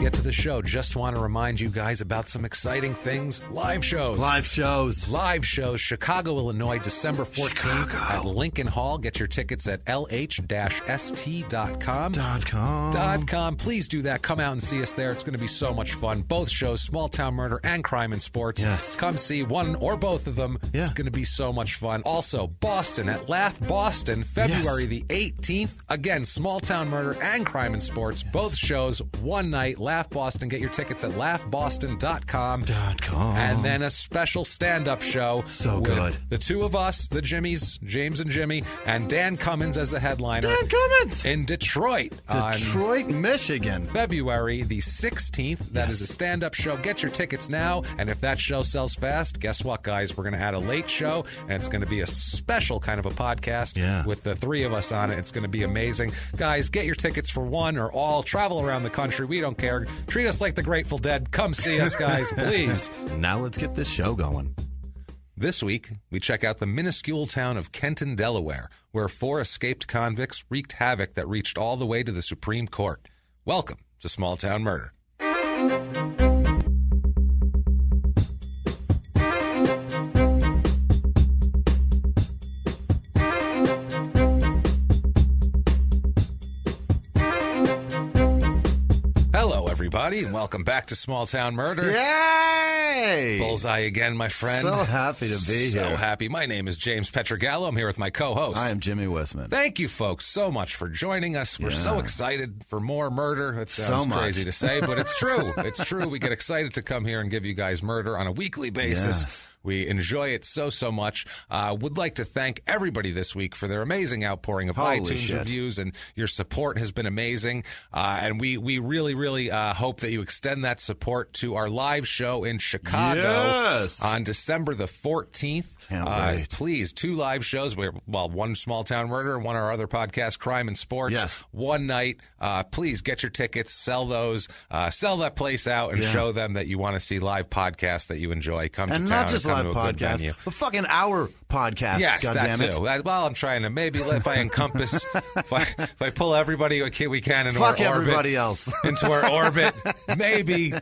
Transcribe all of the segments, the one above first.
get to the show, just want to remind you guys about some exciting things. Live shows. Chicago, Illinois, December 14th at Lincoln Hall. Get your tickets at lh-st.com. Please do that. Come out and see us there. It's going to be so much fun. Both shows, Small Town Murder and Crime in Sports. Yes. Come see one or both of them. Yeah. It's going to be so much fun. Also, Boston at Laugh Boston, February the 18th. Again, Small Town Murder and Crime in Sports. Both shows, one night. Laugh Boston. Get your tickets at laughboston.com. And then a special stand-up show. So with good. The two of us, the Jimmies, James and Jimmie, and Dan Cummins as the headliner. Dan Cummins! In Detroit. Michigan. February the 16th. That is a stand-up show. Get your tickets now. And if that show sells fast, guess what, guys? We're going to add a late show, and it's going to be a special kind of a podcast with the three of us on it. It's going to be amazing. Guys, get your tickets for one or all. Travel around the country. We don't care. Treat us like the Grateful Dead. Come see us, guys, please. Now let's get this show going. This week, we check out the minuscule town of Kenton, Delaware, where 4 escaped convicts wreaked havoc that reached all the way to the Supreme Court. Welcome to Small Town Murder. Hello, everybody, and welcome back to Small Town Murder. Yay! Bullseye again, my friend. So happy to be here. So happy. My name is James Pietragallo. I'm here with my co-host. I am Jimmy Whisman. Thank you, folks, so much for joining us. We're so excited for more murder. It sounds crazy to say, but it's true. It's true. We get excited to come here and give you guys murder on a weekly basis. Yes. We enjoy it so much. Would like to thank everybody this week for their amazing outpouring of iTunes reviews, and your support has been amazing. And we really hope that you extend that support to our live show in Chicago on December the 14th. Please, 2 live shows. One Small Town Murder and one our other podcast, Crime in Sports. Yes. One night. Please get your tickets, sell those, sell that place out, and show them that you want to see live podcasts that you enjoy. Come to town. Not just live podcast, a fucking hour podcast. Yes, goddammit. that too. Well, I'm trying to if I encompass, if I pull everybody we can into Fuck our orbit, everybody else into our orbit, maybe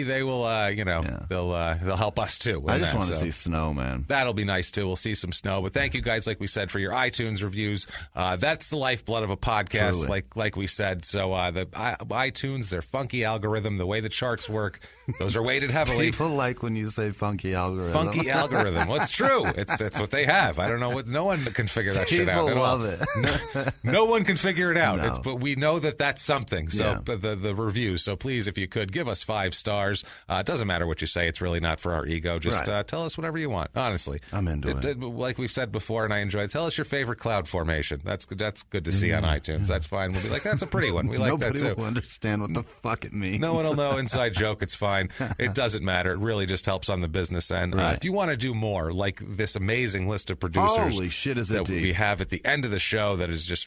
they will, they'll help us too. I just want to see snow, man. That'll be nice too. We'll see some snow. But thank you guys, like we said, for your iTunes reviews. That's the lifeblood of a podcast, like we said. So the iTunes, their funky algorithm, the way the charts work, those are weighted heavily. People like when you say funky algorithm. Funky algorithm. Well, it's true. It's what they have. I don't know what. No one can figure that shit out at all. People love it. No one can figure it out. No. But we know that that's something. So the review. So please, if you could, give us 5 stars. It doesn't matter what you say. It's really not for our ego. Just tell us whatever you want. Honestly, I'm into it. Like we've said before, and I enjoyed. Tell us your favorite cloud formation. That's good to see on iTunes. That's fine. We'll be like, that's a pretty one. We like that too. Nobody will understand what the fuck it means. No one will know. Inside joke. It's fine. It doesn't matter. It really just helps on the business end. If you want to do more, like this amazing list of producers, holy shit, is it that deep. we have at the end of the show, that is just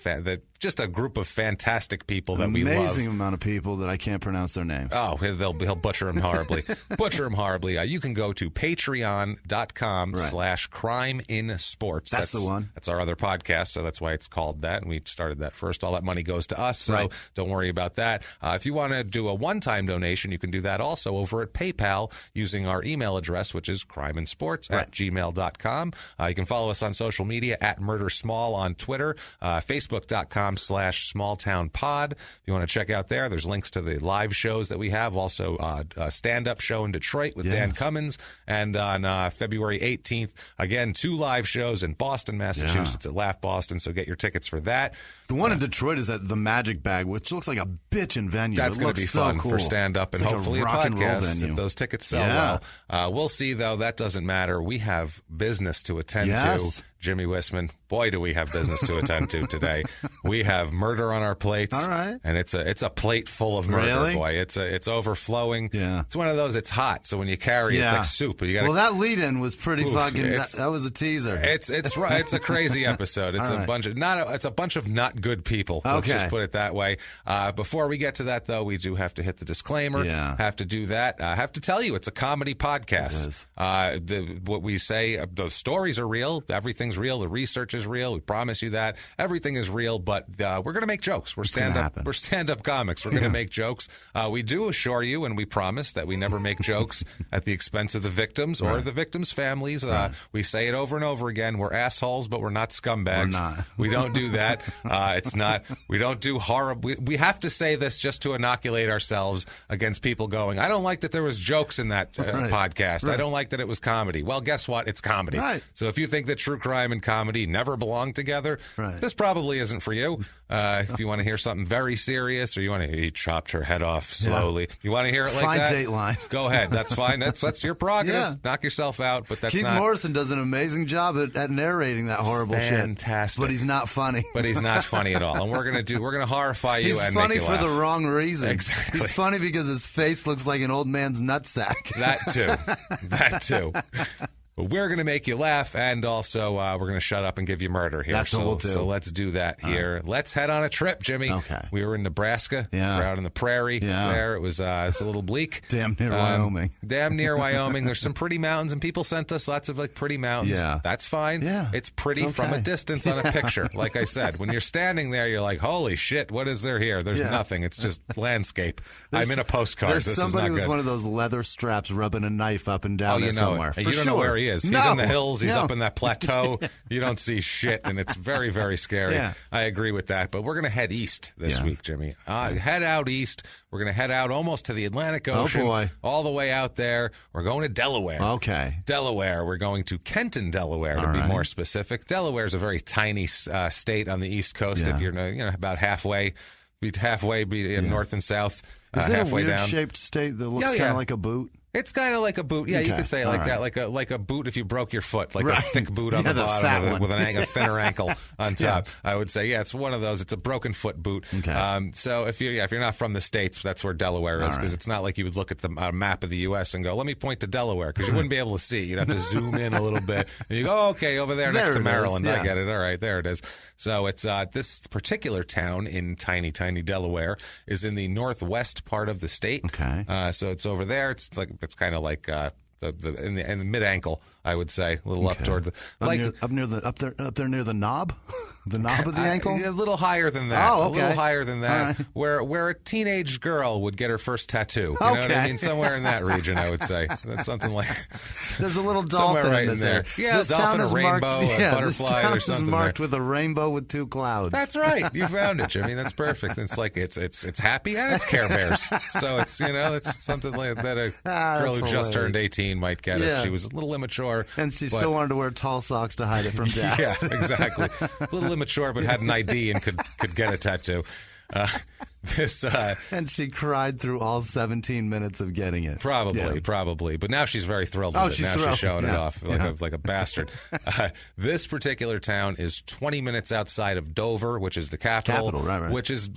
just a group of fantastic people that we love. Amazing amount of people that I can't pronounce their names. Oh, he'll butcher them horribly. You can go to patreon.com/crimeinsports. That's the one. That's our other podcast, so that's why it's called that. And we started that first. All that money goes to us, so don't worry about that. If you want to do a one-time donation, you can do that also over at PayPal using our email address, which is crimeinsports@gmail.com. You can follow us on social media at MurderSmall on Twitter, Facebook.com/smalltownpod. If you want to check out there's links to the live shows that we have. Also, a stand-up show in Detroit with Dan Cummins. And on February 18th, again, 2 live shows in Boston, Massachusetts at Laugh Boston. So get your tickets for that. The one in Detroit is at the Magic Bag, which looks like a bitchin' venue. That's going to be fun for stand-up and hopefully a podcast if those tickets sell well. We'll see, though. That doesn't matter. We have business to attend to. Jimmy Whisman, boy, do we have business to attend to today. We have murder on our plates. All right. And it's a plate full of murder, boy. It's overflowing. Yeah. It's one of those, it's hot, so when you carry it's like soup. That lead-in was pretty that was a teaser. It's a crazy episode. It's a bunch of not good people. Let's just put it that way. Before we get to that, though, we do have to hit the disclaimer. Have to do that. Have to tell you, it's a comedy podcast. What we say, the stories are real. Everything Everything's real. The research is real. We promise you that. Everything is real, but we're going to make jokes. We're stand-up comics. We're going to make jokes. We do assure you, and we promise that we never make jokes at the expense of the victims or the victims' families. We say it over and over again. We're assholes, but we're not scumbags. We're not. We don't do that. We don't do horrible. We have to say this just to inoculate ourselves against people going, I don't like that there was jokes in that podcast. I don't like that it was comedy. Well, guess what? It's comedy. Right. So if you think that true crime and comedy never belong together, this probably isn't for you. If you want to hear something very serious, or you want to he chopped her head off slowly, you want to hear it like that? Dateline. Go ahead. That's fine. That's your prerogative. Yeah. Knock yourself out. But that's Keith Morrison does an amazing job at narrating that horrible shit. Fantastic. But he's not funny. But he's not funny at all. And we're gonna horrify you. He's and funny make you for laugh. the wrong reason. Exactly. He's funny because his face looks like an old man's nutsack. That too. But we're going to make you laugh, and also we're going to shut up and give you murder here. That's what we'll do. So let's do that here. Let's head on a trip, Jimmy. Okay. We were in Nebraska. Yeah. We're out in the prairie there. It was it's a little bleak. Damn near Wyoming. Damn near Wyoming. There's some pretty mountains, and people sent us lots of pretty mountains. Yeah. That's fine. Yeah. It's pretty from a distance on a picture. Like I said, when you're standing there, you're like, holy shit, what is there here? There's nothing. It's just landscape. I'm in a postcard. There's this somebody is not with good. one of those leather straps rubbing a knife up and down somewhere. And you don't know where he is. No. He's in the hills. He's No. up in that plateau. You don't see shit, and it's very, very scary. Yeah. I agree with that. But we're going to head east this week, Jimmy. Head out east. We're going to head out almost to the Atlantic Ocean. Oh, boy. All the way out there. We're going to Delaware. Okay. Delaware. We're going to Kenton, Delaware, to be more specific. Delaware is a very tiny state on the East Coast. If you're about halfway north and south. Is it halfway a down. weird-shaped state that looks kind of like a boot? It's kind of like a boot. Yeah, you could say like that, like a boot if you broke your foot, like a thick boot on the bottom with a thinner ankle on top. I would say, it's one of those. It's a broken foot boot. Okay. So if you're not from the States, that's where Delaware is, because it's not like you would look at the map of the U.S. and go, let me point to Delaware, because you wouldn't be able to see. You'd have to zoom in a little bit. And you go, oh, okay, over there next to Maryland. I get it. All right, there it is. So it's this particular town in tiny Delaware is in the northwest part of the state. Okay. So it's over there. It's kind of like in the mid ankle, I would say, a little up toward the up there near the knob, the knob of the ankle. A little higher than that. Oh, okay. A little higher than that. Right. Where a teenage girl would get her first tattoo. You know what I mean? Somewhere in that region, I would say. That's something like. There's a little dolphin right in there. Yeah, this dolphin, a rainbow, a butterfly, this town or something. is marked there. with a rainbow with two clouds. That's right. You found it, Jimmy. That's perfect. It's like it's happy and it's Care Bears. So it's something like that a girl who just turned 18 might get if she was a little immature. And she still wanted to wear tall socks to hide it from dad. Yeah, exactly. A little immature, but had an ID and could get a tattoo. And she cried through all 17 minutes of getting it. Probably. But now she's very thrilled with it. Now thrilled. She's showing it off like a bastard. This particular town is 20 minutes outside of Dover, which is the capital. Right. Which is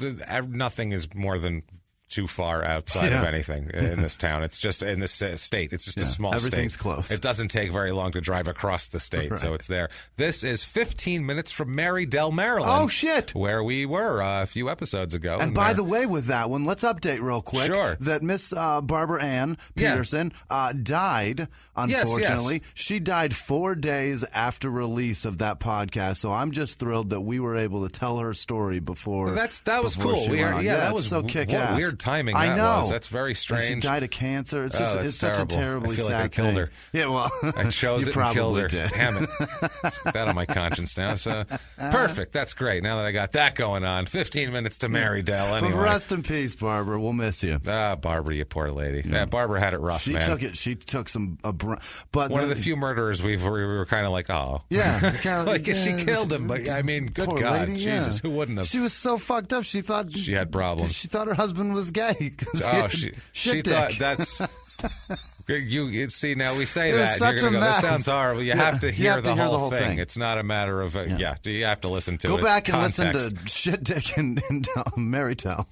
nothing is more than too far outside of anything in this town. It's just in this state. It's just a small state. Everything's close. It doesn't take very long to drive across the state, so it's there. This is 15 minutes from Marydell, Maryland. Oh, shit. Where we were a few episodes ago. And by the way, with that one, let's update real quick. Sure. That Miss Barbara Ann Peterson died, unfortunately. Yes. She died 4 days after release of that podcast, so I'm just thrilled that we were able to tell her story before. That was cool. That was so kick-ass. Weird timing I that know. was. That's very strange. And she died of cancer. It's just it's such terrible. a terribly I feel sad like I killed her. Yeah, well, I chose you it and killed her. did. Damn it. Got that on my conscience now. So perfect. That's great. Now that I got that going on, 15 minutes to Marydell anyway. But rest in peace, Barbara. We'll miss you. Barbara, you poor lady. Yeah, Barbara had it rough, man. She took some. But one of the few murderers we were kind of like, oh. Yeah. Like she killed him. But I mean, good God. Lady, Jesus, who wouldn't have? She was so fucked up. She thought she had problems. She thought her husband was gay. She thought that's. You see, now we say that such you're going to go, mess. this sounds horrible. You have to hear the whole thing. thing. It's not a matter of, you have to listen to it. Go back and context. listen to Shit Dick in Marydell.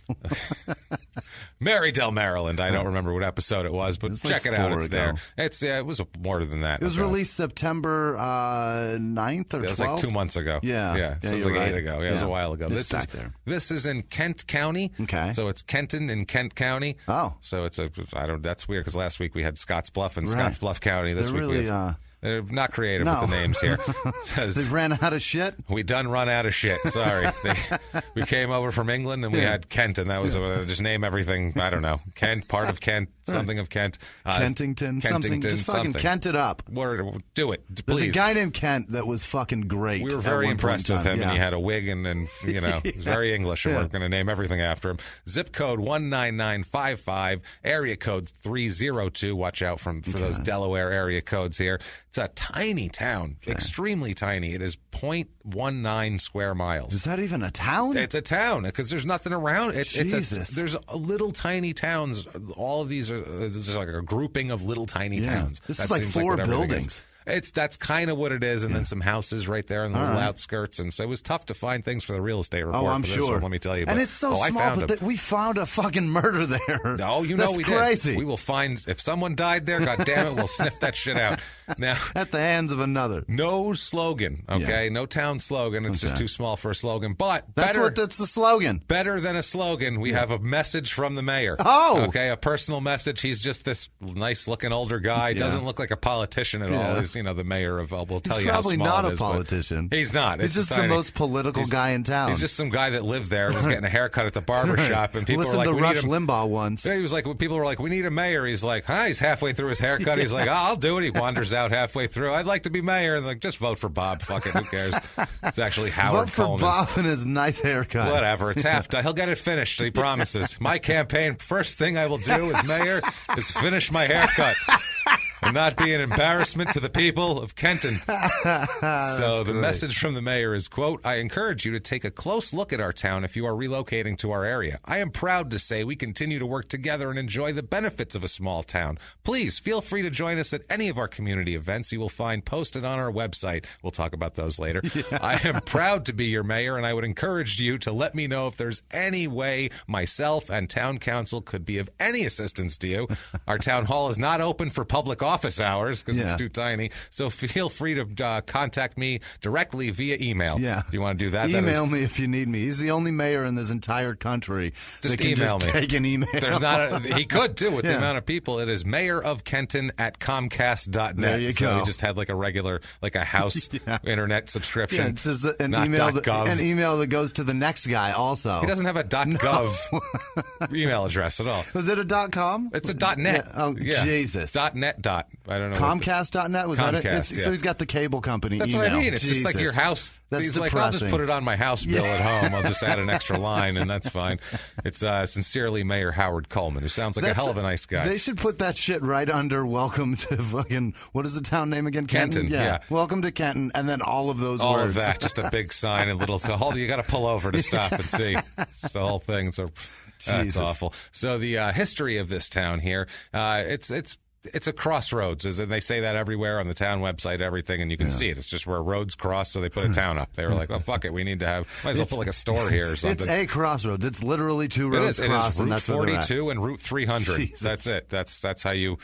Marydell, Maryland. I don't remember what episode it was, but check it out. It's ago. there. It was more than that. It was released September 9th or 12th. It was like 2 months ago. Yeah. So it was like 8 ago. Yeah, it was a while ago. This is in Kent County. Okay. So it's Kenton in Kent County. Oh. So that's weird because last week we had Scottsbluff and Scottsbluff County. This week we have They're not creative with the names here. It says, they ran out of shit? We done run out of shit. Sorry. We came over from England and we had Kenton. That was just name everything. I don't know. Kent, part of Kent, something of Kent. Kentington, something. Just fucking Kent it up. Do it. Please. There's a guy named Kent that was fucking great. We were very impressed with him, and he had a wig and he was very English, and we're going to name everything after him. Zip code 19955, area code 302. Watch out for those Delaware area codes here. It's a tiny town, extremely tiny. It is 0.19 square miles. Is that even a town? It's a town because there's nothing around. Jesus. There's little tiny towns. All of these are just like a grouping of little tiny towns. This is like 4 buildings. That's kind of what it is, and then some houses right there in the little outskirts, and so it was tough to find things for the real estate report. Oh, I'm for this sure. one, let me tell you. And it's so small, but we found a fucking murder there. No, That's we crazy. did. We will find if someone died there. God damn it, we'll sniff that shit out. Now, at the hands of another. No slogan, okay? No town slogan. It's just too small for a slogan. But that's the slogan. Better than a slogan. We have a message from the mayor. Oh, okay, a personal message. He's just this nice-looking older guy. Doesn't look like a politician at all. He's the mayor of. We'll tell you how small it is. He's probably not a politician. He's not. He's just the most political guy in town. He's just some guy that lived there, was getting a haircut at the barber shop, and people were like, "Listen to Rush Limbaugh once." He was like, people were like, "We need a mayor." He's like, he's halfway through his haircut. He's like, "I'll do it." He wanders out halfway through. I'd like to be mayor. And like, just vote for Bob. Fuck it. Who cares? It's actually Howard Coleman. Vote for Bob and his nice haircut. Whatever. It's half done. He'll get it finished. He promises. My campaign, first thing I will do as mayor is finish my haircut and not be an embarrassment to the people of Kenton. So the message from the mayor is, quote, "I encourage you to take a close look at our town if you are relocating to our area. I am proud to say we continue to work together and enjoy the benefits of a small town. Please feel free to join us at any of our community events you will find posted on our website." We'll talk about those later. "I am proud to be your mayor, and I would encourage you to let me know if there's any way myself and town council could be of any assistance to you. Our town hall is not open for public office hours because it's too tiny, so feel free to contact me directly via email." Yeah. If you want to do that, email me if you need me. He's the only mayor in this entire country that can email just me. take an email. There's not he could too with the amount of people. It is mayorofkenton@comcast.net. There you so go. he just had like a regular, like a house internet subscription. Yeah, it's just an not email .gov. an email that goes to the next guy also. He doesn't have a .gov email address at all. Was it a .com? It's a .net. Yeah. Oh, Jesus. .net. I don't know. Comcast.net, was Comcast, that it? So he's got the cable company That's email. what I mean. It's just like your house. That's he's depressing. like, I'll just put it on my house bill at home. I'll just add an extra line, and that's fine. It's sincerely Mayor Howard Coleman, who sounds like a hell of a nice guy. They should put that shit right under welcome to fucking, what is the town name again? Kenton, yeah. Welcome to Kenton, and then all of those all words. All of that, just a big sign and little, you got to pull over to stop and see. It's the whole thing. So that's awful. So the history of this town here, it's a crossroads, and they say that everywhere on the town website, everything, and you can see it. It's just where roads cross, so they put a town up. They were like, "Oh fuck it, we need to have. Might as well put like a store here or something." It's a crossroads. It's literally two roads cross, Route and that's 42 and Route 300. Jesus. That's it. That's how you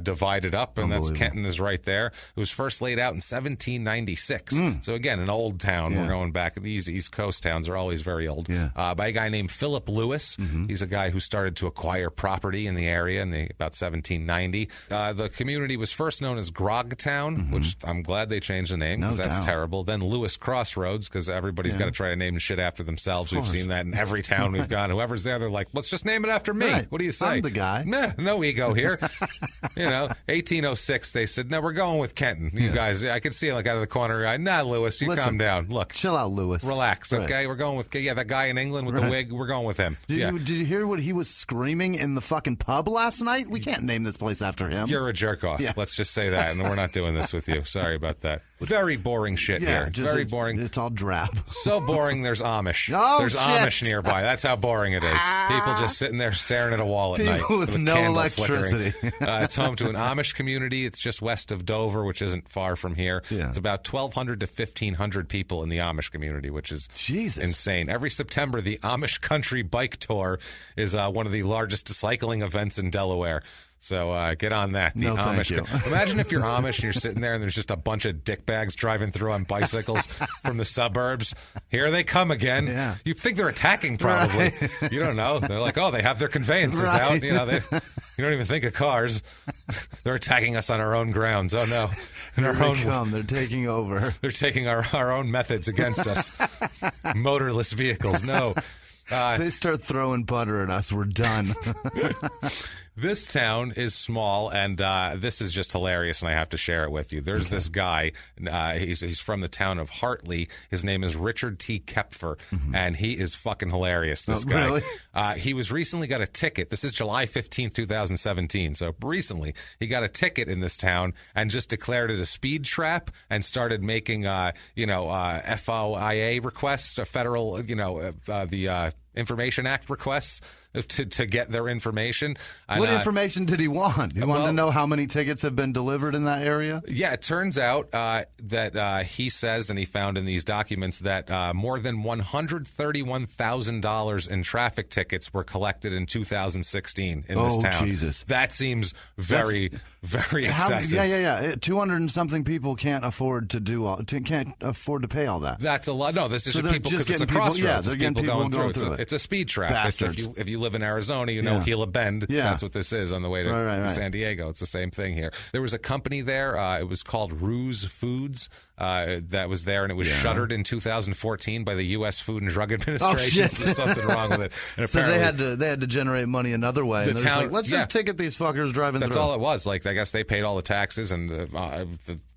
divide it up, and that's Kenton is right there. It was first laid out in 1796. So again, an old town. We're going back. These East Coast towns are always very old. By a guy named Philip Lewis. He's a guy who started to acquire property in the area in about 1790. The community was first known as Grogtown, which I'm glad they changed the name because that's terrible. Then Lewis Crossroads, because everybody's got to try to name shit after themselves. We've seen that in every town we've gone. Whoever's there, they're like, let's just name it after me. Right. What do you say? I'm the guy. Nah, no ego here. 1806, they said, no, we're going with Kenton. You guys, I could see it like out of the corner. Nah, Lewis, you calm down. Look. Chill out, Lewis. Relax, okay? We're going with, that guy in England with the wig, we're going with him. Did you hear what he was screaming in the fucking pub last night? We can't name this place after him. You're a jerk off. Let's just say that, and we're not doing this with you. Sorry about that. Very boring shit here. Very boring. It's all drab. So boring, there's Amish. Oh, there's shit. Amish nearby. That's how boring it is. People just sitting there staring at a wall at night. People with no electricity. It's home to an Amish community. It's just west of Dover, which isn't far from here. It's about 1,200 to 1,500 people in the Amish community, which is insane. Every September, the Amish Country Bike Tour is one of the largest cycling events in Delaware. So get on that. The No, thank Amish. you. Imagine if you're Amish and you're sitting there and there's just a bunch of dickbags driving through on bicycles from the suburbs. Here they come again. Yeah. You think they're attacking, probably. Right. You don't know. They're like, oh, they have their conveyances out. You don't even think of cars. They're attacking us on our own grounds. Oh, no. They're taking over. They're taking our own methods against us. Motorless vehicles. No. If they start throwing butter at us, we're done. This town is small, and this is just hilarious, and I have to share it with you. There's this guy. He's from the town of Hartley. His name is Richard T. Kepfer, and he is fucking hilarious, this guy. Really? He was recently got a ticket. This is July 15th, 2017. So recently, he got a ticket in this town and just declared it a speed trap and started making, FOIA requests, federal, the Information Act requests to get their information. And, what information did he want? He wanted to know how many tickets have been delivered in that area? Yeah, it turns out that he says, and he found in these documents, that more than $131,000 in traffic tickets were collected in 2016 in this town. Oh, Jesus. That seems very excessive. Yeah. 200 and something people can't afford to pay all that. That's a lot. No, this is so people because it's a crossroads. Yeah, they're getting people going through it. It's a speed trap. Bastards. If you live in Arizona, you know Gila Bend. Yeah. That's what this is on the way to San Diego. It's the same thing here. There was a company there. It was called Ruse Foods. That was there, and it was shuttered in 2014 by the U.S. Food and Drug Administration. Oh, shit. So there's something wrong with it. And so they had to generate money another way. And they're like, let's just ticket these fuckers driving through. That's all it was. Like, I guess they paid all the taxes, and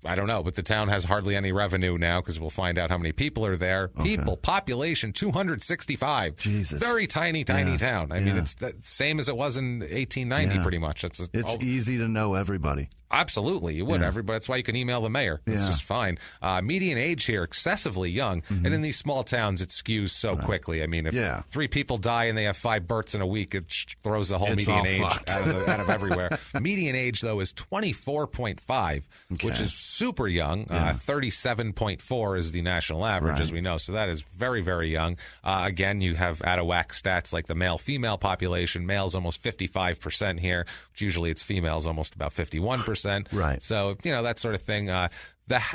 I don't know, but the town has hardly any revenue now because we'll find out how many people are there. Okay. Population 265. Jesus. Very tiny town. I mean, it's the same as it was in 1890, pretty much. It's easy to know everybody. Absolutely, you would. Everybody. That's why you can email the mayor. It's just fine. Median age here, excessively young. And in these small towns, it skews so quickly. I mean, if 3 people die and they have 5 births in a week, it throws the whole median age out of everywhere. Median age, though, is 24.5, which is super young. 37.4 is the national average, as we know. So that is very, very young. Again, you have out of whack stats like the male-female population. Males almost 55% here, which usually it's females almost about 51%. Right. So, that sort of thing.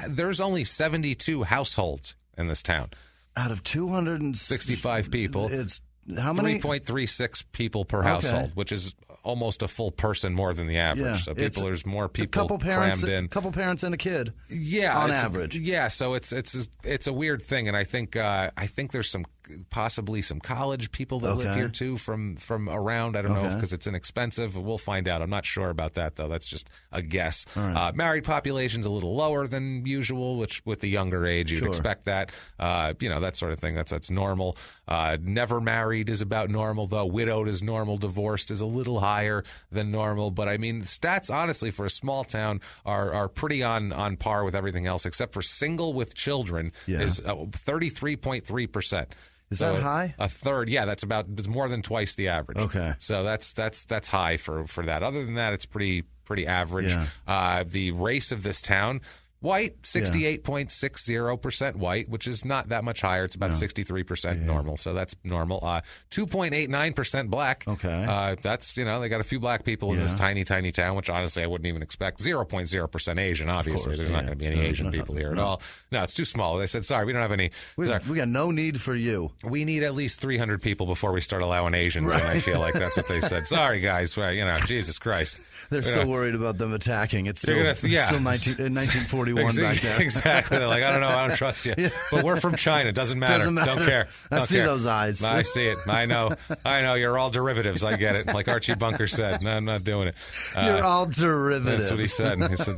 There's only 72 households in this town. Out of 265 people. It's how many? 3.36 people per household, which is almost a full person more than the average. Yeah. So there's more people crammed in. A couple parents and a kid. Yeah, on average. So it's a weird thing, and I think there's possibly some college people that live here too from around. I don't know because it's inexpensive. We'll find out. I'm not sure about that though. That's just a guess. Right. Married population's a little lower than usual, which with the younger age you'd expect that. That sort of thing. That's normal. Never married is about normal though. Widowed is normal. Divorced is a little higher than normal. But I mean, stats honestly for a small town are pretty on par with everything else except for single with children is 33.3%. Is that high? A third, it's more than twice the average. Okay, so that's high for that. Other than that, it's pretty average. Yeah. The race of this town. White, 68.60% white, which is not that much higher. It's about 63% normal, so that's normal. 2.89% black. Okay. That's, they got a few black people in this tiny town, which honestly I wouldn't even expect. 0.0% Asian, obviously. There's not going to be any Asian people here at all. No, it's too small. They said, sorry, we don't have any. We got no need for you. We need at least 300 people before we start allowing Asians, and I feel like that's what they said. Sorry, guys. Well, Jesus Christ. They're still worried about them attacking. It's still 1940. Exactly. They're like, I don't know. I don't trust you. But we're from China. Doesn't matter. Don't care. I see those eyes. I see it. I know. You're all derivatives. I get it. Like Archie Bunker said. No, I'm not doing it. You're all derivatives. That's what he said. He said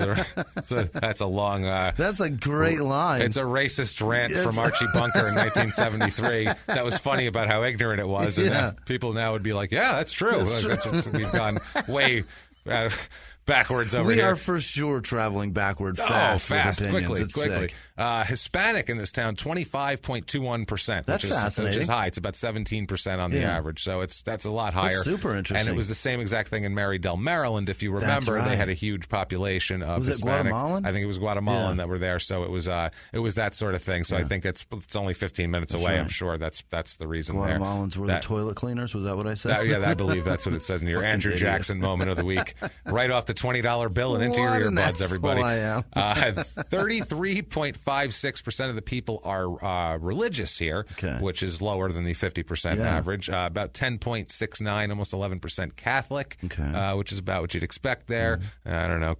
that's a long... that's a great line. It's a racist rant from Archie Bunker in 1973. That was funny about how ignorant it was. And people now would be like, yeah, that's true. We've gone way... backwards over we here. We are for sure traveling backward fast. Fast, quickly. Hispanic in this town, 25.21%. That's fascinating. Which is high. It's about 17% on the average, so that's a lot higher. That's super interesting. And it was the same exact thing in Marydale, Maryland. If you remember, they had a huge population of Hispanic. Was it Guatemalan? I think it was Guatemalan that were there, so it was that sort of thing. So I think it's only 15 minutes away. Right. I'm sure that's the reason. Guatemalans were the toilet cleaners. Was that what I said? I believe that's what it says in your Andrew Jackson moment of the week. Right off the $20 bill and into your earbuds, everybody. 33.56% of the people are religious here, which is lower than the 50% average. About 10.69, almost 11% Catholic, which is about what you'd expect there. I don't know.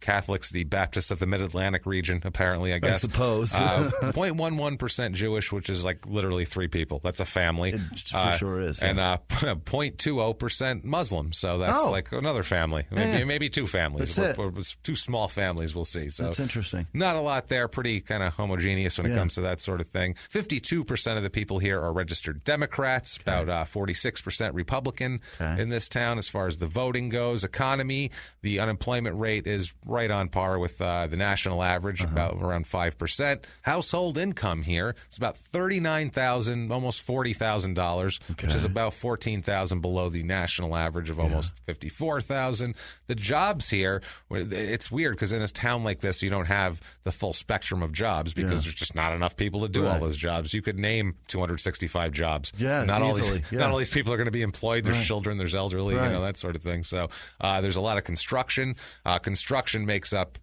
Catholics, the Baptists of the Mid-Atlantic region, apparently, I guess. I suppose. 0.11% Jewish, which is like literally 3 people. That's a family. It for sure is. And 0.20% Muslim. So that's like another family. Maybe 2 families. It's 2 small families, we'll see. So that's interesting. Not a lot there. Pretty kind of homogeneous when it comes to that sort of thing. 52% of the people here are registered Democrats. About 46% Republican in this town as far as the voting goes. Economy, the unemployment rate is right on par with the national average, about around 5%. Household income here is about $39,000, almost $40,000, which is about $14,000 below the national average of almost $54,000. The jobs here, it's weird because in a town like this, you don't have the full spectrum of jobs because there's just not enough people to do all those jobs. You could name 265 jobs. Yeah, not easily. Not all these people are going to be employed. There's children, there's elderly, that sort of thing. So there's a lot of construction. Construction makes up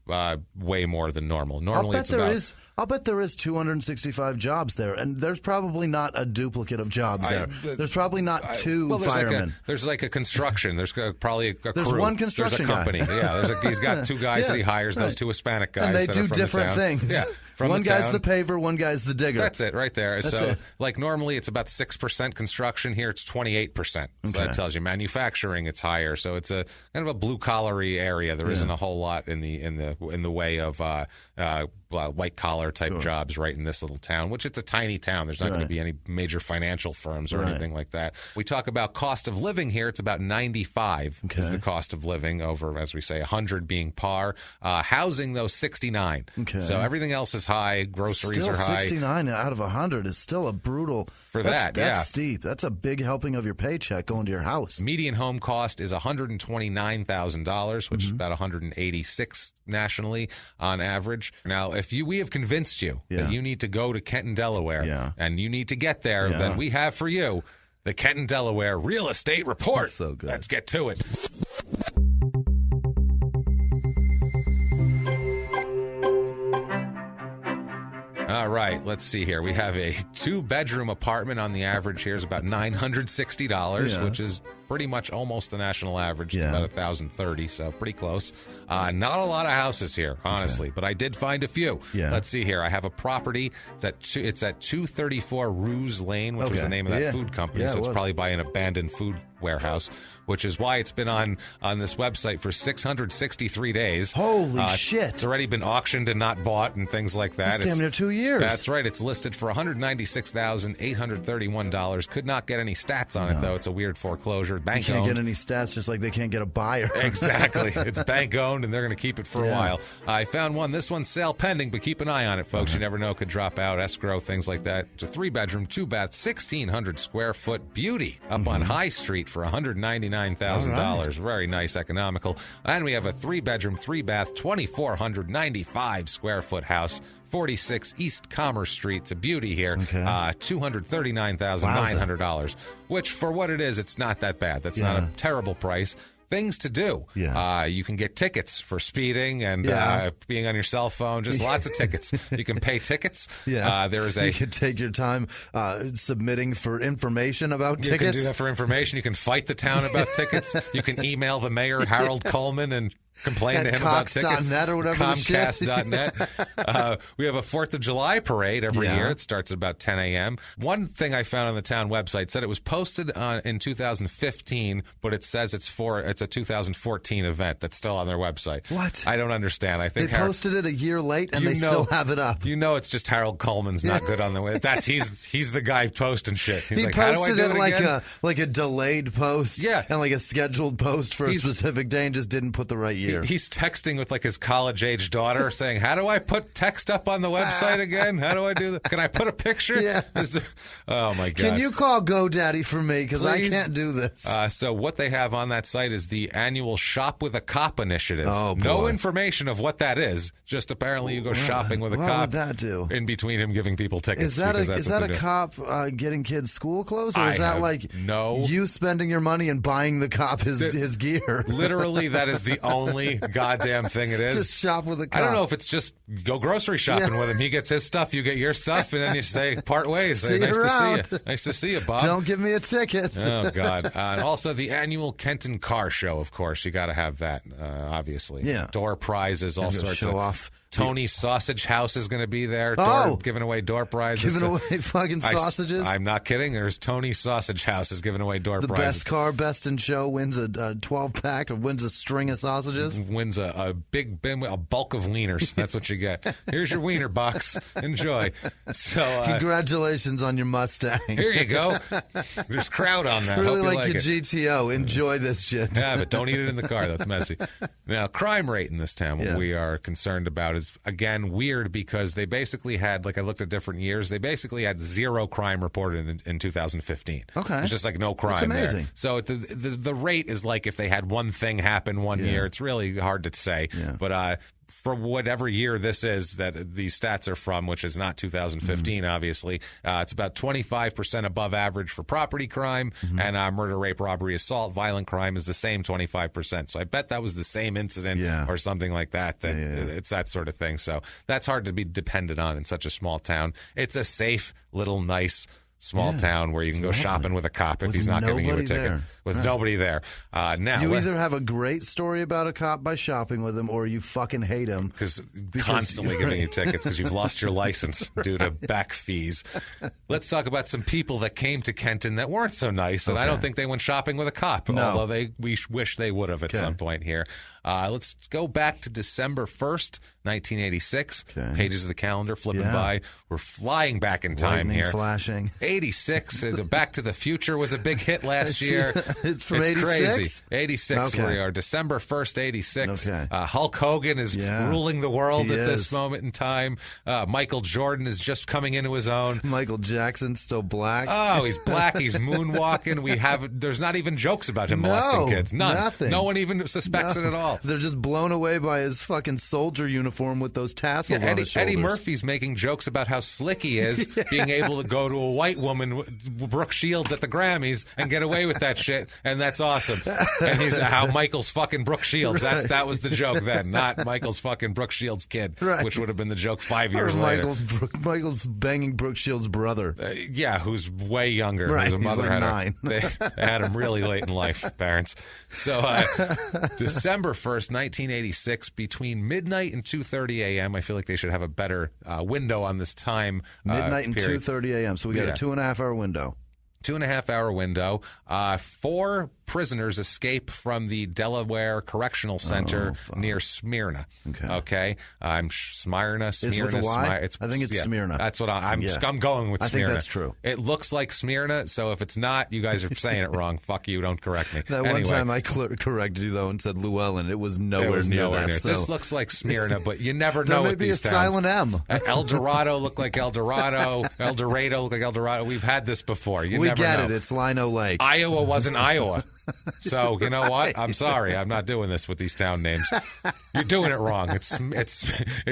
way more than normal. Normally, I'll bet there is 265 jobs there, and there's probably not a duplicate of jobs there. There's probably not 2 firemen. There's like a construction. There's probably a crew. There's one construction There's a company. guy. He's got 2 guys that he hires. Those 2 Hispanic guys, and they do from different things. Yeah, one guy's the paver, one guy's the digger. That's it, right there. Like normally it's about 6% construction. Here it's 28%. So that tells you manufacturing. It's higher. So it's a kind of a blue collary area. There isn't a whole lot in the way of white collar type jobs right in this little town, which it's a tiny town. There's not going to be any major financial firms or anything like that. We talk about cost of living here. It's about 95 is the cost of living over, as we say, 100 being par. Housing, though, 69. So everything else is high. Groceries are high. 69 out of 100 is still a brutal. That's steep. That's a big helping of your paycheck going to your house. Median home cost is $129,000, which is about $186 nationally on average. Now, if we have convinced you that you need to go to Kenton, Delaware, and you need to get there, then we have for you the Kenton, Delaware Real Estate Report. That's so good. Let's get to it. All right, let's see here. We have a 2-bedroom apartment on the average here is about $960, which is pretty much almost the national average. It's about $1,030, so pretty close. Not a lot of houses here, honestly, but I did find a few. Let's see here. I have a property. It's at 234 Ruse Lane, which was the name of that food company, so it's probably by an abandoned food warehouse, which is why it's been on this website for 663 days. Holy shit. It's already been auctioned and not bought and things like that. It's damn near 2 years. That's right. It's listed for $196,831. Could not get any stats on it, though. It's a weird foreclosure. Bank owned. Can't get any stats, just like they can't get a buyer. Exactly. It's bank owned, and they're going to keep it for a while. I found one. This one's sale pending, but keep an eye on it, folks. You never know. It could drop out, escrow, things like that. It's a 3-bedroom, 2-bath, 1,600 square foot beauty up on High Street for $199,000. Very nice, economical. And we have a 3-bedroom, 3-bath, 2,495 square foot house, 46 East Commerce Street. It's a beauty here. $239,900, which for what it is, it's not that bad. That's not a terrible price. Things to do. You can get tickets for speeding and being on your cell phone. Just lots of tickets. You can pay tickets. You can take your time submitting for information about tickets. You can do that for information. You can fight the town about tickets. You can email the mayor, Harold Coleman, and complain to him about tickets. Comcast.net or whatever. Comcast.net. We have a 4th of July parade every year. It starts at about 10 a.m. One thing I found on the town website said it was posted in 2015, but it says it's a 2014 event that's still on their website. What? I don't understand. I think they posted it a year late and they still have it up. You know, it's just Harold Coleman's not good on the way. He's the guy posting shit. He's he posted it like a delayed post, and like a scheduled post for a specific day, and just didn't put the right year. gear. He's texting with like his college-age daughter saying, how do I put text up on the website again? How do I do that? Can I put a picture? Yeah. Oh, my God. Can you call GoDaddy for me? Because I can't do this. So what they have on that site is the annual Shop with a Cop initiative. Oh, boy. No information of what that is. Just apparently you go shopping with a cop. What would that do? In between him giving people tickets. Is that a cop getting kids school clothes? Or is that like you spending your money and buying the cop his gear? Literally, that is the only goddamn thing it is. Just shop with a cop. I don't know if it's just go grocery shopping with him. He gets his stuff, you get your stuff, and then you say part ways. See nice you around. to see you. Nice to see you, Bob. Don't give me a ticket. Oh, God. And also the annual Kenton car show, of course. You got to have that, obviously. Yeah. Door prizes, all sorts show of off. Tony's Sausage House is going to be there. Giving away door prizes. Giving away fucking sausages? I'm not kidding. There's Tony's Sausage House is giving away door prizes. The best car, best in show wins a 12-pack or wins a string of sausages. Wins a bulk of wieners. That's what you get. Here's your wiener box. Enjoy. So congratulations on your Mustang. Here you go. There's crowd on that. Really Hope like your GTO. Enjoy this shit. Yeah, but don't eat it in the car. That's messy. Now, crime rate in this town, what we are concerned about is, again, weird because they basically had, like I looked at different years, they basically had 0 crime reported in 2015. Okay. It's just like no crime. That's amazing. There. So the rate is like if they had one thing happen one year. It's really hard to say. Yeah. But for whatever year this is that these stats are from, which is not 2015, obviously, it's about 25% above average for property crime, and murder, rape, robbery, assault, violent crime is the same 25%. So I bet that was the same incident or something like that. It's that sort of thing. So that's hard to be dependent on in such a small town. It's a safe, little, nice small town where you can go shopping with a cop if he's not giving you a ticket. With nobody there. Now you either have a great story about a cop by shopping with him, or you fucking hate him because constantly giving you tickets because you've lost your license due to back fees. Let's talk about some people that came to Kenton that weren't so nice, and I don't think they went shopping with a cop, although we wish they would have at some point here. Let's go back to December 1st, 1986. Pages of the calendar flipping by. We're flying back in time. Lightning here. Flashing. 86. Back to the Future was a big hit last year. It's from 86? Crazy. 86 we are. December 1st, 86. Hulk Hogan is ruling the world at this moment in time. Michael Jordan is just coming into his own. Michael Jackson's still black. Oh, he's black. He's moonwalking. There's not even jokes about him molesting kids. None. Nothing. No one even suspects it at all. They're just blown away by his fucking soldier uniform with those tassels on his shoulders. Eddie Murphy's making jokes about how slick he is, being able to go to a white woman, Brooke Shields, at the Grammys and get away with that shit, and that's awesome. And he's how Michael's fucking Brooke Shields. That was the joke then, not Michael's fucking Brooke Shields' kid, which would have been the joke 5 years later. Michael's banging Brooke Shields' brother. Who's way younger. Right, His mother he's like had 9. They had him really late in life, parents. So December 1st, 1986, between midnight and 2:30 a.m. I feel like they should have a better window on this time. Midnight and period. 2:30 a.m. So we got a 2.5-hour window. 2.5-hour window. 4 prisoners escape from the Delaware Correctional Center near Smyrna. Okay. Smyrna. Is it with a Y? I think it's Smyrna. That's what I'm going with. Smyrna. I think that's true. It looks like Smyrna, so if it's not, you guys are saying it wrong. Fuck you, don't correct me. One time I corrected you, though, and said Llewellyn. It was nowhere near that. So. This looks like Smyrna, but you never know with these towns. There may be a silent M. El Dorado looked like El Dorado. El Dorado looked like El Dorado. We've had this before. We get it. It's Lino Lakes. Iowa wasn't Iowa. So, you know what? I'm sorry. I'm not doing this with these town names. You're doing it wrong. It's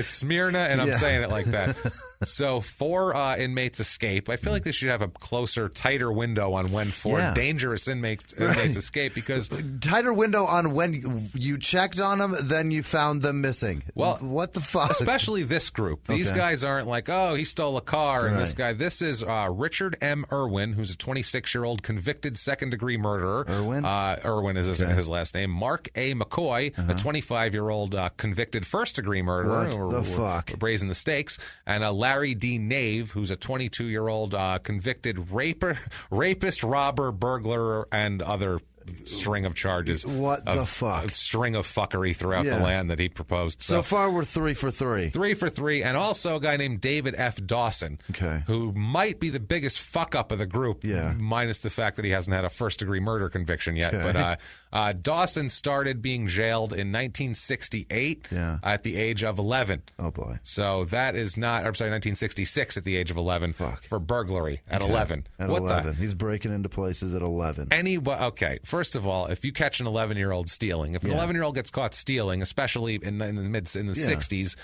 Smyrna, and I'm saying it like that. So 4 inmates escape. I feel like they should have a closer, tighter window on when 4 dangerous inmates escape, because... Tighter window on when you checked on them, then you found them missing. Well, what the fuck? Especially this group. These guys aren't like, oh, he stole a car, and this guy. This is Richard M. Irwin, who's a 26-year-old convicted second-degree murderer. Irwin is his last name. Mark A. McCoy, a 25-year-old convicted first-degree murderer. What the fuck? We're raising the stakes. And Larry D. Nave, who's a 22-year-old convicted rapist, robber, burglar, and other string of charges. What the fuck? A string of fuckery throughout the land that he proposed. So far, we're 3 for 3. 3 for 3, and also a guy named David F. Dawson, who might be the biggest fuck-up of the group, minus the fact that he hasn't had a first-degree murder conviction yet. But Dawson started being jailed in 1968 at the age of 11. Oh, boy. So that is not, I'm sorry, 1966 at the age of 11 for burglary at 11. At 11. He's breaking into places at 11. Okay, first of all, if you catch an 11-year-old stealing, if an 11-year-old gets caught stealing, especially in the 60s,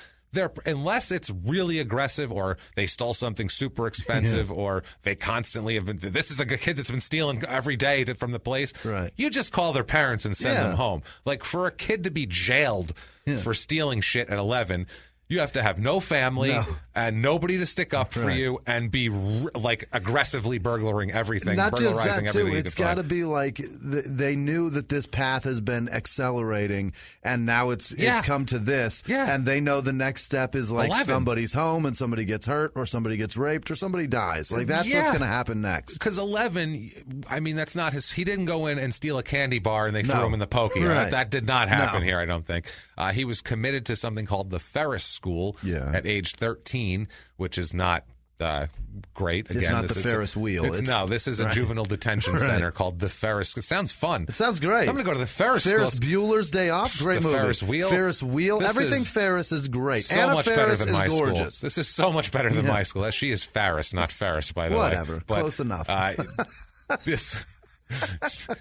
unless it's really aggressive or they stole something super expensive or they constantly have been, this is the kid that's been stealing every day from the place, you just call their parents and send them home. Like, for a kid to be jailed for stealing shit at 11, you have to have no family and nobody to stick up for you and be like aggressively burglaring everything. Not just burglarizing that, too. Everything It's got to be like they knew that this path has been accelerating and now it's come to this. And they know the next step is like 11. Somebody's home and somebody gets hurt or somebody gets raped or somebody dies. Like, that's what's going to happen next. Because 11, I mean, that's not his. He didn't go in and steal a candy bar and they threw him in the pokey. That did not happen here, I don't think. He was committed to something called the Ferris School at age 13, which is not great. Again, it's not the Ferris wheel. No, this is a juvenile detention center called the Ferris. It sounds fun. It sounds great. I'm going to go to the Ferris Ferris School. Bueller's Day Off. Great the movie. Ferris wheel. Ferris wheel. Everything Ferris is great. So Anna much Ferris better than my gorgeous. school. This is so much better than my school. She is Ferris, not Ferris, by the way. Whatever. Close enough.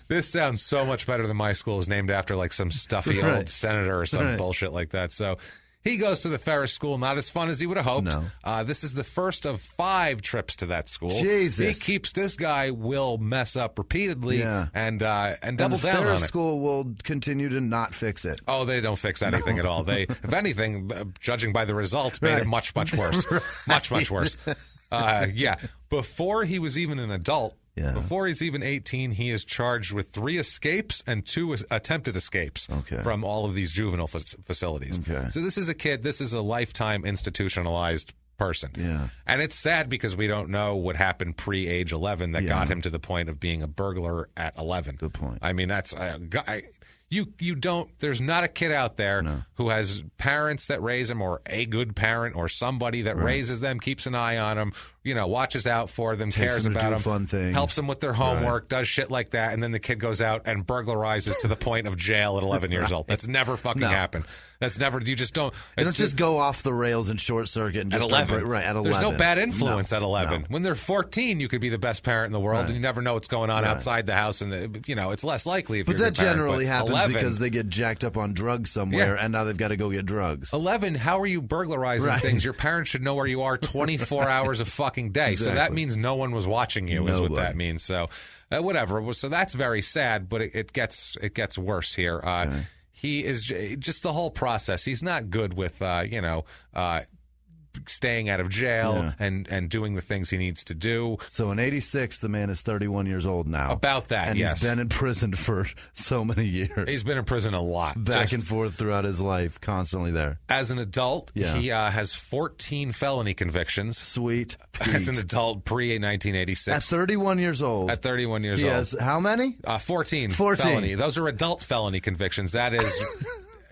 This sounds so much better than my school. Is named after like some stuffy old senator or some bullshit like that. So he goes to the Ferris School, not as fun as he would have hoped. No. This is the first of 5 trips to that school. Jesus. This guy will mess up repeatedly and double and down on it. The Ferris School will continue to not fix it. Oh, they don't fix anything at all. They, if anything, judging by the results, made it much, much worse. Much, much worse. Before he was even an adult, before he's even 18, he is charged with 3 escapes and 2 attempted escapes from all of these juvenile facilities. So this is a kid, this is a lifetime institutionalized person. And it's sad because we don't know what happened pre-age 11 that got him to the point of being a burglar at 11. Good point. I mean, that's... You don't, there's not a kid out there who has parents that raise him or a good parent or somebody that raises them, keeps an eye on them, watches out for them, cares about them, fun things. Helps them with their homework, does shit like that, and then the kid goes out and burglarizes to the point of jail at 11 years old. That's never fucking happened. That's never, you just don't. They don't just go off the rails and short circuit and just at 11. At 11. There's no bad influence at 11. When they're 14, you could be the best parent in the world, and you never know what's going on outside the house, and it's less likely if you're a good parent. But that generally happens 11, because they get jacked up on drugs somewhere, and now they've got to go get drugs. 11, how are you burglarizing things? Your parents should know where you are 24 hours a fucking day. Exactly. So that means no one was watching you, is what that means. So whatever. So that's very sad, but it gets worse here. He is just the whole process. He's not good with, staying out of jail and doing the things he needs to do. So in 86, the man is 31 years old now. About that, and he's been in prison for so many years. He's been in prison a lot. Back and forth throughout his life, constantly there. As an adult, he has 14 felony convictions. Sweet Pete. As an adult, pre-1986. At 31 years old. At 31 years old. He has how many? 14 felony. Those are adult felony convictions. That is...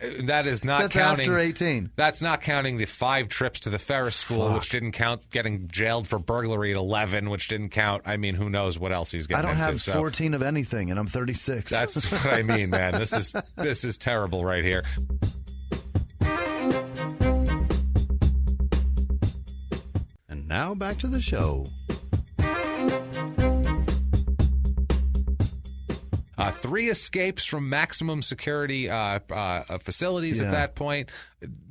That's counting. After 18. That's not counting the 5 trips to the Ferris School, which didn't count getting jailed for burglary at 11, which didn't count. I mean, who knows what else he's getting into. I don't have 14 of anything, and I'm 36. That's what I mean, man. This is terrible right here. And now back to the show. 3 escapes from maximum security facilities at that point.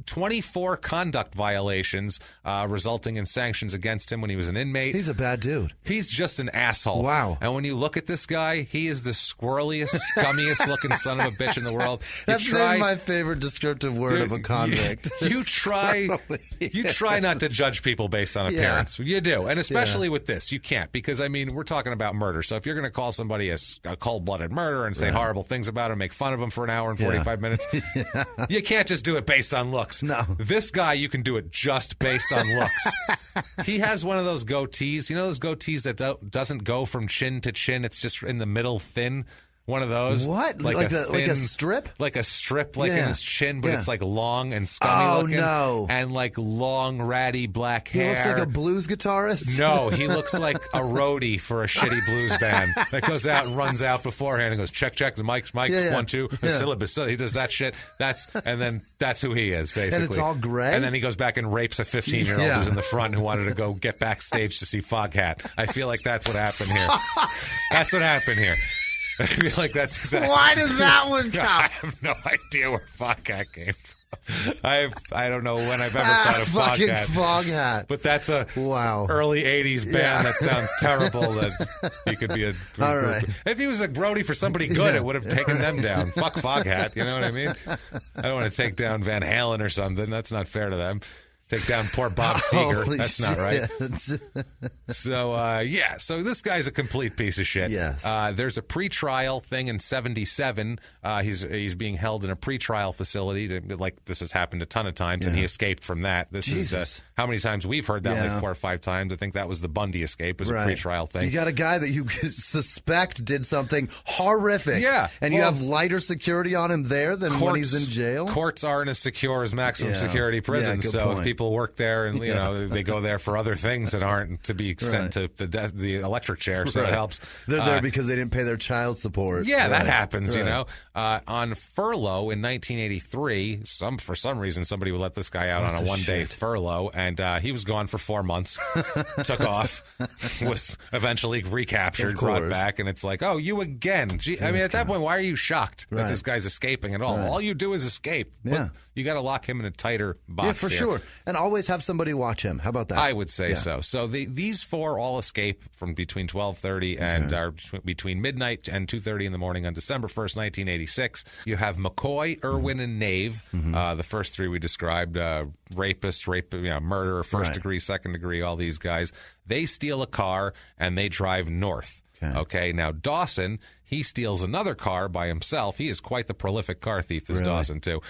24 conduct violations resulting in sanctions against him when he was an inmate. He's a bad dude. He's just an asshole. Wow. And when you look at this guy, he is the squirreliest, scummiest looking son of a bitch in the world. That's my favorite descriptive word of a convict. You try not to judge people based on appearance. You do. And especially with this, you can't, because, I mean, we're talking about murder. So if you're going to call somebody a cold-blooded murderer and say horrible things about him, make fun of him for an hour and 45 minutes, you can't just do it based on looks. No. This guy, you can do it just based on looks. He has one of those goatees. You know those goatees that doesn't go from chin to chin? It's just in the middle thin, One of those. What? Like a strip? Like a strip, in his chin, but it's like long and scummy looking. Oh, no. And like long, ratty black hair. He looks like a blues guitarist? No, he looks like a roadie for a shitty blues band that goes out and runs out beforehand and goes, check, the mic's mic, 1, 2, syllabus. So he does that shit. And then that's who he is, basically. And it's all gray? And then he goes back and rapes a 15-year-old who's in the front who wanted to go get backstage to see Foghat. I feel like that's what happened here. That's what happened here. I feel like that's exactly. Why does that one come? I have no idea where Foghat came from. I don't know when I've ever thought of Foghat. Foghat. But that's a early 80s band that sounds terrible that he could be a all right. If he was a roadie for somebody good, it would have taken them down. Fuck Foghat, you know what I mean? I don't want to take down Van Halen or something. That's not fair to them. Take down poor Bob Seger. That's not right. So this guy's a complete piece of shit. Yes. There's a pretrial thing in 1977. He's being held in a pretrial facility. This has happened a ton of times, and he escaped from that. This is how many times we've heard that, like 4 or 5 times. I think that was the Bundy escape, was a pretrial thing. You got a guy that you suspect did something horrific. Yeah. And you have lighter security on him there than when he's in jail? Courts aren't as secure as maximum security prisons. Yeah, so if people work there and they go there for other things that aren't to be sent to the electric chair, so it helps. They're there because they didn't pay their child support. Yeah, that happens, on furlough in 1983, for some reason somebody would let this guy out on a one-day furlough, and he was gone for 4 months, took off, was eventually recaptured, brought back, and it's like, oh, you again. Gee, I mean, at that point, why are you shocked that this guy's escaping at all? All you do is escape. Yeah. You got to lock him in a tighter box. Yeah, for sure. And always have somebody watch him. How about that? I would say so. So these 4 all escape from between 12:30 and are between midnight and 2:30 in the morning on December 1st, 1986. You have McCoy, Irwin, and Nave. The first 3 we described, rapist, murderer, first degree, second degree, all these guys. They steal a car and they drive north. Okay. Now Dawson, he steals another car by himself. He is quite the prolific car thief, this Dawson, too.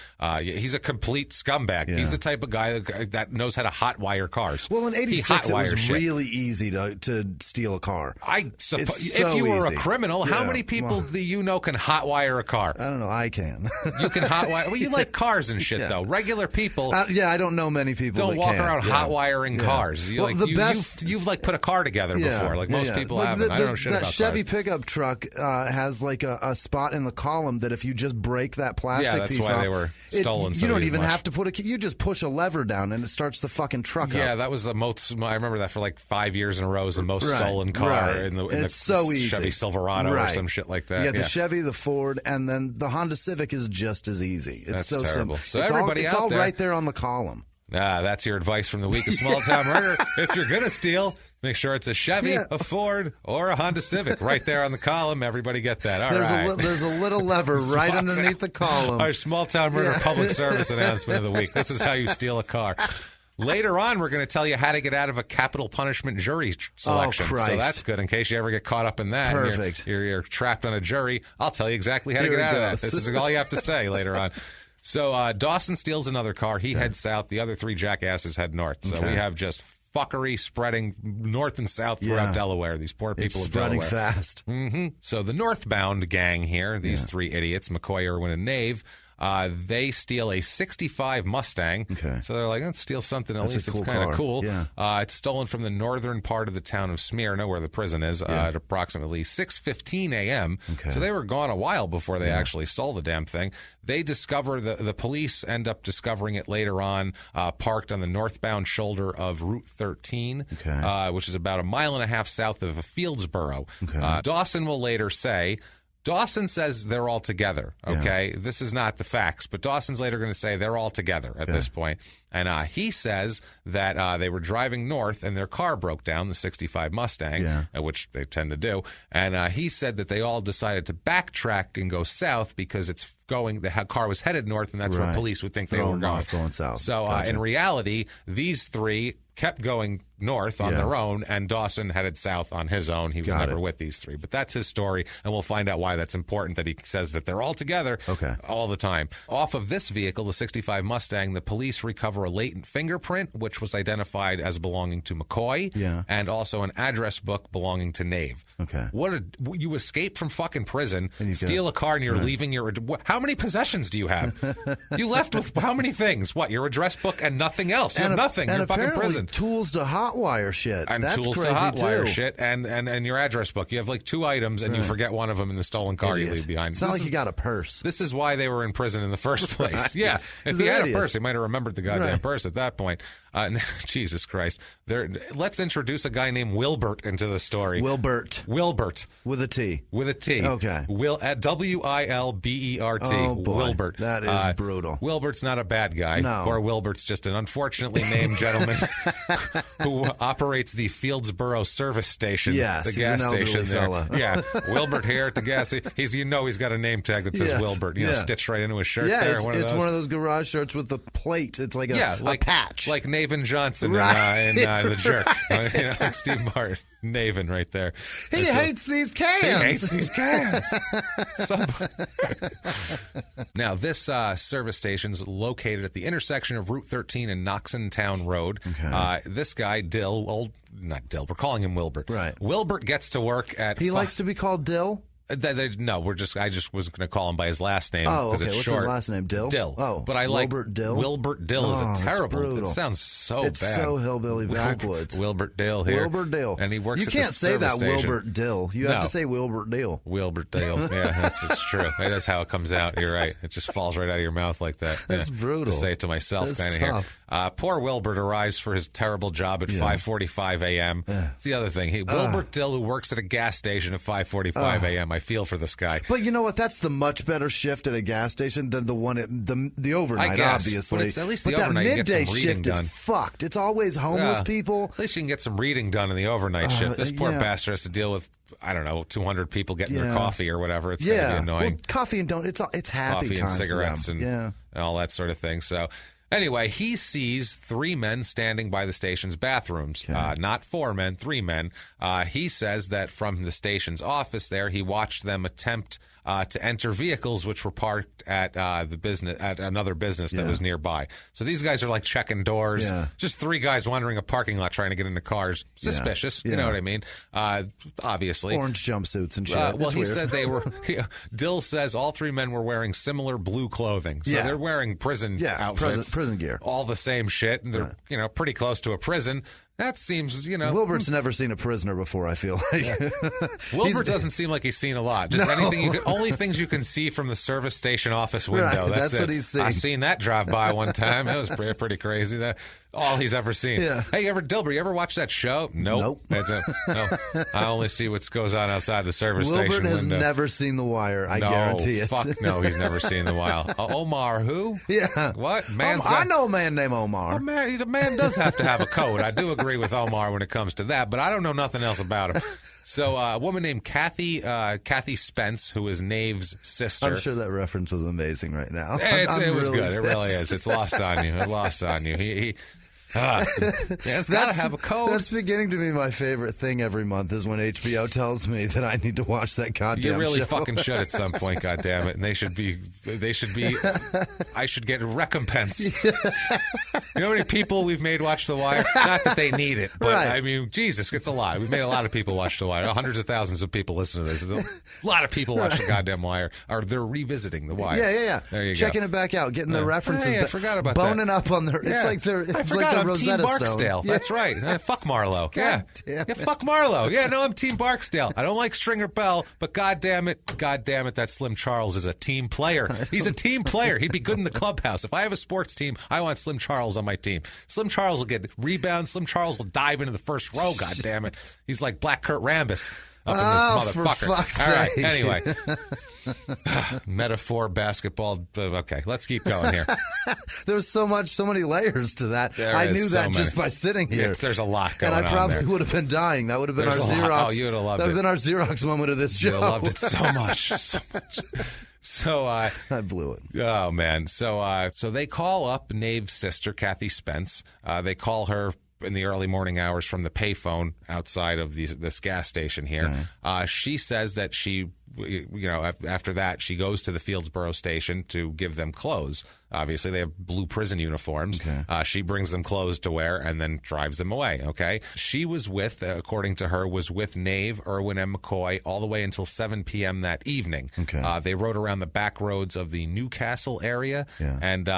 He's a complete scumbag. Yeah. He's the type of guy that knows how to hotwire cars. Well, in 86, it was really easy to steal a car. I suppose if you were a criminal, how many people do you know can hotwire a car? I don't know. I can. You can hotwire. Well, you like cars and shit, though. Regular people. I don't know many people don't walk around hotwiring cars. You've put a car together before. Like most people haven't. I don't know shit about cars. That Chevy pickup truck has like a spot in the column that if you just break that plastic piece off, that's why they were stolen. You don't even have to put you just push a lever down and it starts the fucking truck up. Yeah, that was the most. I remember that for like 5 years in a row as the most stolen car in the so easy. Chevy Silverado or some shit like that. You got the Chevy, the Ford, and then the Honda Civic is just as easy. It's so terrible. simple. So it's all right there on the column. That's your advice from the week of Small Town Murder. If you're going to steal, make sure it's a Chevy, a Ford, or a Honda Civic. Right there on the column. Everybody get that. All right. There's a little lever right underneath the column. Our Small Town Murder public service announcement of the week. This is how you steal a car. Later on, we're going to tell you how to get out of a capital punishment jury selection. Oh, Christ. So that's good in case you ever get caught up in that. Perfect. You're trapped on a jury. I'll tell you exactly how to get out of that. This is all you have to say later on. So Dawson steals another car. He heads south. The other 3 jackasses head north. So we have just fuckery spreading north and south throughout Delaware. These poor people of Delaware. It's spreading fast. Mm-hmm. So the northbound gang here, these 3 idiots, McCoy, Irwin, and Nave, they steal a 65 Mustang. Okay. So they're like, let's steal something. At least it's kind of cool. Yeah. It's stolen from the northern part of the town of Smyrna, where the prison is, at approximately 6:15 a.m. Okay. So they were gone a while before they actually stole the damn thing. They discover, the police end up discovering it later on, parked on the northbound shoulder of Route 13, which is about 1.5 miles south of Fieldsboro. Okay. Dawson will later say, Dawson says they're all together, okay? Yeah. This is not the facts, but Dawson's later going to say they're all together at this point. And he says that they were driving north and their car broke down, the 65 Mustang, which they tend to do. And he said that they all decided to backtrack and go south because the car was headed north, and that's where police would think they were going south. So in reality, these 3 kept going north on their own, and Dawson headed south on his own. He was never with these three. But that's his story, and we'll find out why that's important that he says that they're all together all the time. Off of this vehicle, the 65 Mustang, the police recover a latent fingerprint, which was identified as belonging to McCoy, and also an address book belonging to Nave. You escape from fucking prison, steal a car, and you're leaving your... How many possessions do you have? You left with how many things? What, your address book and nothing else? You have nothing. You're fucking prison. Tools to hotwire shit. And that's tools crazy to hotwire too. shit, and your address book. You have like 2 items, and you forget one of them in the stolen car you leave behind. It's not like you got a purse. This is why they were in prison in the first place. Yeah, if he had a purse, he might have remembered the goddamn purse at that point. Jesus Christ. Let's introduce a guy named Wilbert into the story. Wilbert. With a T. With a T. Okay. Wilbert. Oh, boy. Wilbert. That is brutal. Wilbert's not a bad guy. No. Or Wilbert's just an unfortunately named gentleman who operates the Fieldsboro service station. Yes, the gas station there. Fella. Yeah. Wilbert here at the gas station. He's got a name tag that says Wilbert, stitched right into his shirt there. It's one of those garage shirts with the plate. It's like a patch. Like Naven Johnson in The Jerk. Like Steve Martin. Naven right there. He hates these cans. Now, this service station's located at the intersection of Route 13 and Knoxontown Road. This guy, not Dill, we're calling him Wilbert. Right. Wilbert gets to work at... He likes to be called Dill? No, I just wasn't going to call him by his last name. Oh, okay. It's What's short. his last name? Dill? Dill. Oh, but I like Wilbert Dill? Wilbert Dill is a terrible. It sounds so bad. It's so hillbilly backwoods. Wilbert Dill here. Wilbert Dill. And he works You at can't the say that station. Wilbert Dill. You have to say Wilbert Dill. Wilbert Dill. Yeah, it's true. That's how it comes out. You're right. It just falls right out of your mouth like that. That's brutal. To say it to myself kind of here. Poor Wilbert arrives for his terrible job at 5:45 a.m. It's the other thing. Wilbert Dill, who works at a gas station at 5:45 a.m. I feel for this guy. But you know what? That's the much better shift at a gas station than the one at the overnight, I guess, obviously. But at least the overnight that midday you get some reading shift done. is fucked. It's always homeless people. At least you can get some reading done in the overnight shift. This poor bastard has to deal with, 200 people getting their coffee or whatever. It's going to be annoying. Well, coffee and donuts, it's happy coffee time and cigarettes for them. and all that sort of thing. So anyway, he sees 3 men standing by the station's bathrooms. Not 4 men, 3 men. He says that from the station's office there, he watched them attempt to enter vehicles which were parked at another business that was nearby. So these guys are like checking doors. Just 3 guys wandering a parking lot trying to get into cars. Suspicious. You know what I mean? Obviously. Orange jumpsuits and shit. Well, he said they were... Dill says all 3 men were wearing similar blue clothing. So they're wearing prison outfits. Prison gear. All the same shit. And they're pretty close to a prison. That seems, Wilbert's never seen a prisoner before, I feel like. Wilbert doesn't seem like he's seen a lot. Just only things you can see from the service station office window. Right, that's what he's seen. I seen that drive by one time. It was pretty crazy. That all he's ever seen. Hey, Dilbert, you ever watch that show? Nope. No. I only see what goes on outside the service station window. Wilbert has never seen The Wire, I guarantee it. Fuck no, he's never seen The Wire. Omar who? Yeah. What? I know a man named Omar. The man does have to have a code. I do agree with Omar when it comes to that, but I don't know nothing else about him. So a woman named Kathy Spence, who is Nave's sister. I'm sure that reference was amazing right now. It was good. It really is. It's lost on you. It lost on you. It's got to have a code. That's beginning to be my favorite thing every month is when HBO tells me that I need to watch that goddamn show. You really fucking should at some point, goddammit. And I should get recompense. You know how many people we've made watch The Wire? Not that they need it, but I mean, Jesus, it's a lot. We've made a lot of people watch The Wire. Hundreds of thousands of people listen to this. A lot of people watch the goddamn Wire, or they're revisiting The Wire. Yeah. There you Checking go. it back out, getting the references. I forgot about boning that. Up on their. It's like they're. It's like I'm Rosetta Team Barksdale. Stone. That's right. Fuck Marlowe. God yeah, fuck Marlowe. Yeah, no, I'm Team Barksdale. I don't like Stringer Bell, but God damn it, that Slim Charles is a team player. He's a team player. He'd be good in the clubhouse. If I have a sports team, I want Slim Charles on my team. Slim Charles will get rebounds. Slim Charles will dive into the first row. God damn it. He's like Black Kurt Rambis. Up in this motherfucker. For fuck's All right, sake. anyway. Metaphor, basketball. Okay, let's keep going here. There's so many layers to that. I knew that just by sitting here. There's a lot going on. And I probably would have been dying. That would have been our Xerox. Oh, you would have loved it. That would have been our Xerox moment of this show. You would have loved it so much. So I blew it. Oh man. So they call up Nave's sister, Kathy Spence. They call her in the early morning hours from the payphone outside of this gas station here. She says that after that, she goes to the Fieldsboro station to give them clothes. Obviously, they have blue prison uniforms. She brings them clothes to wear and then drives them away. Okay. She was according to her, was with Nave, Irwin, and McCoy all the way until 7 p.m. that evening. They rode around the back roads of the Newcastle area, and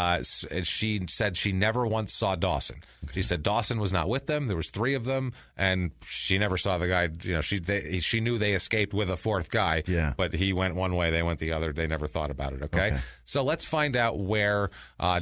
she said she never once saw Dawson. She said Dawson was not with them. There was 3 of them, and she never saw the guy. She knew they escaped with a 4th guy, but he went one way, they went the other. They never thought about it. Okay. So let's find out where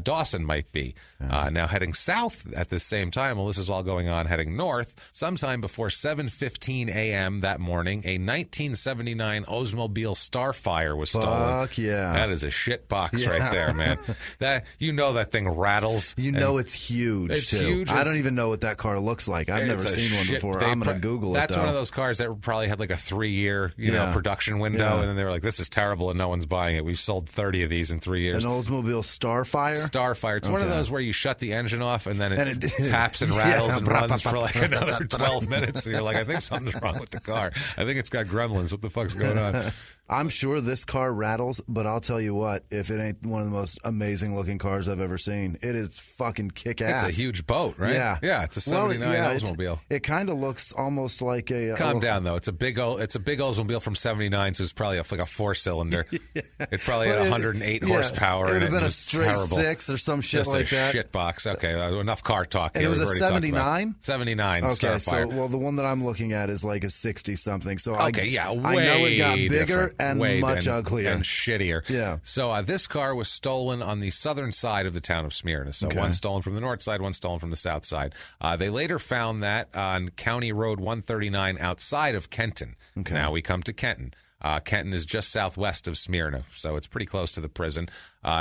Dawson might be. Now, heading south at the same time, while this is all going on, heading north, sometime before 7:15 a.m. that morning, a 1979 Oldsmobile Starfire was stolen. Fuck yeah. That is a shit box right there, man. That that thing rattles. It's huge, it's too. Huge. I don't even know what that car looks like. I've never seen one before. I'm going to Google it, That's one of those cars that probably had like a 3-year production window, and then they were like, this is terrible, and no one's buying it. We've sold 30 of these in 3 years. An Oldsmobile Starfire? Starfire. It's one of those where you shut the engine off and then it taps and rattles and runs for like another 12 minutes. And you're like, I think something's wrong with the car. I think it's got gremlins. What the fuck's going on? I'm sure this car rattles, but I'll tell you what, if it ain't one of the most amazing looking cars I've ever seen, it is fucking kick-ass. It's a huge boat, right? Yeah. It's a 79 Oldsmobile. It kind of looks almost like a... Calm down, though. It's a big Oldsmobile from 79, so it's probably like a 4-cylinder. It probably had 108 horsepower. It would have been a straight terrible. 6 or some shit just like that. Just a shit box. Okay, enough car talk. And it was a 79? 79 Okay, Starfire. so, the one that I'm looking at is like a 60-something. So I know it got bigger and much uglier. And shittier. Yeah. So this car was stolen on the southern side of the town of Smyrna. So one stolen from the north side, one stolen from the south side. They later found that on County Road 139 outside of Kenton. Now we come to Kenton. Kenton is just southwest of Smyrna, so it's pretty close to the prison.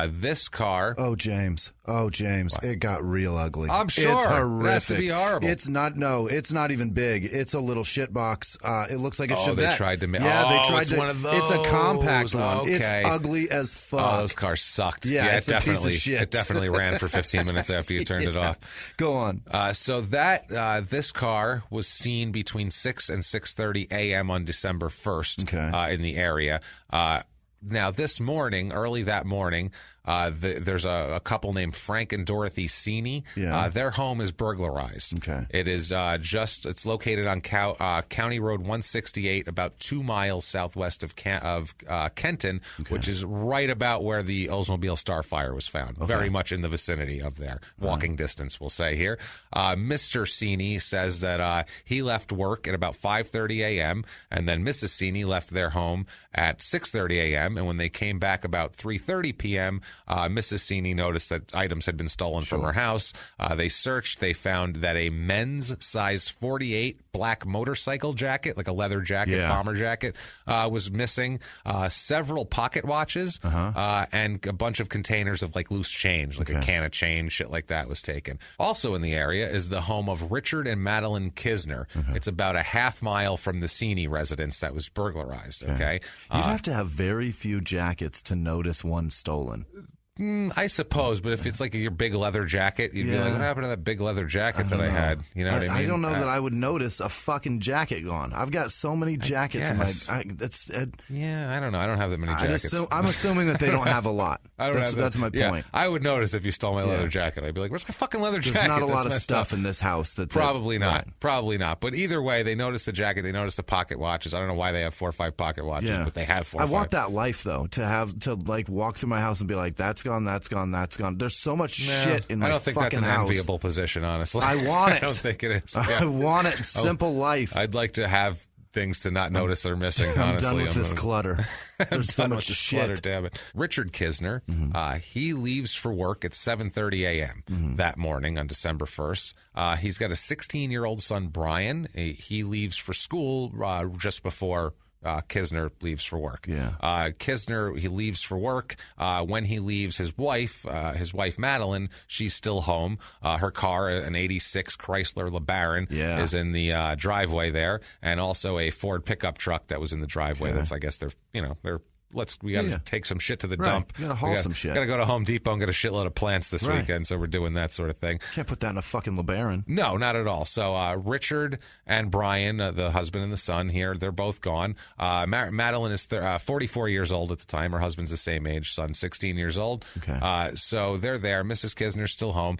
This car... Oh, James. What? It got real ugly. I'm sure. It's horrific. It has to be horrible. It's not even big. It's a little shit box. It looks like a Chevette. They tried to make... they tried it's to... one of those. It's a compact one. Okay. It's ugly as fuck. Oh, those cars sucked. It's a piece of shit. It definitely ran for 15 minutes after you turned it off. Go on. So this car was seen between 6 and 6:30 a.m. on December 1st in the area. Now, early that morning, there's a couple named Frank and Dorothy Sini. Their home is burglarized. It is it's located on County Road 168, about 2 miles southwest of Kenton, which is right about where the Oldsmobile Starfire was found. Very much in the vicinity of there. Walking distance, we'll say here. Mr. Sini says that he left work at about 5:30 a.m., and then Mrs. Sini left their home at 6:30 a.m., and when they came back about 3:30 p.m., Mrs. Sini noticed that items had been stolen from her house. They searched. They found that a men's size 48 black motorcycle jacket, like a leather jacket, bomber jacket, was missing. Several pocket watches and a bunch of containers of like loose change, like a can of change, shit like that was taken. Also in the area is the home of Richard and Madeline Kisner. It's about a half mile from the Sini residence that was burglarized. Okay. You'd have to have very few jackets to notice one stolen. I suppose, but if it's like your big leather jacket, you'd be like, what happened to that big leather jacket that I had? You know what I mean? I don't know that I would notice a fucking jacket gone. I've got so many jackets in my... I don't know. I don't have that many jackets. I'm assuming that they don't have a lot. That's my point. Yeah, I would notice if you stole my leather jacket. I'd be like, where's my fucking leather jacket? There's not a lot of stuff in this house. Probably not. Probably not. But either way, they noticed the jacket. They noticed the pocket watches. I don't know why they have 4 or 5 pocket watches, but they have 4 or 5. I want that life, though, to like walk through my house and be like, that's gone, that's gone, that's gone. There's so much shit in my fucking house. I don't think that's an enviable position, honestly. I want it. I don't think it is. I want it. Simple life. I'd like to have things to not notice are missing, honestly. I'm done with this clutter. There's so much shit. Clutter, damn it. Richard Kisner, he leaves for work at 7:30 a.m. That morning on December 1st. He's got a 16-year-old son, Brian. He leaves for school just before... Kisner leaves for work. Kisner, he leaves for work. When he leaves, his wife Madeline, she's still home. Her car, an '86 Chrysler LeBaron, is in the driveway there, and also a Ford pickup truck that was in the driveway. That's, I guess, they're we got to take some shit to the dump. You got to haul some shit. Got to go to Home Depot and get a shitload of plants this weekend, so we're doing that sort of thing. Can't put that in a fucking LeBaron. No, not at all. So Richard and Brian, the husband and the son here, they're both gone. Madeline is 44 years old at the time. Her husband's the same age, son 16 years old. Okay. So they're there. Mrs. Kisner's still home.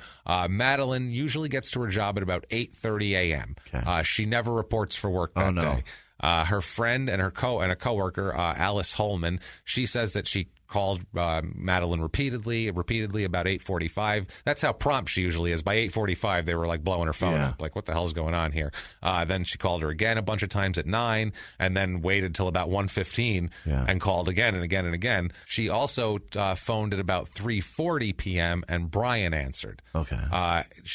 Madeline usually gets to her job at about 8:30 a.m. Okay. She never reports for work that day. Her friend and a coworker, Alice Holman, she says that she called Madeline repeatedly about 8:45. That's how prompt she usually is. By 8:45, they were like blowing her phone up, like, what the hell's going on here? Then she called her again a bunch of times at 9, and then waited till about 1:15 and called again and again and again. She also phoned at about 3:40 p.m., and Brian answered. Okay.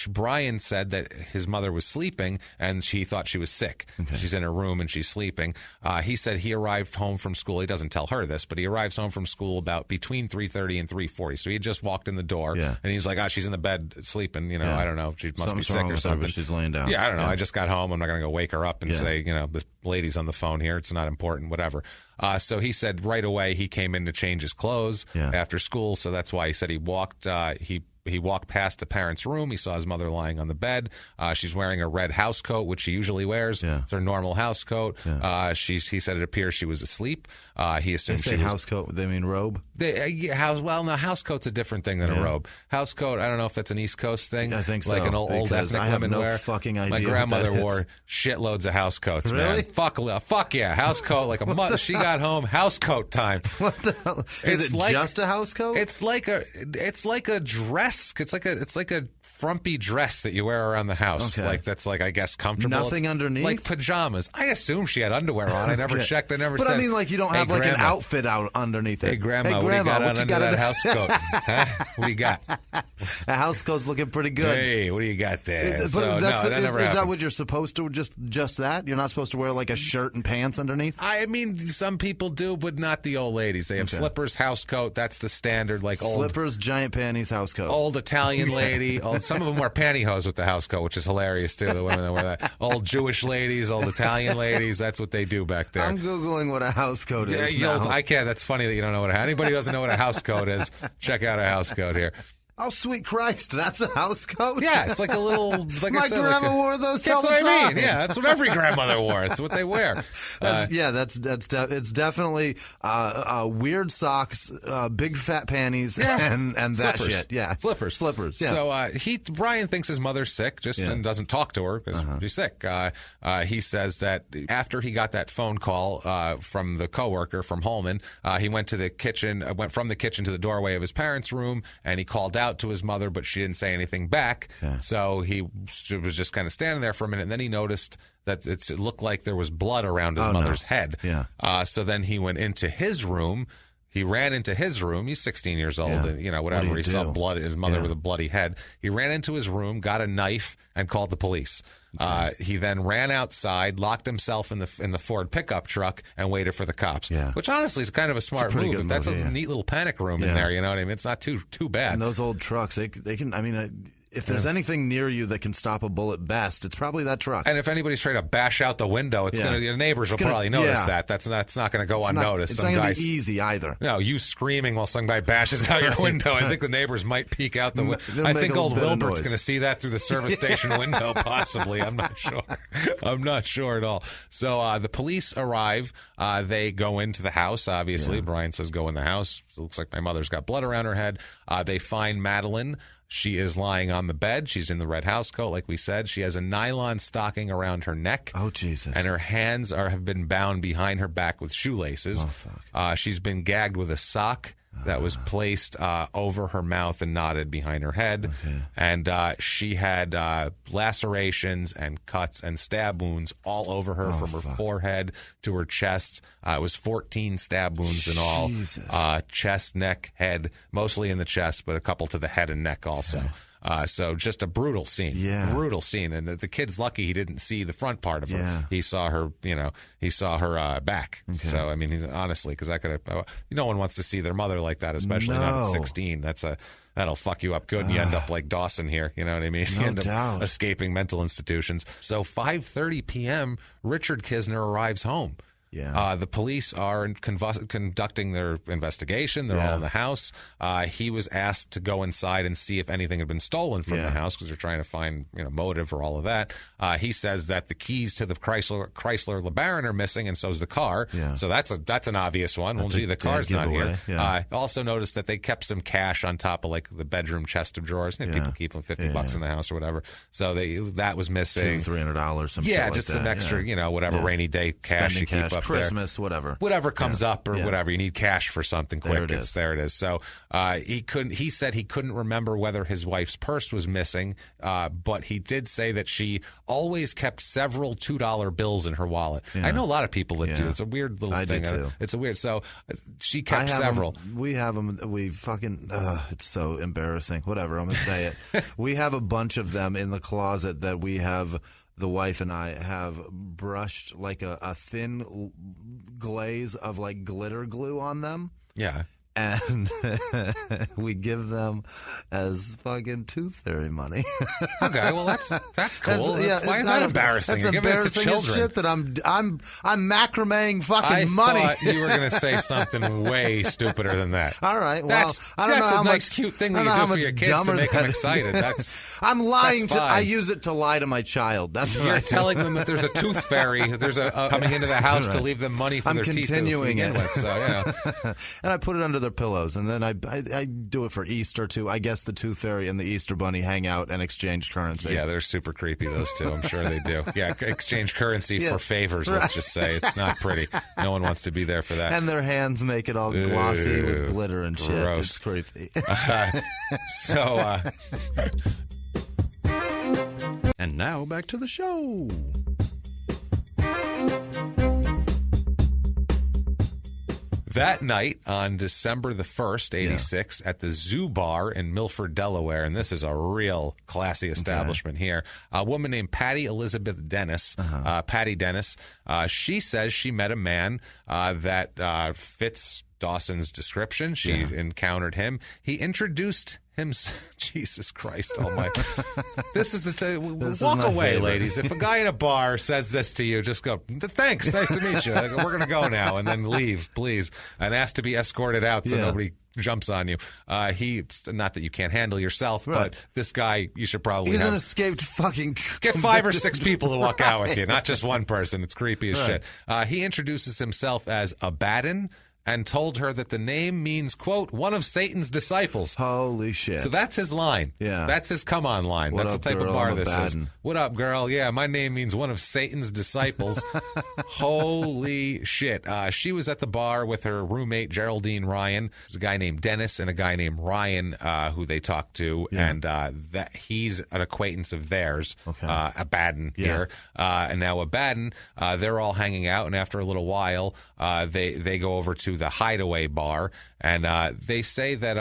Brian said that his mother was sleeping, and she thought she was sick. Okay. She's in her room, and she's sleeping. He said he arrived home from school. He doesn't tell her this, but he arrives home from school about between 3:30 and 3:40. So he had just walked in the door, and he was like, she's in the bed sleeping. I don't know. She must be sick or something. She's laying down. Yeah, I don't know. I just got home. I'm not going to go wake her up and say, this lady's on the phone here. It's not important, whatever. So he said right away he came in to change his clothes after school. So that's why he said he walked he walked past the parents' room. He saw his mother lying on the bed. She's wearing a red house coat, which she usually wears. It's her normal house coat. He said it appears she was asleep. He assumed they say she was house coat. They mean robe. House coat's a different thing than a robe. House coat. I don't know if that's an East Coast thing. I think so. Like an old ethnic I have women no wear. fucking idea. My grandmother wore shitloads of house coats. Really? Man. Fuck yeah, house coat. Like a mother. She got home. House coat time. What the hell? Is it just a house coat? It's like a dress. It's like a frumpy dress that you wear around the house. Okay. Like that's like, I guess, comfortable. Nothing underneath? Like pajamas. I assume she had underwear on. I never checked. I never said. But I mean, like, you don't have like an outfit out underneath it. Hey, Grandma, what do you got under that house coat? Huh? What do you got? A house coat's looking pretty good. Hey, what do you got there? Is that what you're supposed to? Just that? You're not supposed to wear like a shirt and pants underneath? I mean, some people do, but not the old ladies. They have slippers, house coat. That's the standard. Like old slippers, giant panties, house coat. Old Italian lady. Some of them wear pantyhose with the house coat, which is hilarious too. The women that wear that. Old Jewish ladies, old Italian ladies. That's what they do back there. I'm googling what a house coat is. I can't. That's funny that you don't know anybody who doesn't know what a house coat is. Check out a house coat here. Oh, sweet Christ, that's a house coat? Yeah, it's like a little... Like My grandma wore those all the time. That's what I mean. Yeah, that's what every grandmother wore. It's what they wear. It's definitely weird socks, big fat panties, and that slippers. shit. Yeah, slippers. Yeah. So Brian thinks his mother's sick, and doesn't talk to her because she's sick. He says that after he got that phone call from the coworker from Holman, he went to the kitchen, went from the kitchen to the doorway of his parents' room, and he called out to his mother, but she didn't say anything back. So he was just kind of standing there for a minute, and then he noticed that it looked like there was blood around his mother's head. So then he went into his room. He ran into his room. He's 16 years old, and whatever. He saw blood. His mother with a bloody head. He ran into his room, got a knife, and called the police. He then ran outside, locked himself in the Ford pickup truck, and waited for the cops. Which honestly is kind of a smart move. If that's a neat little panic room in there, you know what I mean? It's not too bad. And those old trucks, they can. I mean. If there's anything near you that can stop a bullet best, it's probably that truck. And if anybody's trying to bash out the window, your neighbors will probably notice that. That's not going to go unnoticed. It's not going to be easy either. No, you screaming while some guy bashes out your window. I think the neighbors might peek out the window. I think old Wilbert's going to see that through the service station window, possibly. I'm not sure. I'm not sure at all. So the police arrive. They go into the house, obviously. Brian says, go in the house. It looks like my mother's got blood around her head. They find Madeline. She is lying on the bed. She's in the red house coat, like we said. She has a nylon stocking around her neck. Oh, Jesus. And her hands have been bound behind her back with shoelaces. Oh, fuck. She's been gagged with a sock that was placed over her mouth and knotted behind her head. Okay. And she had lacerations and cuts and stab wounds all over her from her forehead to her chest. It was 14 stab wounds in all. Chest, neck, head, mostly in the chest, but a couple to the head and neck also. So just a brutal scene. Brutal scene. And the kid's lucky he didn't see the front part of her. He saw her, he saw her back. Okay. So, I mean, honestly, because I could have, no one wants to see their mother like that, especially not at 16. That'll fuck you up good, and you end up like Dawson here. You know what I mean? You end up escaping mental institutions. So 5:30 p.m., Richard Kisner arrives home. Yeah. The police are conducting their investigation. They're all in the house. He was asked to go inside and see if anything had been stolen from the house because they're trying to find motive for all of that. He says that the keys to the Chrysler LeBaron are missing, and so is the car. Yeah. So that's an obvious one. Well, gee, the car's not here. Yeah. Also noticed that they kept some cash on top of like the bedroom chest of drawers. People keep them $50 in the house or whatever. So that was missing. $200-$300, some shit like just that. Some extra, whatever rainy day cash you keep up Christmas, there. Whatever comes up or whatever. You need cash for something quick. There it is. So he said he couldn't remember whether his wife's purse was missing, but he did say that she always kept several $2 bills in her wallet. I know a lot of people that do. It's a weird little thing. I do too. It's a weird. So she kept several. We have them. We fucking. It's so embarrassing. Whatever. I'm gonna say it. We have a bunch of them in the closet that we have. The wife and I have brushed like a thin glaze of like glitter glue on them. Yeah. And we give them as fucking tooth fairy money. Okay, well that's cool. Why is that embarrassing? That's embarrassing as shit that I'm macrameing fucking money. I thought you were going to say something way stupider than that. All right, well, I don't know how a nice, cute thing that you do for your kids to make them excited. I'm lying to. I use it to lie to my child. That's what you're telling them that there's a tooth fairy. There's coming into the house to leave them money for their teeth. I'm continuing it. So and I put it under their pillows, and then I do it for Easter too. I guess the Tooth Fairy and the Easter Bunny hang out and exchange currency. Yeah, they're super creepy, those two. I'm sure they do. Yeah, exchange currency for favors. Let's just say it's not pretty. No one wants to be there for that. And their hands make it all glossy with glitter and shit. Gross. It's creepy. And now back to the show. That night on December the 1st, 86, at the Zoo Bar in Milford, Delaware, and this is a real classy establishment here, a woman named Patty Elizabeth Dennis, Patty Dennis, she says she met a man that fits Dawson's description. She encountered him. He introduced Jesus Christ almighty. This is walk away, favorite. Ladies. If a guy in a bar says this to you, just go, thanks, nice to meet you. We're going to go now, and then leave, please. And ask to be escorted out so nobody jumps on you. Not that you can't handle yourself, but this guy, you should probably He's an escaped fucking get 5 or 6 people to walk out with you, not just one person. It's creepy as shit. He introduces himself as Abaddon, and told her that the name means, quote, one of Satan's disciples. Holy shit. So that's his line. Yeah. That's his come on line. What that's up, the type girl? of bar I'm this Abaddon. is. What up, girl? Yeah, my name means one of Satan's disciples. Holy shit. She was at the bar with her roommate, Geraldine Ryan. There's a guy named Dennis and a guy named Ryan who they talked to, and that he's an acquaintance of theirs, Abaddon here. And now Abaddon, they're all hanging out, and after a little while, they go over to the Hideaway bar, and they say that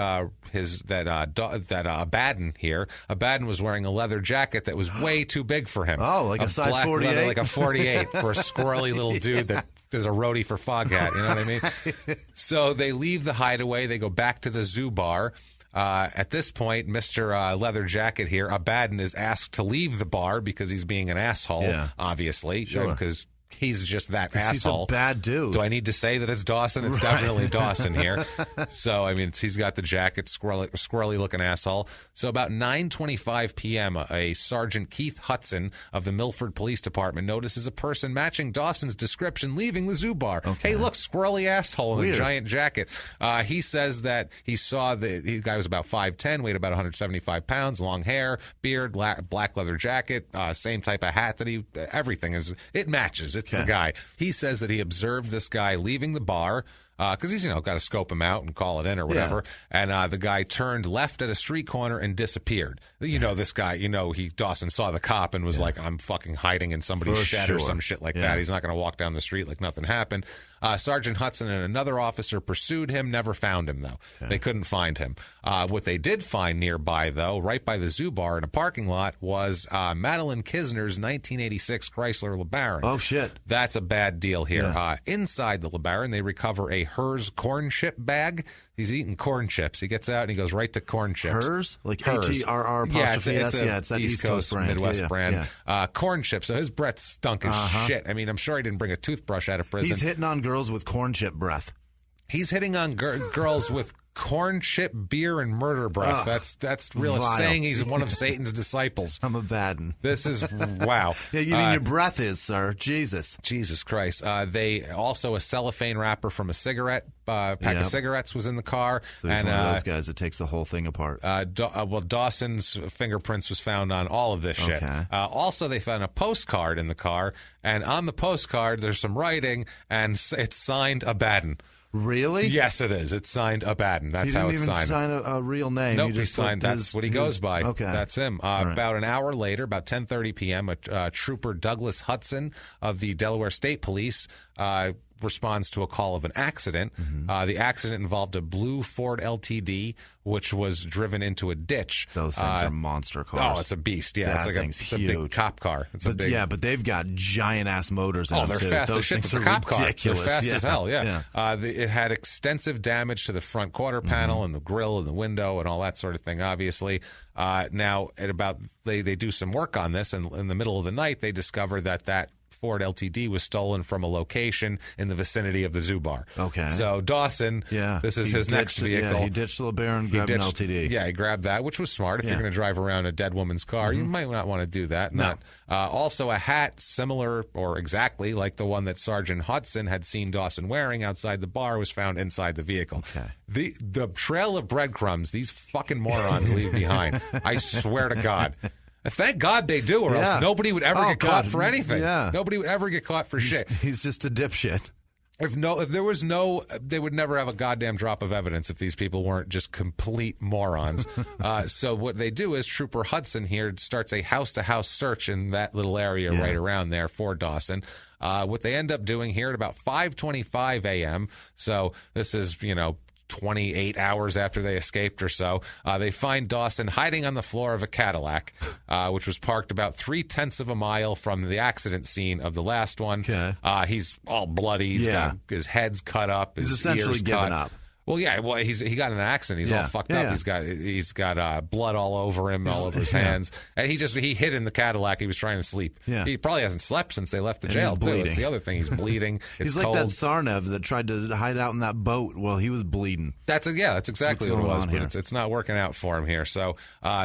Abaddon here, Abaddon was wearing a leather jacket that was way too big for him. Oh, like a size 48? Leather, like a 48 for a squirrely little dude that there's a roadie for Foghat, you know what I mean? So they leave the Hideaway, they go back to the Zoo Bar. At this point, Mr. Leather Jacket here, Abaddon, is asked to leave the bar because he's being an asshole, obviously, because he's just that asshole. He's a bad dude. Do I need to say that it's Dawson? It's definitely Dawson here. So, I mean, he's got the jacket, squirrely-looking asshole. So about 9:25 p.m., a Sergeant Keith Hudson of the Milford Police Department notices a person matching Dawson's description leaving the Zoo Bar. Okay. Hey, look, squirrely asshole in a giant jacket. He says that he saw the guy was about 5'10", weighed about 175 pounds, long hair, beard, black leather jacket, same type of hat that everything is, it matches. It's the guy. He says that he observed this guy leaving the bar because he's, got to scope him out and call it in or whatever. And the guy turned left at a street corner and disappeared. This guy, Dawson saw the cop and was like, I'm fucking hiding in somebody's shed or some shit like that. He's not going to walk down the street like nothing happened. Sergeant Hudson and another officer pursued him, never found him, though. Okay. They couldn't find him. What they did find nearby, though, right by the Zoo Bar in a parking lot, was Madeline Kisner's 1986 Chrysler LeBaron. Oh, shit. That's a bad deal here. Inside the LeBaron, they recover a Hers corn chip bag. He's eating corn chips. He gets out and he goes right to corn chips. Hers? Like Herr apostrophe? Yeah, it's that East Coast brand. Midwest brand. Corn chips. So his breath stunk as shit. I mean, I'm sure he didn't bring a toothbrush out of prison. He's hitting on girls with corn chip breath. He's hitting on girls with corn chip beer and murder breath. That's real. Vile. Saying he's one of Satan's disciples. I'm a bad one. This is wow. Yeah, you mean your breath is, sir? Jesus Christ. They also a cellophane wrapper from a cigarette pack of cigarettes was in the car. So he's one of those guys that takes the whole thing apart. Dawson's fingerprints was found on all of this shit. Also, they found a postcard in the car, and on the postcard there's some writing, and it's signed Abaddon. Really? Yes, it is. It's signed Abaddon. That's how it's signed. He didn't even sign a real name. Nope, he signed. That's what he goes by. Okay. That's him. About an hour later, about 10:30 p.m., Trooper Douglas Hudson of the Delaware State Police responds to a call of an accident. The accident involved a blue Ford LTD, which was driven into a ditch. Those things are monster cars. Oh, it's a beast. Yeah, it's a big cop car. But they've got giant-ass motors in them, they're too. fast Those as shit. things It's a cop car. ridiculous. They're fast as hell, yeah. It had extensive damage to the front quarter panel and the grill and the window and all that sort of thing, obviously. Now, they do some work on this, and in the middle of the night, they discover that Ford LTD was stolen from a location in the vicinity of the Zoo Bar. Okay. So Dawson, this is his next vehicle. He ditched the LeBaron and grabbed an LTD. Yeah, he grabbed that, which was smart. If you're going to drive around a dead woman's car, you might not want to do that. No. Also, a hat similar or exactly like the one that Sergeant Hudson had seen Dawson wearing outside the bar was found inside the vehicle. Okay. The trail of breadcrumbs these fucking morons leave behind, I swear to God. Thank God they do, or else nobody would ever get caught for anything. Yeah. Nobody would ever get caught for shit. He's just a dipshit. If there was they would never have a goddamn drop of evidence if these people weren't just complete morons. So what they do is Trooper Hudson here starts a house-to-house search in that little area right around there for Dawson. What they end up doing here at about 5:25 a.m., so this is, 28 hours after they escaped or so, they find Dawson hiding on the floor of a Cadillac, which was parked about 0.3 of a mile from the accident scene of the last one. Okay. He's all bloody. He's got his head's cut up. His He's essentially ears given cut. up. Well, yeah. Well, he got in an accident. He's all fucked up. He's got blood all over him, all over his hands, and he hid in the Cadillac. He was trying to sleep. Yeah. He probably hasn't slept since they left the jail too. It's the other thing. He's bleeding. He's like cold. that Sarnev that tried to hide out in that boat. Well, he was bleeding. That's exactly what it was. But Here. it's not working out for him here. So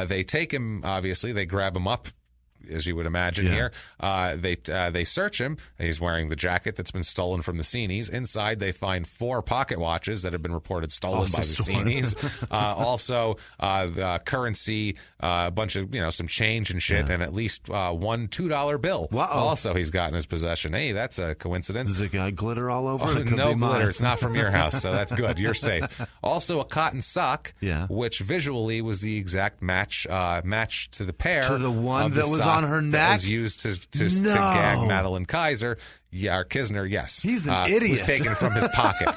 they take him. Obviously, they grab him up, as you would imagine here. They search him. He's wearing the jacket that's been stolen from the Seenies. Inside, they find 4 pocket watches that have been reported stolen by the Seenies. Also, the currency, a bunch of, some change and shit, and at least one $2 bill. Also, he's got in his possession. Hey, that's a coincidence. Does it got glitter all over it? No glitter. It's not from your house, so that's good. You're safe. Also, a cotton sock, which visually was the exact match to the pair. To the one that was on her neck? That was used to gag Madeline Kaiser. Yeah, or Kisner, yes. He's an idiot. Was taken from his pocket.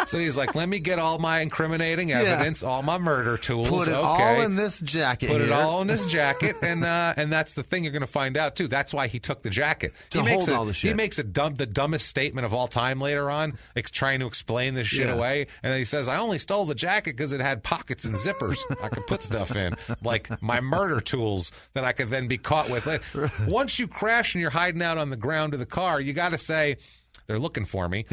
So he's like, let me get all my incriminating evidence, all my murder tools. Put it all in this jacket. Put it all in this jacket, and that's the thing you're going to find out too. That's why he took the jacket to hold all the shit. He makes the dumbest statement of all time later on, trying to explain this shit away, and then he says, "I only stole the jacket because it had pockets and zippers. I could put stuff in, like my murder tools that I could then be caught with." Once you crash and you're hiding out on the ground of the car, you got to say, they're looking for me.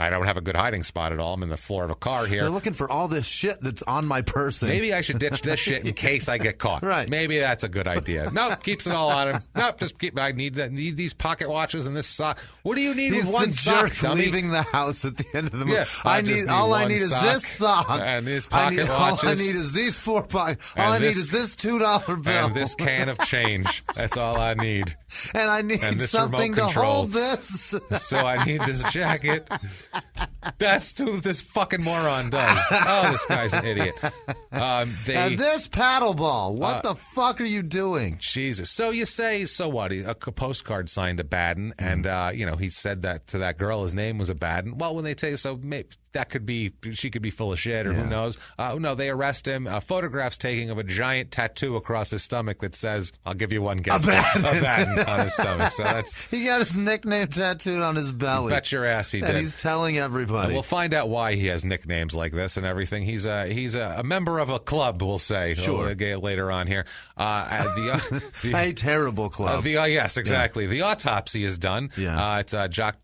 I don't have a good hiding spot at all. I'm in the floor of a car here. They're looking for all this shit that's on my person. Maybe I should ditch this shit in case I get caught. Right. Maybe that's a good idea. No, keeps it all on him. No, I need these pocket watches and this sock. What do you need with one sock, dummy? Leaving the house at the end of the month. Yeah, I need this sock. And these pocket watches. All I need is these 4 pockets. All I need is this $2 bill. And this can of change. That's all I need. And I need something to hold this. So I need this jacket. That's what this fucking moron does. Oh, this guy's an idiot. And this paddle ball. What the fuck are you doing? Jesus. So you say, so what? A postcard signed Abaddon, and he said that to that girl. His name was Abaddon. Well, when they tell you so, maybe she could be full of shit, or who knows. No, they arrest him. Photographs taking of a giant tattoo across his stomach that says, I'll give you one guess. Abaddon on his stomach. So that's he got his nickname tattooed on his belly. Bet your ass he did. And he's telling everybody. And we'll find out why he has nicknames like this and everything. He's a member of a club, we'll say. Sure. Later on here. A terrible club. Yes, exactly. The autopsy is done. Yeah. It's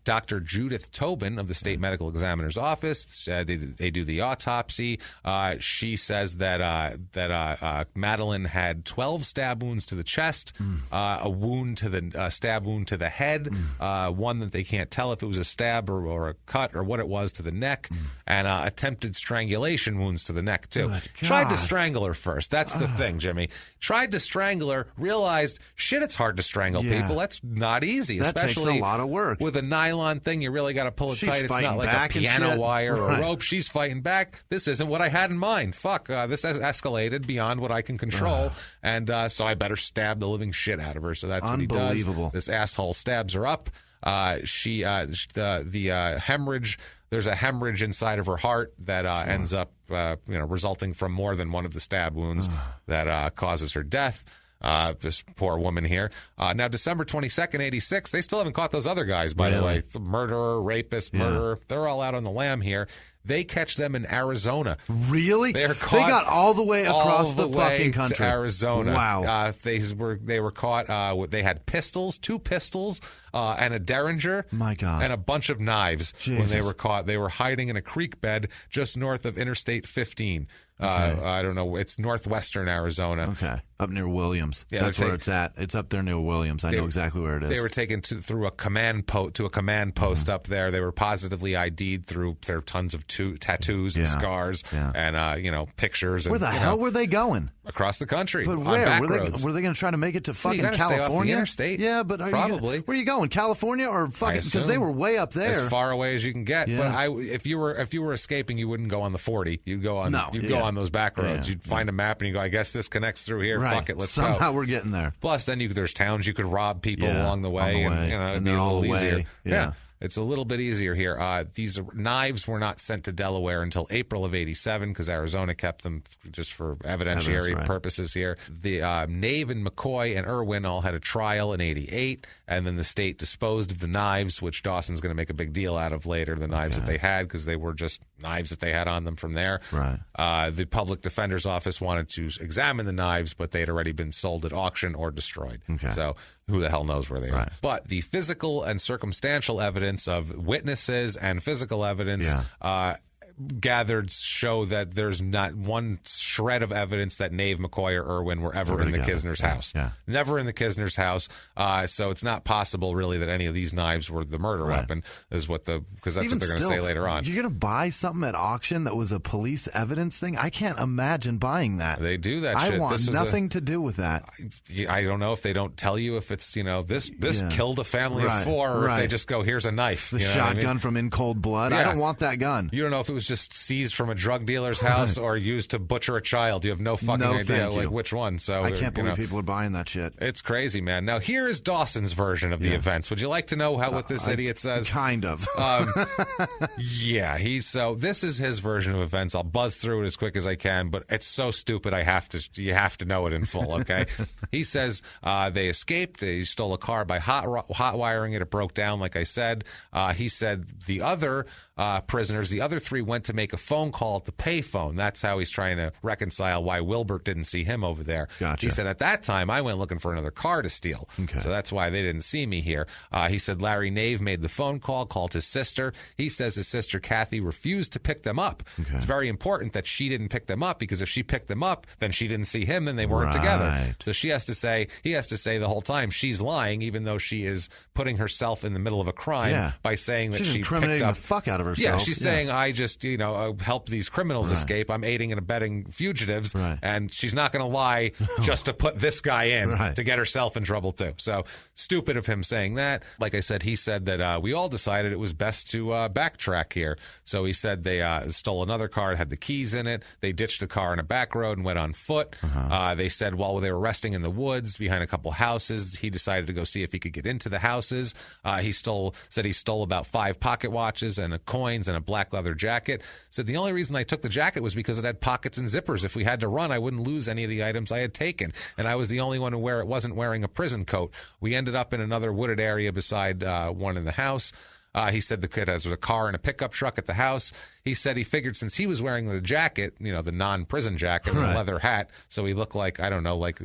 Dr. Judith Tobin of the State Medical Examiner's Office. They do the autopsy. She says that Madeline had 12 stab wounds to the chest, a wound to the stab wound to the head, one that they can't tell if it was a stab or a cut or what it was to the neck, and attempted strangulation wounds to the neck too. Tried to strangle her first. That's the thing, Jimmy. Tried to strangle her. Realized shit, it's hard to strangle people. That's not easy, that especially takes a lot of work with a nylon thing. You really got to pull it tight. It's not like a piano wire or a rope. She's fighting back. This isn't what I had in mind. Fuck, this has escalated beyond what I can control, and so I better stab the living shit out of her. So that's what he does. This asshole stabs her up. The hemorrhage. There's a hemorrhage inside of her heart that ends up, resulting from more than one of the stab wounds that causes her death. This poor woman here. Now, December 22nd, 86, they still haven't caught those other guys, by the way. The murderer, rapist, murderer. They're all out on the lam here. They catch them in Arizona. Really? They got all the way across the fucking country to Arizona. Wow. They were caught. They had pistols, 2 pistols, and a Derringer. My God. And a bunch of knives. Jesus. When they were caught. They were hiding in a creek bed just north of Interstate 15. I don't know. It's northwestern Arizona. Okay. Up near Williams. Yeah, that's where it's at. It's up there near Williams. I know exactly where it is. They were taken through a command post up there. They were positively ID'd through their tons of tattoos and scars and pictures. Where the hell were they going? Across the country. But where were they going to try to make it to fucking California? Stay off the interstate. Yeah, but probably. Where are you going? California or fucking? Because they were way up there, as far away as you can get. Yeah. But if you were escaping, you wouldn't go on the 40. You'd go on. Go on those back roads. You'd find a map and you go, I guess this connects through here. Right. Fuck it, let's go. Somehow we're getting there. Plus, then there's towns you could rob people along the way, and it'd be a little easier. Yeah. It's a little bit easier here. These knives were not sent to Delaware until April of 87 because Arizona kept them just for evidentiary purposes here. The Nave and McCoy and Irwin all had a trial in 88, and then the state disposed of the knives, which Dawson's going to make a big deal out of later, the knives that they had, because they were just knives that they had on them from there. Right. The public defender's office wanted to examine the knives, but they had already been sold at auction or destroyed. Okay. So who the hell knows where they are. But the physical and circumstantial evidence of witnesses and physical evidence gathered show that there's not one shred of evidence that Nave, McCoy, or Irwin were ever in the Kisner's house. Yeah. Never in the Kisner's house. So it's not possible, really, that any of these knives were the murder weapon, is what because that's what they're going to say later on. You're going to buy something at auction that was a police evidence thing? I can't imagine buying that. They do that shit. I want nothing to do with that. I don't know if they don't tell you if it's, this killed a family of 4, or if they just go, here's a knife. The shotgun from In Cold Blood. I don't want that gun. You don't know if it was just seized from a drug dealer's house or used to butcher a child. You have no fucking idea which one. So I can't believe people are buying that shit. It's crazy, man. Now here is Dawson's version of the events. Would you like to know what this idiot says? Kind of. This is his version of events. I'll buzz through it as quick as I can, but it's so stupid you have to know it in full, okay? He says they escaped. They stole a car by hot wiring it. It broke down, like I said. He said the other prisoners, the other 3, went to make a phone call at the payphone. That's how he's trying to reconcile why Wilbert didn't see him over there. Gotcha. He said, at that time, I went looking for another car to steal. Okay. So that's why they didn't see me here. He said Larry Nave made the phone call, called his sister. He says his sister, Kathy, refused to pick them up. Okay. It's very important that she didn't pick them up, because if she picked them up, then she didn't see him, then they weren't together. So he has to say the whole time she's lying, even though she is putting herself in the middle of a crime by saying that she incriminating the fuck out of herself. Yeah, she's saying, I just, help these criminals escape. I'm aiding and abetting fugitives. Right. And she's not going to lie just to put this guy in to get herself in trouble, too. So stupid of him saying that. Like I said, he said that we all decided it was best to backtrack here. So he said they stole another car. It had the keys in it. They ditched the car on a back road and went on foot. They said while they were resting in the woods behind a couple houses, he decided to go see if he could get into the houses. He stole about 5 pocket watches and a coins and a black leather jacket. Said the only reason I took the jacket was because it had pockets and zippers. If we had to run, I wouldn't lose any of the items I had taken. And I was the only one who wasn't wearing a prison coat. We ended up in another wooded area beside one in the house. He said the kid has a car and a pickup truck at the house. He said he figured since he was wearing the jacket, the non-prison jacket and a leather hat, so he looked like, I don't know, like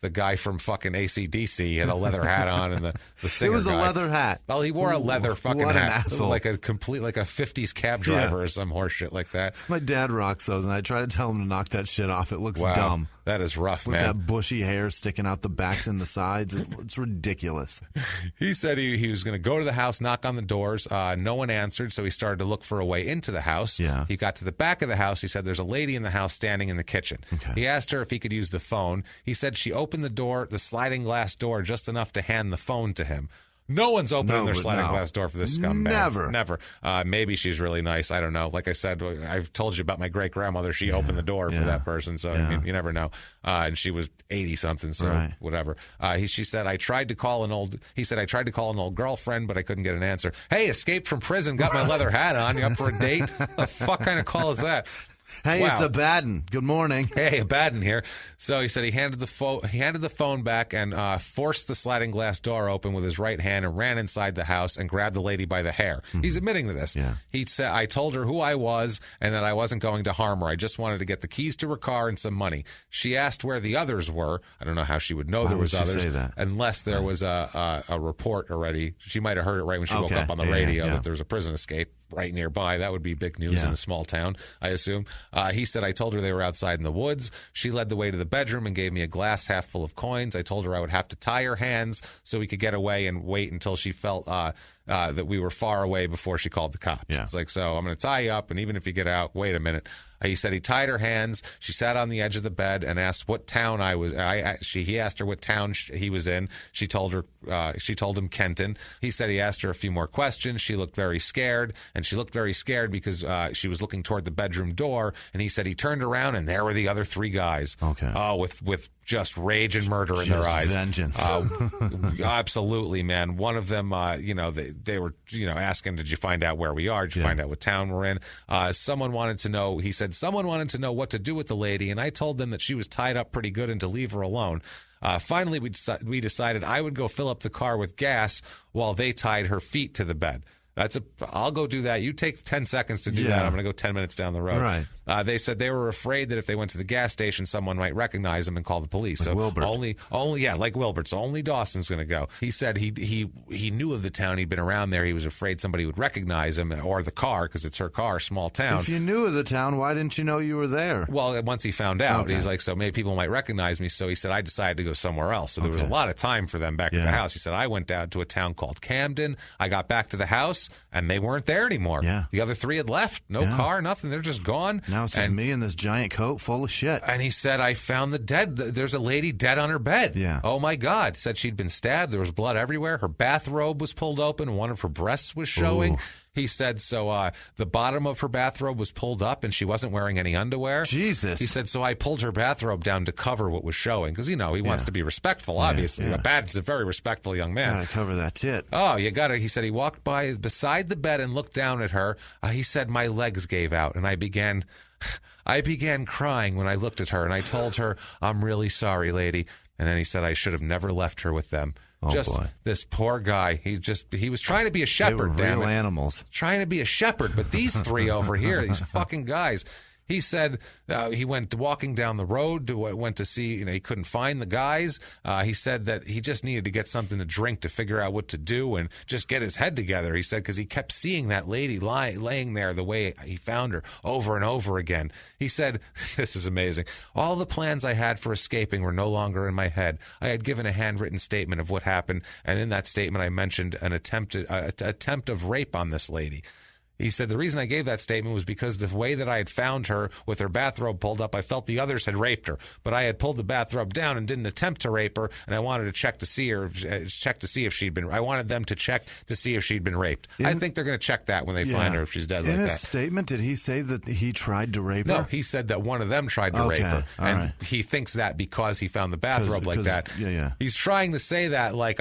the guy from fucking AC/DC had a leather hat on, and the singer It was guy. a leather hat. Well, he wore a leather fucking what hat. An asshole. Like a 50s cab driver or some horse shit like that. My dad rocks those, and I try to tell him to knock that shit off. It looks dumb. That is rough, With man. that bushy hair sticking out the backs and the sides. It's ridiculous. He said he was going to go to the house, knock on the doors. No one answered, so he started to look for a way into the house. Yeah. He got to the back of the house. He said there's a lady in the house standing in the kitchen. Okay. He asked her if he could use the phone. He said she opened the door, the sliding glass door, just enough to hand the phone to him. No one's opening their sliding glass door for this scumbag. Never. Maybe she's really nice. I don't know. Like I said, I've told you about my great-grandmother. She opened the door for that person, so I mean, you never know. And she was 80-something, so whatever. She said, I tried to call an old girlfriend, but I couldn't get an answer. Hey, escaped from prison, got my leather hat on. You up for a date? The fuck kind of call is that? Hey, it's a Baden. Good morning. Hey, a Baden here. So he said he handed the phone back and forced the sliding glass door open with his right hand and ran inside the house and grabbed the lady by the hair. Mm-hmm. He's admitting to this. Yeah. He said, I told her who I was and that I wasn't going to harm her. I just wanted to get the keys to her car and some money. She asked where the others were. I don't know how she would know there was others. Say that? Unless there was a report already. She might have heard it right when she woke up on the radio that there was a prison escape right nearby. That would be big news in a small town, I assume. He said, I told her they were outside in the woods. She led the way to the bedroom and gave me a glass half full of coins. I told her I would have to tie her hands so we could get away and wait until she felt that we were far away before she called the cops. Yeah. It's like, so I'm going to tie you up, and even if you get out, wait a minute. He said he tied her hands. She sat on the edge of the bed and asked what town I was. He asked her what town he was in. She told her. She told him Kenton. He said he asked her a few more questions. She looked very scared, and she looked very scared because she was looking toward the bedroom door. And he said he turned around, and there were the other three guys. Okay. Oh, with just rage and murder in their eyes. Vengeance. Absolutely, man. One of them, they were, asking, did you find out where we are? Did you find out what town we're in? Someone wanted to know. He said someone wanted to know what to do with the lady, and I told them that she was tied up pretty good and to leave her alone. Finally, we decided I would go fill up the car with gas while they tied her feet to the bed. I'll go do that. You take 10 seconds to do that. I'm going to go 10 minutes down the road. Right. They said they were afraid that if they went to the gas station, someone might recognize them and call the police. Like so Wilbert. like Wilbert. So only Dawson's going to go. He said he knew of the town. He'd been around there. He was afraid somebody would recognize him or the car because it's her car, small town. If you knew of the town, why didn't you know you were there? Well, once he found out, he's like, so maybe people might recognize me. So he said, I decided to go somewhere else. So there was a lot of time for them back at the house. He said, I went down to a town called Camden. I got back to the house, and they weren't there anymore. Yeah. The other three had left. No car, nothing. They're just gone. Now it's just me and this giant coat full of shit. And he said, I found the dead. There's a lady dead on her bed. Yeah. Oh, my God. Said she'd been stabbed. There was blood everywhere. Her bathrobe was pulled open. One of her breasts was showing. Ooh. He said, so the bottom of her bathrobe was pulled up and she wasn't wearing any underwear. Jesus. He said, so I pulled her bathrobe down to cover what was showing because, he wants to be respectful, obviously. Yeah. He's a very respectful young man. Gotta cover that tit. Oh, you gotta. He said he walked by beside the bed and looked down at her. He said, my legs gave out and I began crying when I looked at her and I told her, I'm really sorry, lady. And then he said, I should have never left her with them. Oh, boy. This poor guy. He was trying to be a shepherd. They were real animals. Trying to be a shepherd, but these three over here, these fucking guys. He said he went walking down the road, went to see, he couldn't find the guys. He said that he just needed to get something to drink to figure out what to do and just get his head together. He said because he kept seeing that lady laying there the way he found her over and over again. He said, this is amazing. All the plans I had for escaping were no longer in my head. I had given a handwritten statement of what happened, and in that statement I mentioned an attempt of rape on this lady. He said, the reason I gave that statement was because the way that I had found her with her bathrobe pulled up, I felt the others had raped her. But I had pulled the bathrobe down and didn't attempt to rape her, and I wanted to check to see if she'd been. I wanted them to check to see if she'd been raped. I think they're going to check that when they find her if she's dead like that. In his statement, did he say that he tried to rape her? No, he said that one of them tried to rape her, and he thinks that because he found the bathrobe like that. Yeah. He's trying to say that like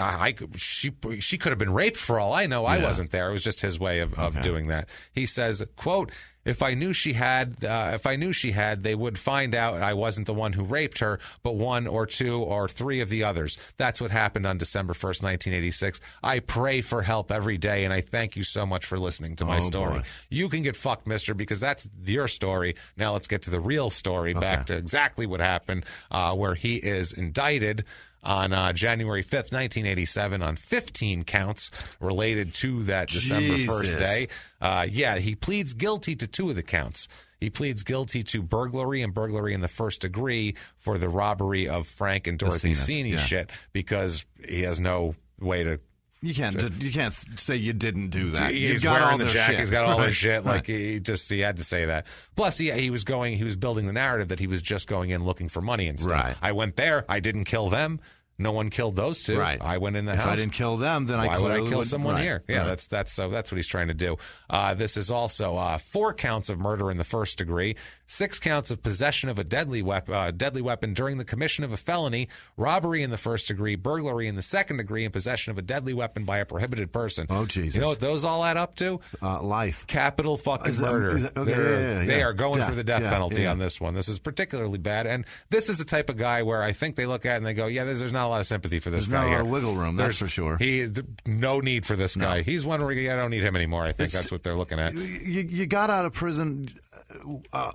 she could have been raped for all I know. I wasn't there. It was just his way of doing that. He says, quote, if I knew she had, they would find out I wasn't the one who raped her, but one or two or three of the others. That's what happened on December 1st, 1986. I pray for help every day, and I thank you so much for listening to my story. Boy. You can get fucked, mister, because that's your story. Now let's get to the real story, back to exactly what happened, where he is indicted on January 5th, 1987, on 15 counts related to that December 1st day. He pleads guilty to 2 of the counts. He pleads guilty to burglary and burglary in the first degree for the robbery of Frank and Dorothy Seni's shit, because he has no way to... You can't say you didn't do that. He's got all the jacket. Shit. He's got all their shit. Like he had to say that. Plus, he was building the narrative that he was just going in looking for money and stuff. Right. I went there. I didn't kill them. No one killed those 2. Right. I went in the house. If I didn't kill them, then why would I kill would, someone right. here? Yeah, right. That's what he's trying to do. This is also 4 counts of murder in the first degree, 6 counts of possession of a deadly weapon during the commission of a felony, robbery in the first degree, burglary in the second degree, and possession of a deadly weapon by a prohibited person. Oh, Jesus! You know what those all add up to? Life. Capital fucking murder. They are going for the death penalty on this one. This is particularly bad, and this is the type of guy where I think they look at it and they go, "Yeah, there's not a lot of sympathy for this guy here. There's not a lot of wiggle room, that's for sure. No need for this guy. He's one where I don't need him anymore. I think that's what they're looking at. You got out of prison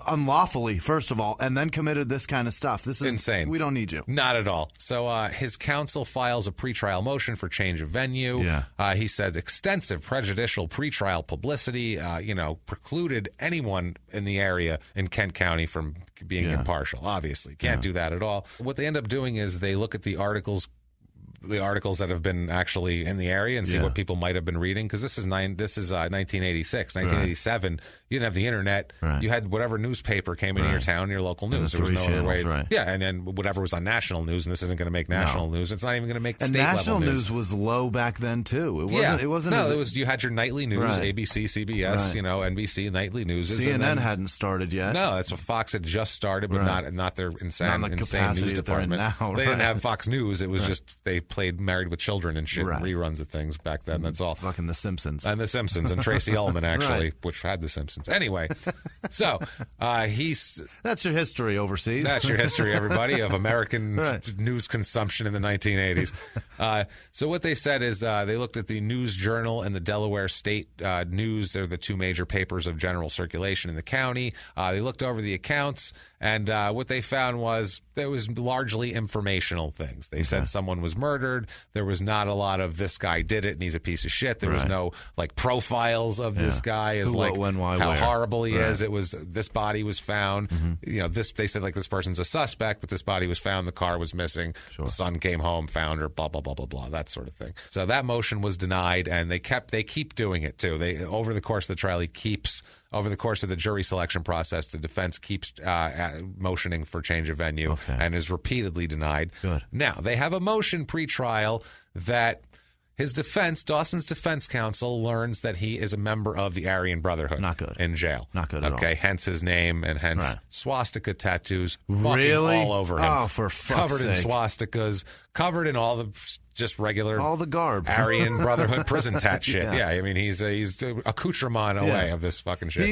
unlawfully, first of all, and then committed this kind of stuff. This is insane. We don't need you. Not at all. So his counsel files a pretrial motion for change of venue. Yeah. He said extensive prejudicial pretrial publicity, precluded anyone in the area in Kent County from being impartial. Obviously, can't do that at all. What they end up doing is they look at the articles that have been actually in the area and see what people might have been reading, because this is 1986, 1987. Right. You didn't have the internet. Right. You had whatever newspaper came into your town, your local news. There was no other way. Right. Yeah, and then whatever was on national news, and this isn't going to make national news. It's not even going to make state level news. And national news was low back then too. It wasn't. No, it was. You had your nightly news, ABC, CBS, NBC nightly news. CNN hadn't started yet. No, that's what Fox had just started, but not their insane news department. They didn't have Fox News. It was just they played Married with Children and shit, and reruns of things back then. That's all. Fucking The Simpsons. And The Simpsons, and Tracy Ullman, actually, which had The Simpsons. Anyway, so that's your history overseas. That's your history, everybody, of American news consumption in the 1980s. So what they said is they looked at the News Journal and the Delaware State News. They're the 2 major papers of general circulation in the county. They looked over the accounts, and what they found was there was largely informational things. They said someone was murdered. There was not a lot of this guy did it and he's a piece of shit. There was no profiles of this guy as how horrible he is. It was this body was found. They said this person's a suspect, but this body was found. The car was missing. The son came home, found her. Blah blah blah blah blah. That sort of thing. So that motion was denied, and they keep doing it too. Over the course of the trial, over the course of the jury selection process, the defense keeps motioning for change of venue and is repeatedly denied. Good. Now, they have a motion pre-trial that Dawson's defense counsel learns that he is a member of the Aryan Brotherhood. Not good. In jail. Not good at all. Okay, hence his name and hence swastika tattoos really all over him. Oh, for fuck's sake. Covered in swastikas, covered in all the just regular all the garb Aryan Brotherhood prison tat shit. Yeah, I mean he's accoutrement away of this fucking shit.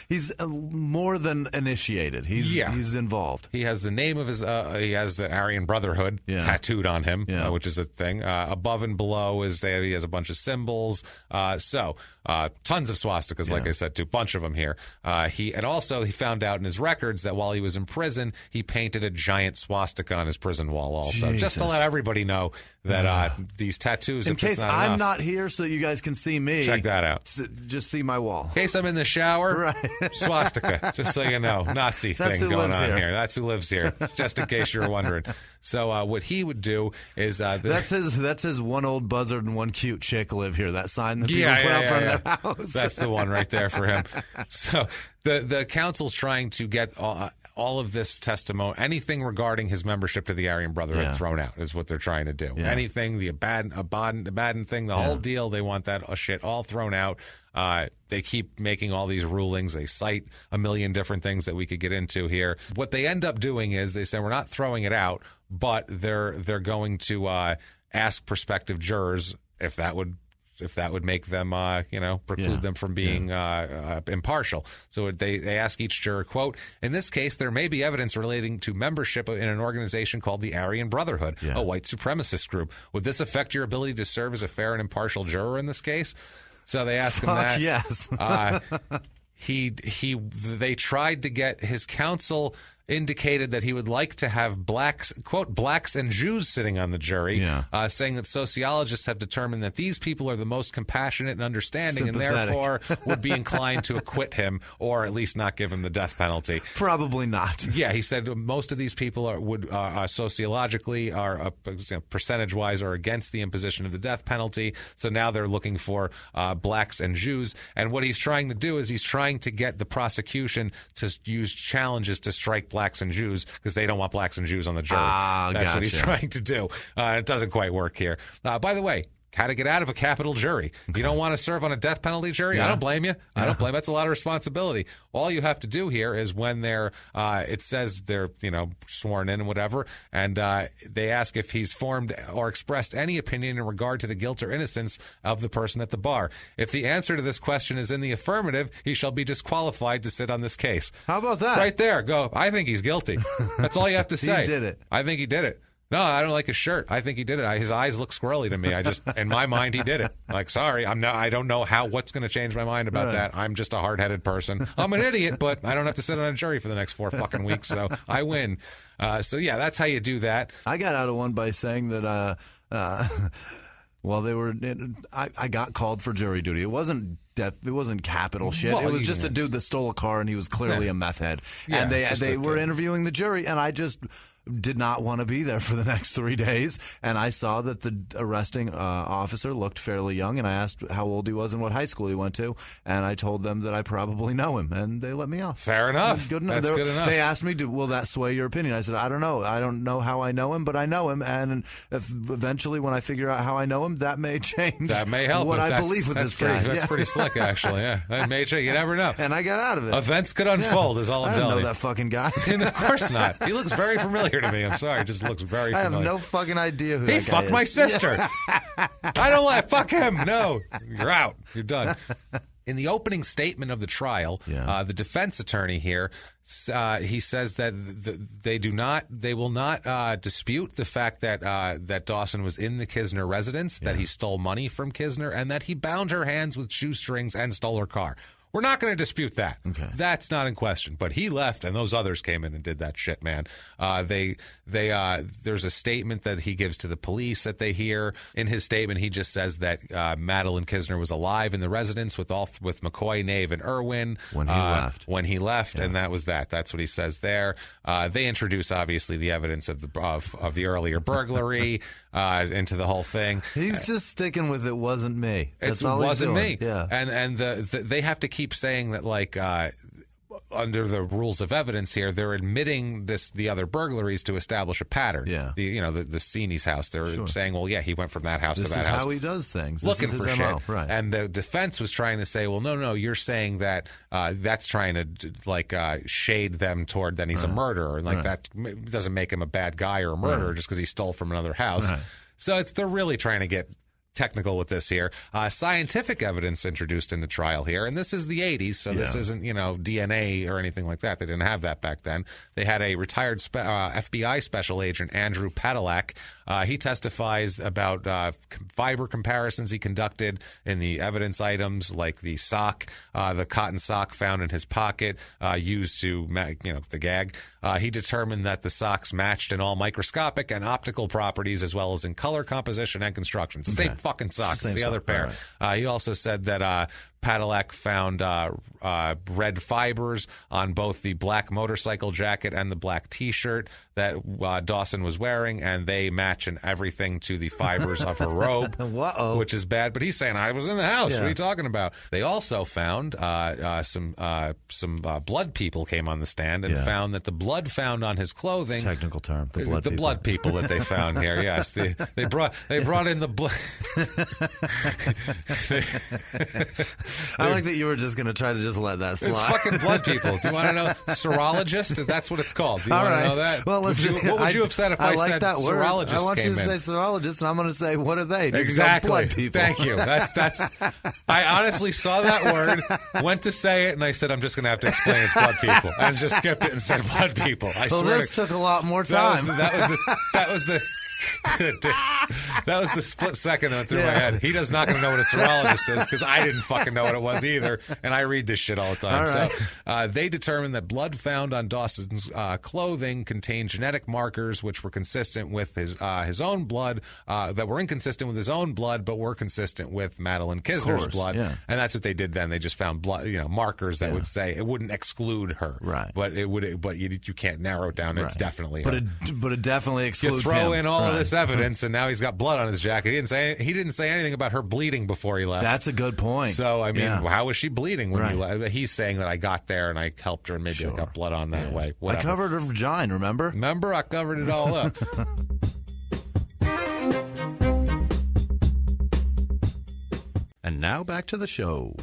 He's more than initiated. He's involved. He has the name of his he has the Aryan Brotherhood tattooed on him, which is a thing. Above and below he has a bunch of symbols. Tons of swastikas, like I said, too. Bunch of them here. He found out in his records that while he was in prison, he painted a giant swastika on his prison wall also. Jesus. Just to let everybody know that these tattoos, in case I'm not here so you guys can see me. Check that out. Just see my wall. In case I'm in the shower, swastika, just so you know. Nazi thing going on here. That's who lives here, just in case you're wondering. So what he would do is that's his one old buzzard and one cute chick live here. That sign that people put out front of their house. That's the one right there for him. So the council's trying to get all of this testimony, anything regarding his membership to the Aryan Brotherhood thrown out is what they're trying to do. Yeah. Anything, the Abaddon thing, the whole deal, they want that shit all thrown out. They keep making all these rulings. They cite a million different things that we could get into here. What they end up doing is they say we're not throwing it out, but they're going to ask prospective jurors if that would if that would make them, preclude them from being impartial. So they ask each juror, quote, in this case, there may be evidence relating to membership in an organization called the Aryan Brotherhood, a white supremacist group. Would this affect your ability to serve as a fair and impartial juror in this case? So they ask him that. Yes. They tried to get his counsel indicated that he would like to have blacks, quote, blacks and Jews sitting on the jury, saying that sociologists have determined that these people are the most compassionate and understanding and therefore would be inclined to acquit him or at least not give him the death penalty. Probably not. Yeah, he said most of these people would sociologically are percentage-wise are against the imposition of the death penalty. So now they're looking for blacks and Jews. And what he's trying to do is he's trying to get the prosecution to use challenges to strike blacks and Jews because they don't want blacks and Jews on the jury. That's what he's trying to do. It doesn't quite work here. By the way, how to get out of a capital jury. You don't want to serve on a death penalty jury? I don't blame you. I don't blame you. That's a lot of responsibility. All you have to do here is when they're, it says they're, sworn in and whatever, and they ask if he's formed or expressed any opinion in regard to the guilt or innocence of the person at the bar. If the answer to this question is in the affirmative, he shall be disqualified to sit on this case. How about that? Right there. Go, I think he's guilty. That's all you have to say. He did it. I think he did it. No, I don't like his shirt. I think he did it. His eyes look squirrely to me. In my mind, he did it. Like, sorry, I don't know what's going to change my mind about that. I'm just a hard-headed person. I'm an idiot, but I don't have to sit on a jury for the next 4 fucking weeks, so I win. So yeah, that's how you do that. I got out of one by saying that, well, I got called for jury duty. It wasn't death. It wasn't capital shit. It was just a dude that stole a car, and he was clearly a meth head. And they were interviewing the jury, and I just did not want to be there for the next 3 days. And I saw that the arresting officer looked fairly young, and I asked how old he was and what high school he went to, and I told them that I probably know him, and they let me off. Fair enough. Good enough. That's good enough. They asked me, will that sway your opinion? I said, I don't know. I don't know how I know him, but I know him, and if eventually when I figure out how I know him, that may change. That may help. What I believe with this guy. That's pretty slick, actually. Yeah, that may change. You never know. And I got out of it. Events could unfold, is all I'm telling you. I don't know that fucking guy. Of course not. He looks very familiar to me. I'm sorry. Just looks very familiar. I have no fucking idea who that guy is. He fucked my sister. I don't like. Fuck him. No. You're out. You're done. In the opening statement of the trial, the defense attorney here, he says that they will not dispute the fact that Dawson was in the Kisner residence, that he stole money from Kisner, and that he bound her hands with shoestrings and stole her car. We're not going to dispute that. Okay. That's not in question. But he left, and those others came in and did that shit, man. There's a statement that he gives to the police that they hear. In his statement, he just says that Madeline Kisner was alive in the residence with McCoy, Nave, and Irwin when he left. And that was that. That's what he says there. They introduce obviously the evidence of the earlier burglary into the whole thing. He's just sticking with it wasn't me. It wasn't me. Yeah. And they have to keep saying that, like, under the rules of evidence here, they're admitting the other burglaries to establish a pattern. Yeah. The Seeney's house. They're saying, well, yeah, he went from that house to that house. This is how he does things. Looking for shit. MO. Right. And the defense was trying to say, well, no, you're saying that that's trying to shade them toward then he's a murderer. And that doesn't make him a bad guy or a murderer just because he stole from another house. Right. So they're really trying to get technical with this here. Scientific evidence introduced in the trial here, and this is the 80s, so this isn't, DNA or anything like that. They didn't have that back then. They had a retired FBI special agent, Andrew Pietragallo. He testifies about fiber comparisons he conducted in the evidence items, like the sock, the cotton sock found in his pocket, used to, the gag. He determined that the socks matched in all microscopic and optical properties, as well as in color, composition, and construction. It's the same fucking socks. It's the other pair. Right. He also said that Pietragallo found red fibers on both the black motorcycle jacket and the black T-shirt that Dawson was wearing, and they match in everything to the fibers of her robe, which is bad. But he's saying, I was in the house. What are you talking about? They also found some blood people came on the stand and found that the blood found on his clothing. Technical term. The blood people that they found here. Yes, they brought in the blood. I like that you were just going to try to just let that slide. It's fucking blood people. Do you want to know serologist? That's what it's called. Do you want to know that? Well, what would you have said if I said that word. serologist? I want you to say serologist, and I'm going to say, what are they? Exactly. Blood people. Thank you. That's. I honestly saw that word, went to say it, and I said, I'm just going to have to explain it's blood people, and just skipped it and said blood people. I swear. This took a lot more time. That was the split second that went through my head. He does not going to know what a serologist is because I didn't fucking know what it was either, and I read this shit all the time. All right. So they determined that blood found on Dawson's clothing contained genetic markers which were consistent with his own blood, that were inconsistent with his own blood, but were consistent with Madeline Kisner's blood. Yeah. And that's what they did then. They just found blood, Yeah. markers that would say it wouldn't exclude her, right? But it would. But you can't narrow it down. Right. It's definitely her. But it definitely excludes you throw him. in all of this evidence, and now he's got blood on his jacket. He didn't say anything about her bleeding before he left. That's a good point. So I mean, how was she bleeding when you left? He's saying that I got there and I helped her, and maybe I got blood on that way. Whatever. I covered her vagina. Remember? I covered it all up. And now back to the show.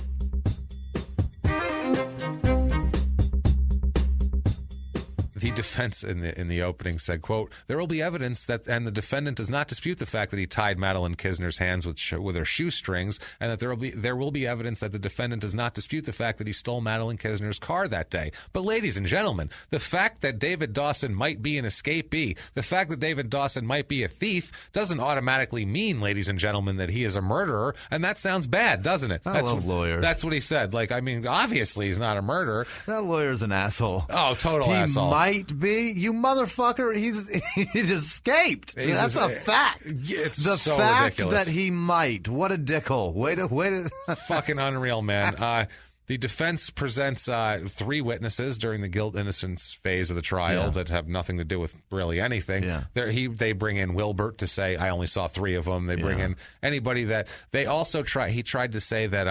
The defense in the opening said, quote, there will be evidence that, and the defendant does not dispute the fact that he tied Madeline Kisner's hands with her shoestrings, and that there will be evidence that the defendant does not dispute the fact that he stole Madeline Kisner's car that day. But ladies and gentlemen, the fact that David Dawson might be an escapee, the fact that David Dawson might be a thief, doesn't automatically mean, ladies and gentlemen, that he is a murderer, and that sounds bad, doesn't it? I love lawyers. That's what he said. Like, I mean, obviously he's not a murderer. That lawyer's an asshole. Oh, total asshole. He might be. You motherfucker. He's escaped. That's a fact. It's the so fact ridiculous. that he might. What a dickhole. Wait a fucking unreal, man. The defense presents 3 witnesses during the guilt-innocence phase of the trial that have nothing to do with really anything. Yeah. They bring in Wilbert to say, I only saw 3 of them. They bring in anybody that they also he tried to say that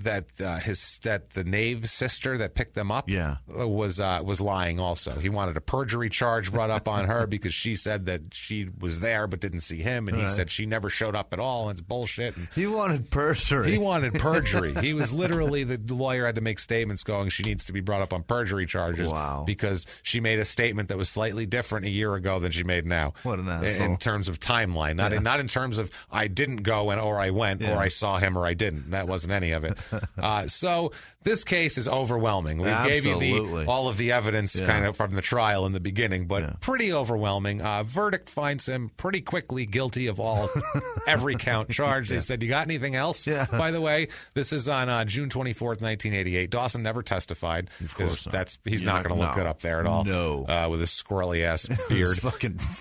that the Nave's sister that picked them up was lying also. He wanted a perjury charge brought up on her because she said that she was there but didn't see him, and he said she never showed up at all, and it's bullshit. And he wanted perjury. He was literally, the lawyer had to make statements going, she needs to be brought up on perjury charges because she made a statement that was slightly different a year ago than she made now. What an asshole. In terms of timeline, not in terms of I didn't go or I went or I saw him or I didn't. That wasn't any of it. So this case is overwhelming. We gave you all of the evidence kind of from the trial in the beginning, but pretty overwhelming. Verdict finds him pretty quickly guilty of every count charged. They said, you got anything else? By the way, this is on June 24th, 1988. Dawson never testified. Of course not. He's not going to look good up there at all. No. With his squirrely ass beard,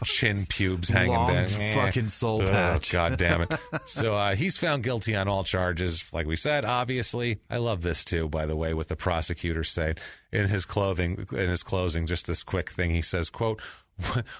chin pubes hanging down. Fucking soul patch. God damn it. So he's found guilty on all charges. Like we said, obviously. I love this too, by the way, what the prosecutor said in his closing, just this quick thing. He says, quote,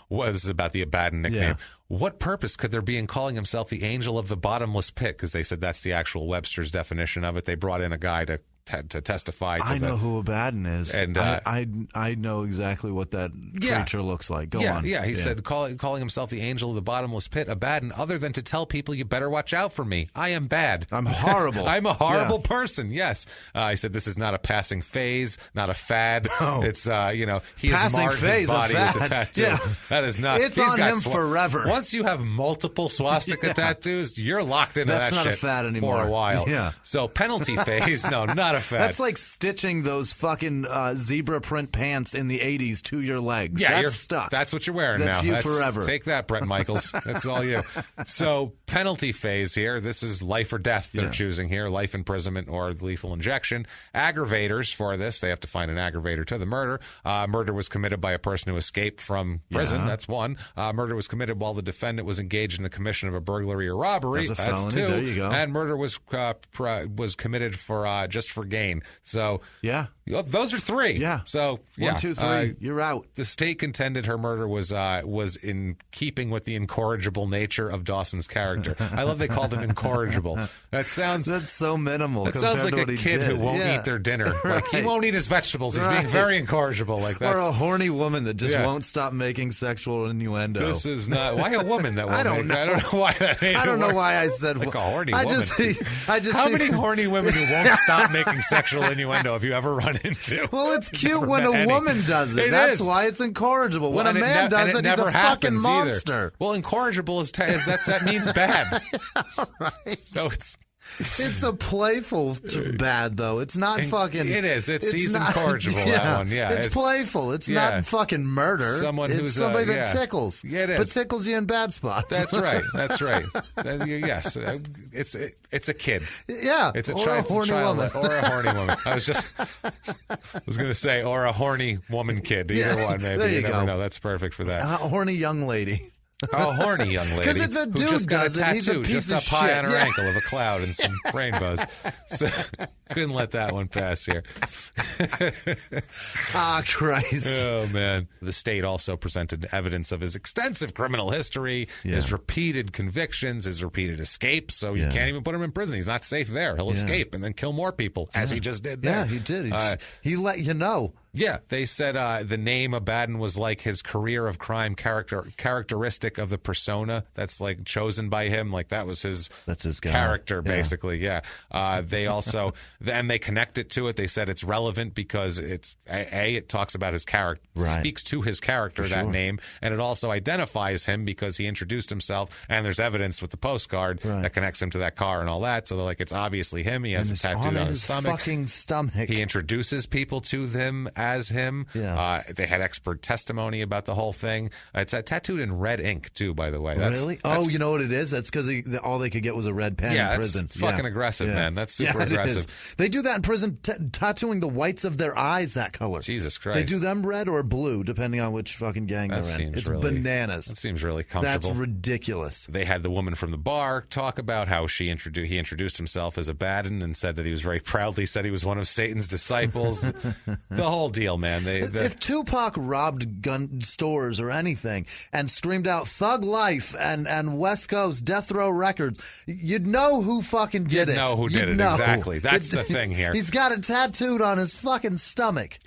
this is about the Abaddon nickname. What purpose could there be in calling himself the angel of the bottomless pit? Because they said that's the actual Webster's definition of it. They brought in a guy to testify. I know who Abaddon is, and I know exactly what that creature looks like. Go on. He said calling himself the angel of the bottomless pit, Abaddon, other than to tell people you better watch out for me. I am bad. I'm horrible. I'm a horrible person. Yes, he said this is not a passing phase, not a fad. No. It's he has marred his body with the tattoo. Yeah. That is not. It's on him forever. Once you have multiple swastika tattoos, you're locked into That's that not shit a fad anymore. For a while. Yeah. So penalty phase, no, not a fad. That's like stitching those fucking zebra print pants in the 80s to your legs. Yeah, that's stuck. That's what you're wearing that's now. That's you forever. Take that, Brett Michaels. That's all you. So penalty phase here. This is life or death they're choosing here. Life imprisonment or lethal injection. Aggravators for this. They have to find an aggravator to the murder. Murder was committed by a person who escaped from prison. That's one. Murder was committed while the defendant was engaged in the commission of a burglary or robbery. That's a felony. Two. There you go. And murder was committed for just for gain. So those are 3. Yeah. So 1, 2, 3. You're out. The state contended her murder was in keeping with the incorrigible nature of Dawson's character. character. I love they called him incorrigible. That's so minimal. That sounds like a kid who won't eat their dinner. Like he won't eat his vegetables. He's being very incorrigible. Like that's, or a horny woman that just won't stop making sexual innuendo. This is not why a woman that won't I don't know. I don't know why that made I don't know work. why I said like a horny woman. How many horny women who won't stop making sexual innuendo have you ever run into? Well, it's cute when a woman does it. That's why it's incorrigible. When a man does it, he's a fucking monster. Either. Well, incorrigible is that means bad. Right. So it's a playful bad, though. It's not fucking... It is. He's incorrigible, that one. Yeah, it's playful. It's not fucking murder. It's somebody that tickles. Yeah, it is. But tickles you in bad spots. That's right. Yes. It's a kid. Yeah. It's a horny woman. Or a horny woman. I was going to say, or a horny woman kid. Either one, maybe. There you never go. know. That's perfect for that. A horny young lady. Oh, horny young lady. Because if a dude who just got does a it, he's a tattoo piece just of up high shit. on her ankle of a cloud and some rainbows. So couldn't let that one pass here. Christ. Oh, man. The state also presented evidence of his extensive criminal history, his repeated convictions, his repeated escapes. So you can't even put him in prison. He's not safe there. He'll escape and then kill more people, as he just did there. Yeah, he did. He let you know. Yeah, they said the name Abaddon was like his career of crime characteristic of the persona that's like chosen by him. Like that's his guy. Character, basically. Yeah. They also and they connect it to it. They said it's relevant because it's it talks about his character, speaks to his character, that name, and it also identifies him because he introduced himself. And there's evidence with the postcard that connects him to that car and all that. So they're like, it's obviously him. He has a tattoo on his stomach. Fucking stomach. He introduces people to them as him. Yeah. They had expert testimony about the whole thing. It's tattooed in red ink, too, by the way. Really? You know what it is? That's because all they could get was a red pen in prison. It's fucking aggressive, man. That's super aggressive. They do that in prison, tattooing the whites of their eyes that color. Jesus Christ. They do them red or blue, depending on which fucking gang they're in. It's bananas. That seems really comfortable. That's ridiculous. They had the woman from the bar talk about how he introduced himself as Abaddon and said that he was very proudly said he was one of Satan's disciples. The whole deal, man. If Tupac robbed gun stores or anything and screamed out "Thug Life" and West Coast Death Row Records, you'd know who fucking did it. You'd know who did it, exactly. That's the thing here. He's got it tattooed on his fucking stomach.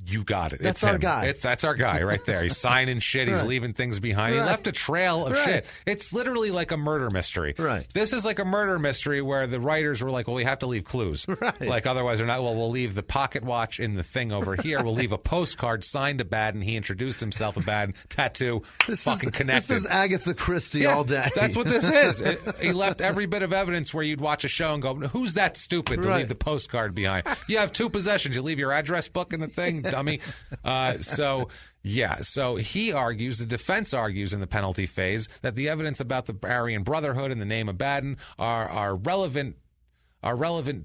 You got it. That's it's our him. guy. That's our guy right there. He's signing shit. He's leaving things behind. He left a trail of shit. It's literally like a murder mystery. Right. This is like a murder mystery where the writers were like, well, we have to leave clues. Right. Like otherwise they're not, well, we'll leave the pocket watch in the thing over here. We'll leave a postcard signed Abaddon. He introduced himself Abaddon. Tattoo. Connected. This is Agatha Christie all day. That's what this is. He left every bit of evidence where you'd watch a show and go, who's that stupid to leave the postcard behind? You have two possessions. You leave your address book in the thing, dummy. So he argues, the defense argues in the penalty phase, that the evidence about the Aryan Brotherhood and the name Abaddon are relevant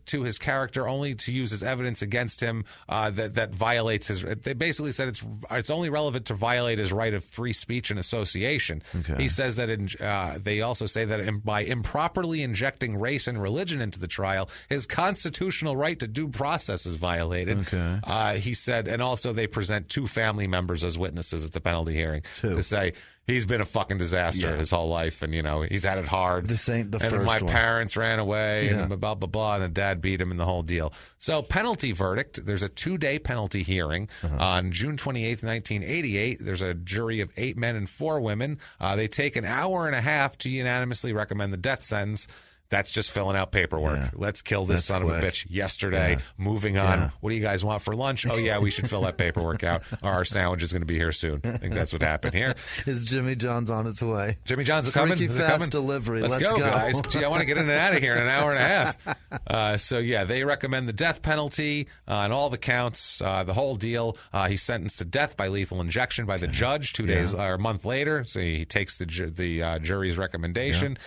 to his character only to use as evidence against him that violates his. They basically said it's only relevant to violate his right of free speech and association. Okay. He says that they also say that by improperly injecting race and religion into the trial, his constitutional right to due process is violated. Okay. He said, and also they present two family members as witnesses at the penalty hearing to say, he's been a fucking disaster his whole life, and he's had it hard. This ain't the first one. one. And my parents ran away, and blah blah blah, and the dad beat him, and the whole deal. So penalty verdict. There's a 2-day penalty hearing on June 28th, 1988. There's a jury of 8 men and 4 women. They take an hour and a half to unanimously recommend the death sentence. That's just filling out paperwork. Yeah. Let's kill this son of a bitch yesterday. Yeah. Moving on. Yeah. What do you guys want for lunch? Oh, yeah, we should fill that paperwork out, or our sandwich is going to be here soon. I think that's what happened here. Is Jimmy John's on its way? Jimmy John's coming? Freaky fast delivery. Let's go, guys. Gee, I want to get in and out of here in an hour and a half. They recommend the death penalty on all the counts, the whole deal. He's sentenced to death by lethal injection by the judge 2 days or a month later. So he takes the jury's recommendation.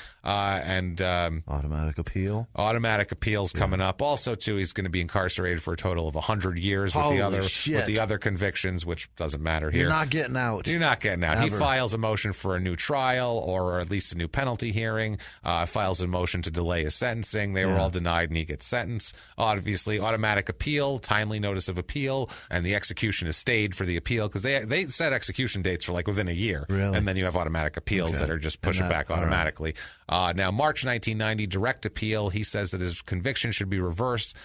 Automatic appeal. Automatic appeals coming up. Also, too, he's going to be incarcerated for a total of 100 years with the other convictions, which doesn't matter here. You're not getting out. You're not getting out. Ever. He files a motion for a new trial or at least a new penalty hearing, files a motion to delay his sentencing. They were all denied, and he gets sentenced. Obviously, automatic appeal, timely notice of appeal, and the execution is stayed for the appeal because they set execution dates for like within a year. Really? And then you have automatic appeals that are just push it back automatically. Now, March 1990, direct appeal. He says that his conviction should be reversed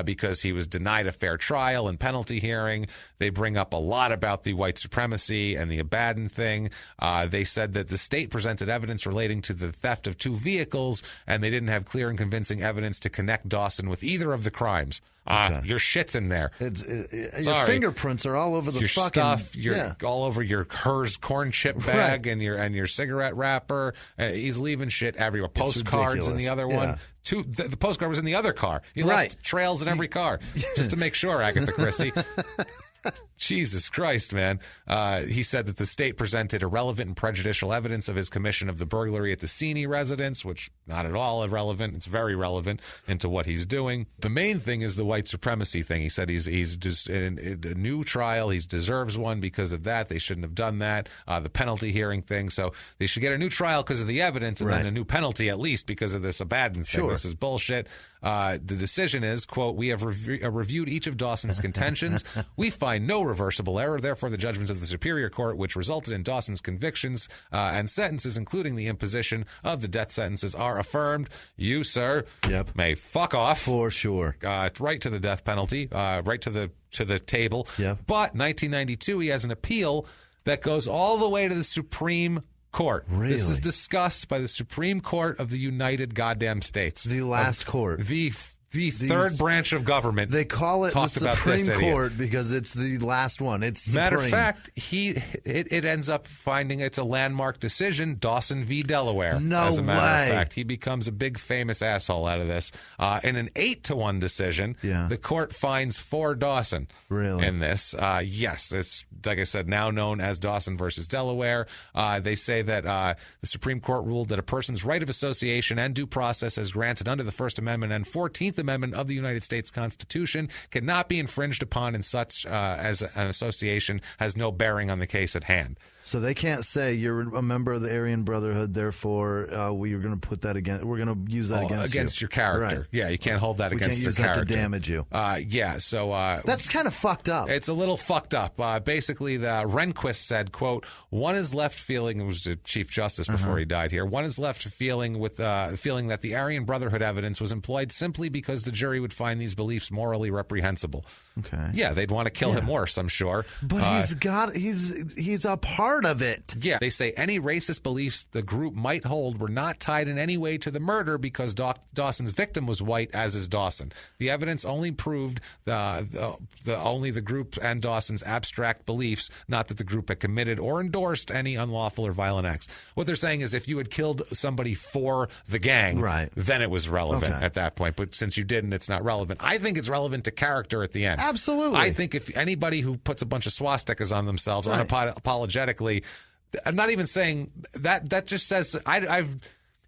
because he was denied a fair trial and penalty hearing. They bring up a lot about the white supremacy and the Abaddon thing. They said that the state presented evidence relating to the theft of 2 vehicles, and they didn't have clear and convincing evidence to connect Dawson with either of the crimes. Your shit's in there. Your fingerprints are all over the fucking stuff. All over your Hers corn chip bag and your cigarette wrapper. He's leaving shit everywhere. Postcards in the other one. The postcard was in the other car. He left trails in every car just to make sure, Agatha Christie. Jesus Christ, man. He said that the state presented irrelevant and prejudicial evidence of his commission of the burglary at the Cini residence, which not at all irrelevant. It's very relevant into what he's doing. The main thing is the white supremacy thing. He said he's just in a new trial. He deserves one because of that. They shouldn't have done that. The penalty hearing thing. So they should get a new trial because of the evidence and then a new penalty at least because of this Abaddon thing. This is bullshit. The decision is, quote, we have reviewed each of Dawson's contentions. We find no reversible error. Therefore, the judgments of the Superior Court, which resulted in Dawson's convictions and sentences, including the imposition of the death sentences, are affirmed. You, sir, may fuck off. For sure. Right to the death penalty, right to the table. Yep. But 1992, he has an appeal that goes all the way to the Supreme Court. Really? This is discussed by the Supreme Court of the United Goddamn States. The last court. The third branch of government. They call it the Supreme Court because it's the last one. It's supreme. Matter of fact, it ends up finding it's a landmark decision, Dawson v. Delaware. No As a matter way. of fact, he becomes a big famous asshole out of this. In an 8-1 decision, the court finds for Dawson. Really? In this. Yes, it's, like I said, now known as Dawson versus Delaware. They say that the Supreme Court ruled that a person's right of association and due process as granted under the First Amendment and 14th Amendment of the United States Constitution cannot be infringed upon, and such as an association has no bearing on the case at hand. So they can't say you're a member of the Aryan Brotherhood, therefore we're going to put that against. We're going to use that against your character. Right. Yeah, you can't hold that against your character. We can't use that to damage you. Yeah, so that's kind of fucked up. It's a little fucked up. Basically, the Rehnquist said, "quote One is left feeling." It was the Chief Justice before he died here. One is left feeling with feeling that the Aryan Brotherhood evidence was employed simply because the jury would find these beliefs morally reprehensible. Okay. Yeah, they'd want to kill him worse, I'm sure. But he's a part of it. Yeah, they say any racist beliefs the group might hold were not tied in any way to the murder because Dawson's victim was white, as is Dawson. The evidence only proved only the group and Dawson's abstract beliefs, not that the group had committed or endorsed any unlawful or violent acts. What they're saying is if you had killed somebody for the gang, then it was relevant at that point. But since you didn't, it's not relevant. I think it's relevant to character at the end. Absolutely. I think if anybody who puts a bunch of swastikas on themselves unapologetically, I'm not even saying that. That just says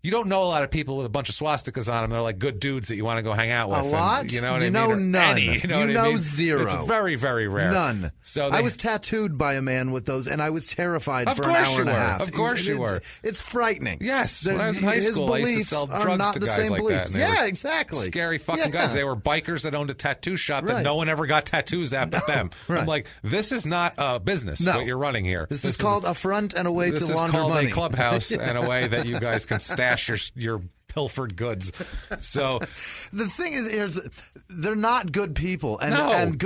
you don't know a lot of people with a bunch of swastikas on them. They're like good dudes that you want to go hang out with. A lot? And, you know what I mean? None. You know what I mean? Zero. It's very, very rare. None. So I was tattooed by a man with those, and I was terrified for an hour and a half. Of course you were. It's frightening. Yes. When I was in high school, I used to sell drugs to guys like that. Yeah, exactly. Scary fucking guys. They were bikers that owned a tattoo shop that no one ever got tattoos at but them. Right. I'm like, this is not a business, what you're running here. This is called a front and a way to launder money. This is called a clubhouse and a way that you guys can stash your pilfered goods. So the thing is, they're not good people, and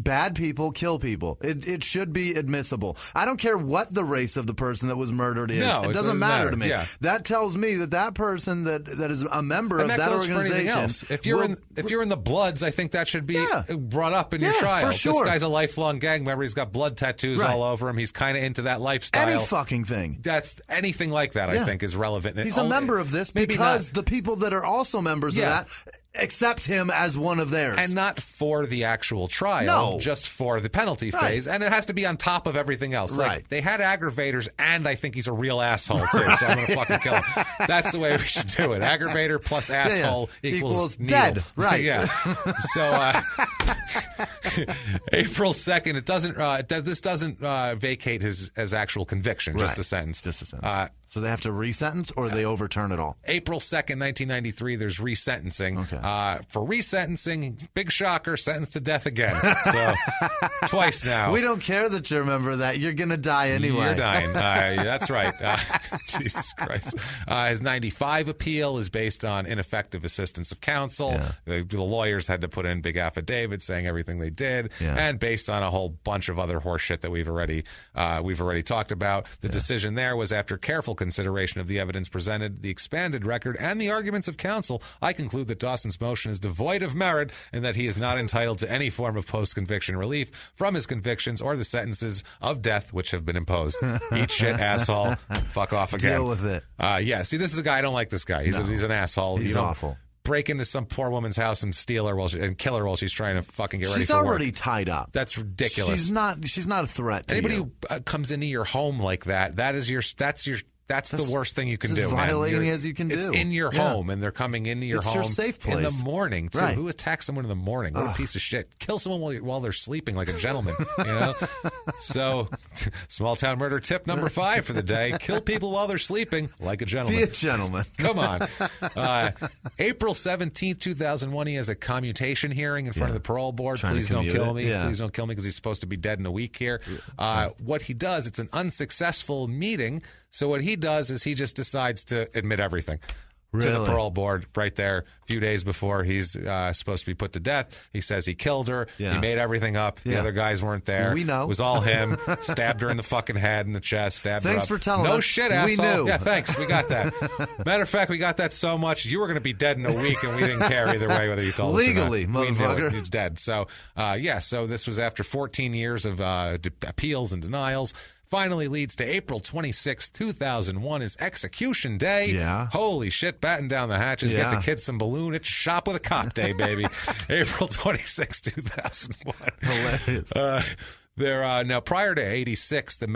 bad people kill people. It should be admissible. I don't care what the race of the person that was murdered is. No, it doesn't matter to me. Yeah. That tells me that person that is a member of that organization. If you're in the Bloods, I think that should be brought up in your trial. For sure. This guy's a lifelong gang member. He's got blood tattoos all over him. He's kind of into that lifestyle. Any fucking thing. That's anything like that. I think is relevant. He's a member of this because the people that are also members of that accept him as one of theirs. And not for the actual trial, just for the penalty phase. And it has to be on top of everything else. Right. Like, they had aggravators, and I think he's a real asshole, too, so I'm going to fucking kill him. That's the way we should do it. Aggravator plus asshole equals dead. Right. Yeah. So, April 2nd, it doesn't. This doesn't vacate his actual conviction, just the sentence. Just the sentence. So they have to resentence, or they overturn it all? April 2nd, 1993, there's resentencing. Okay. For resentencing, big shocker, sentenced to death again. So, twice now. We don't care that you remember that. You're going to die anyway. You're dying. That's right. Jesus Christ. His 95 appeal is based on ineffective assistance of counsel. Yeah. The lawyers had to put in big affidavits saying everything they did, and based on a whole bunch of other horse shit that we've already talked about. The decision there was after careful consideration of the evidence presented, the expanded record, and the arguments of counsel, I conclude that Dawson's motion is devoid of merit and that he is not entitled to any form of post-conviction relief from his convictions or the sentences of death which have been imposed. Eat shit, asshole. Fuck off again. Deal with it. See, this is a guy, I don't like this guy. He's an asshole. He's awful. Break into some poor woman's house and steal her and kill her while she's trying to fucking get ready for work. She's already tied up. That's ridiculous. She's not a threat to Anybody you. who comes into your home like that's the worst thing you can do. As violating as you can do. It's in your home, and they're coming into your home. It's your safe place. In the morning, too. Right. Who attacks someone in the morning? What a piece of shit. Kill someone while they're sleeping like a gentleman. You know? So, small town murder tip number 5 for the day. Kill people while they're sleeping like a gentleman. Be a gentleman. Come on. April 17th, 2001, he has a commutation hearing in front of the parole board. Please don't kill me. Please don't kill me because he's supposed to be dead in a week here. What he does, it's an unsuccessful meeting. So what he does is he just decides to admit everything to the parole board right there a few days before he's supposed to be put to death. He says he killed her. Yeah. He made everything up. The other guys weren't there. We know. It was all him. Stabbed her in the fucking head, in the chest, stabbed her up. Thanks for telling us. No shit, asshole. We knew. Yeah, thanks. We got that. Matter of fact, we got that so much, you were going to be dead in a week, and we didn't care either way whether you told Legally, us or not. motherfucker. He was dead. So, so this was after 14 years of appeals and denials. Finally leads to April 26, 2001 is execution day. Yeah. Holy shit, batten down the hatches. Get the kids some balloon. It's shop with a cop day, baby. April 26, 2001. Hilarious. Now, prior to 1986, the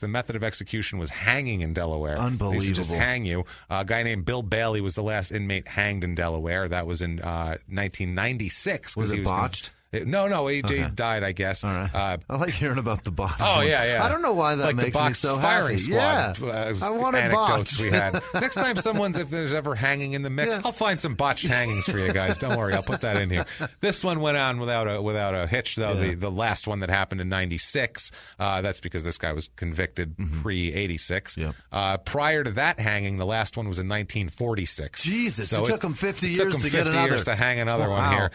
method of execution was hanging in Delaware. Unbelievable. They used to just hang you. A guy named Bill Bailey was the last inmate hanged in Delaware. That was in 1996. Was it botched? No, he died, I guess. All right. I like hearing about the botched Oh, ones. yeah. I don't know why that like makes the me so firing happy. Squad, I want it anecdotes botched. we had. Next time if there's ever hanging in the mix, I'll find some botched hangings for you guys. Don't worry, I'll put that in here. This one went on without a hitch, though. Yeah. The last one that happened in 96, that's because this guy was convicted pre-86. Yep. Prior to that hanging, the last one was in 1946. Jesus, so it took him 50 years to get another. years to hang another one here.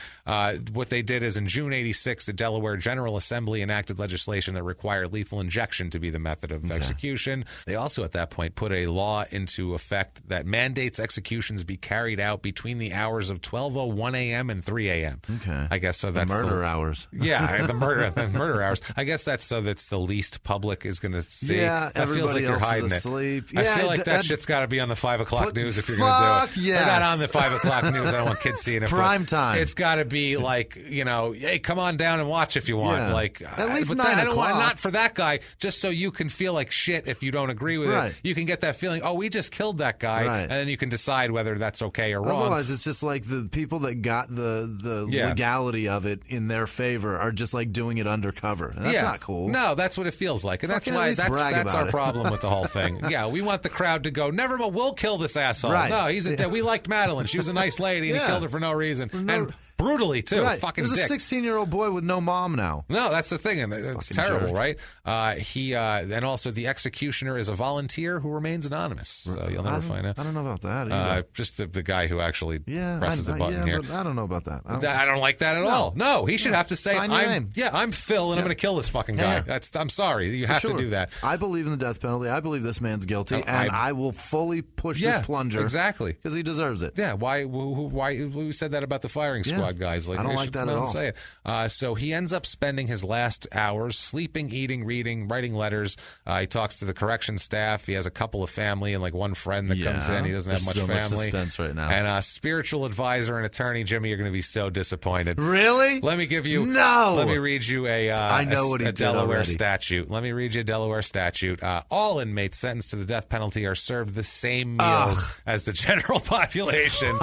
What they did is in June 86, the Delaware General Assembly enacted legislation that required lethal injection to be the method of execution. They also, at that point, put a law into effect that mandates executions be carried out between the hours of 12:01 a.m. and 3 a.m. Okay. I guess so. That's the murder hours. Yeah, the murder hours. I guess that's so that's the least public is going to see. Yeah, that feels like you're hiding asleep. it. Yeah, I feel like that shit's got to be on the 5 o'clock news if you're going to do it. Yes. They're not on the 5 o'clock news. I don't want kids seeing it. Prime time. It's got to be like, hey, come on down and watch if you want. Yeah. Like at least but 9 o'clock. Not for that guy, just so you can feel like shit if you don't agree with it. You can get that feeling, we just killed that guy, and then you can decide whether that's okay or wrong. Otherwise, it's just like the people that got the legality of it in their favor are just like doing it undercover. And that's not cool. No, that's what it feels like. And that's why that's our problem with the whole thing. Yeah, we want the crowd to go, never mind, we'll kill this asshole. Right. No, we liked Madeline. She was a nice lady, and he killed her for no reason. And brutally, too. Right. Fucking dick. There's a 16-year-old boy with no mom now. No, that's the thing, and it's terrible, right? And also the executioner is a volunteer who remains anonymous. So you'll never find out. I don't know about that either. Just the guy who actually presses the button here. But I don't know about that. I don't like that at all. No, he should have to say, Sign your name. I'm Phil, and I'm going to kill this fucking guy. I'm sorry. You have to do that. I believe in the death penalty. I believe this man's guilty, and I will fully push this plunger. Exactly. Because he deserves it. Yeah, why we said that about the firing squad. Squad guys. I don't like that at all. Say it. So he ends up spending his last hours sleeping, eating, reading, writing letters. He talks to the correction staff. He has a couple of family and like one friend that comes in. He doesn't have much family. Much suspense right now. And spiritual advisor and attorney Jimmy, you're going to be so disappointed. Really? Let me give you. No. Let me read you I know what he a did Delaware already. statute. Let me read you a Delaware statute. All inmates sentenced to the death penalty are served the same meals as the general population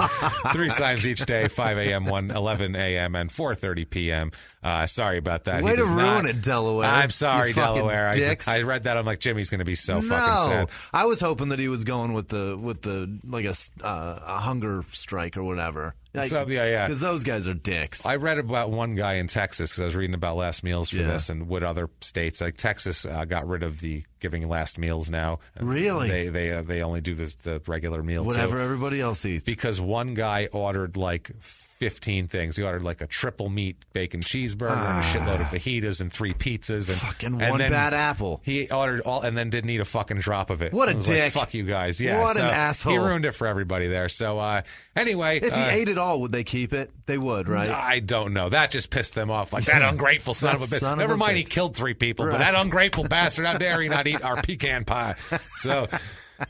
3 times each day, 5 a.m., 11 a.m., and 4:30 p.m. Sorry about that. Way to ruin it, Delaware. I'm sorry, Delaware. Dicks. I read that. I'm like, Jimmy's going to be so fucking sad. I was hoping that he was going with the like a hunger strike or whatever. Like, So, yeah. Because those guys are dicks. I read about one guy in Texas because I was reading about last meals for this and what other states. Like Texas got rid of the giving last meals now. Really? They only do the regular meal. Whatever too. Everybody else eats. Because one guy ordered like 15 things. He ordered like a triple meat bacon cheeseburger and a shitload of fajitas and 3 pizzas and fucking and one then bad apple. He ordered all and then didn't eat a fucking drop of it. What a I was dick. Like, fuck you guys. Yeah. What an asshole. He ruined it for everybody there. So anyway, if he ate it all, would they keep it? They would, right? I don't know. That just pissed them off. Like that ungrateful son of a bitch. Never mind, he killed 3 people, but that ungrateful bastard, how dare he not eat our pecan pie? So.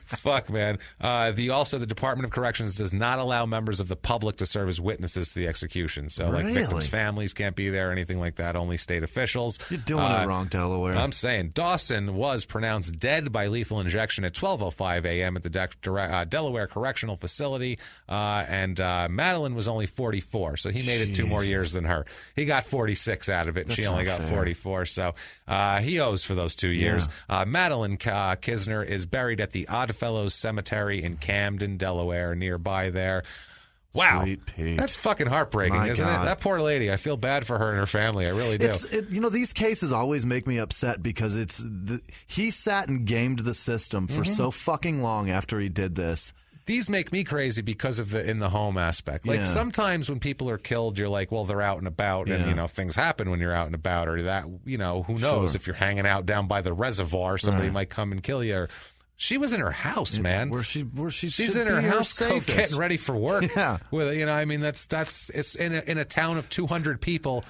Fuck, man. The Department of Corrections does not allow members of the public to serve as witnesses to the execution. So, like, victims' families can't be there, anything like that. Only state officials. You're doing it wrong, Delaware. I'm saying Dawson was pronounced dead by lethal injection at 12:05 a.m. at the Delaware Correctional Facility, and Madeline was only 44, so he made it 2 more years than her. He got 46 out of it, and she only got 44, so he owes for those 2 years. Madeline Kisner is buried at the Oddfellows Cemetery in Camden, Delaware, nearby there. Wow. Sweet Pete. That's fucking heartbreaking, isn't it? That poor lady. I feel bad for her and her family. I really do. These cases always make me upset because he sat and gamed the system for so fucking long after he did this. These make me crazy because of the in the home aspect. Like sometimes when people are killed, you're like, well, they're out and about, and things happen when you're out and about, or that who knows if you're hanging out down by the reservoir, somebody might come and kill you. She was in her house, man. Where she She's in her house, getting ready for work. Yeah, with it's in a town of 200 people.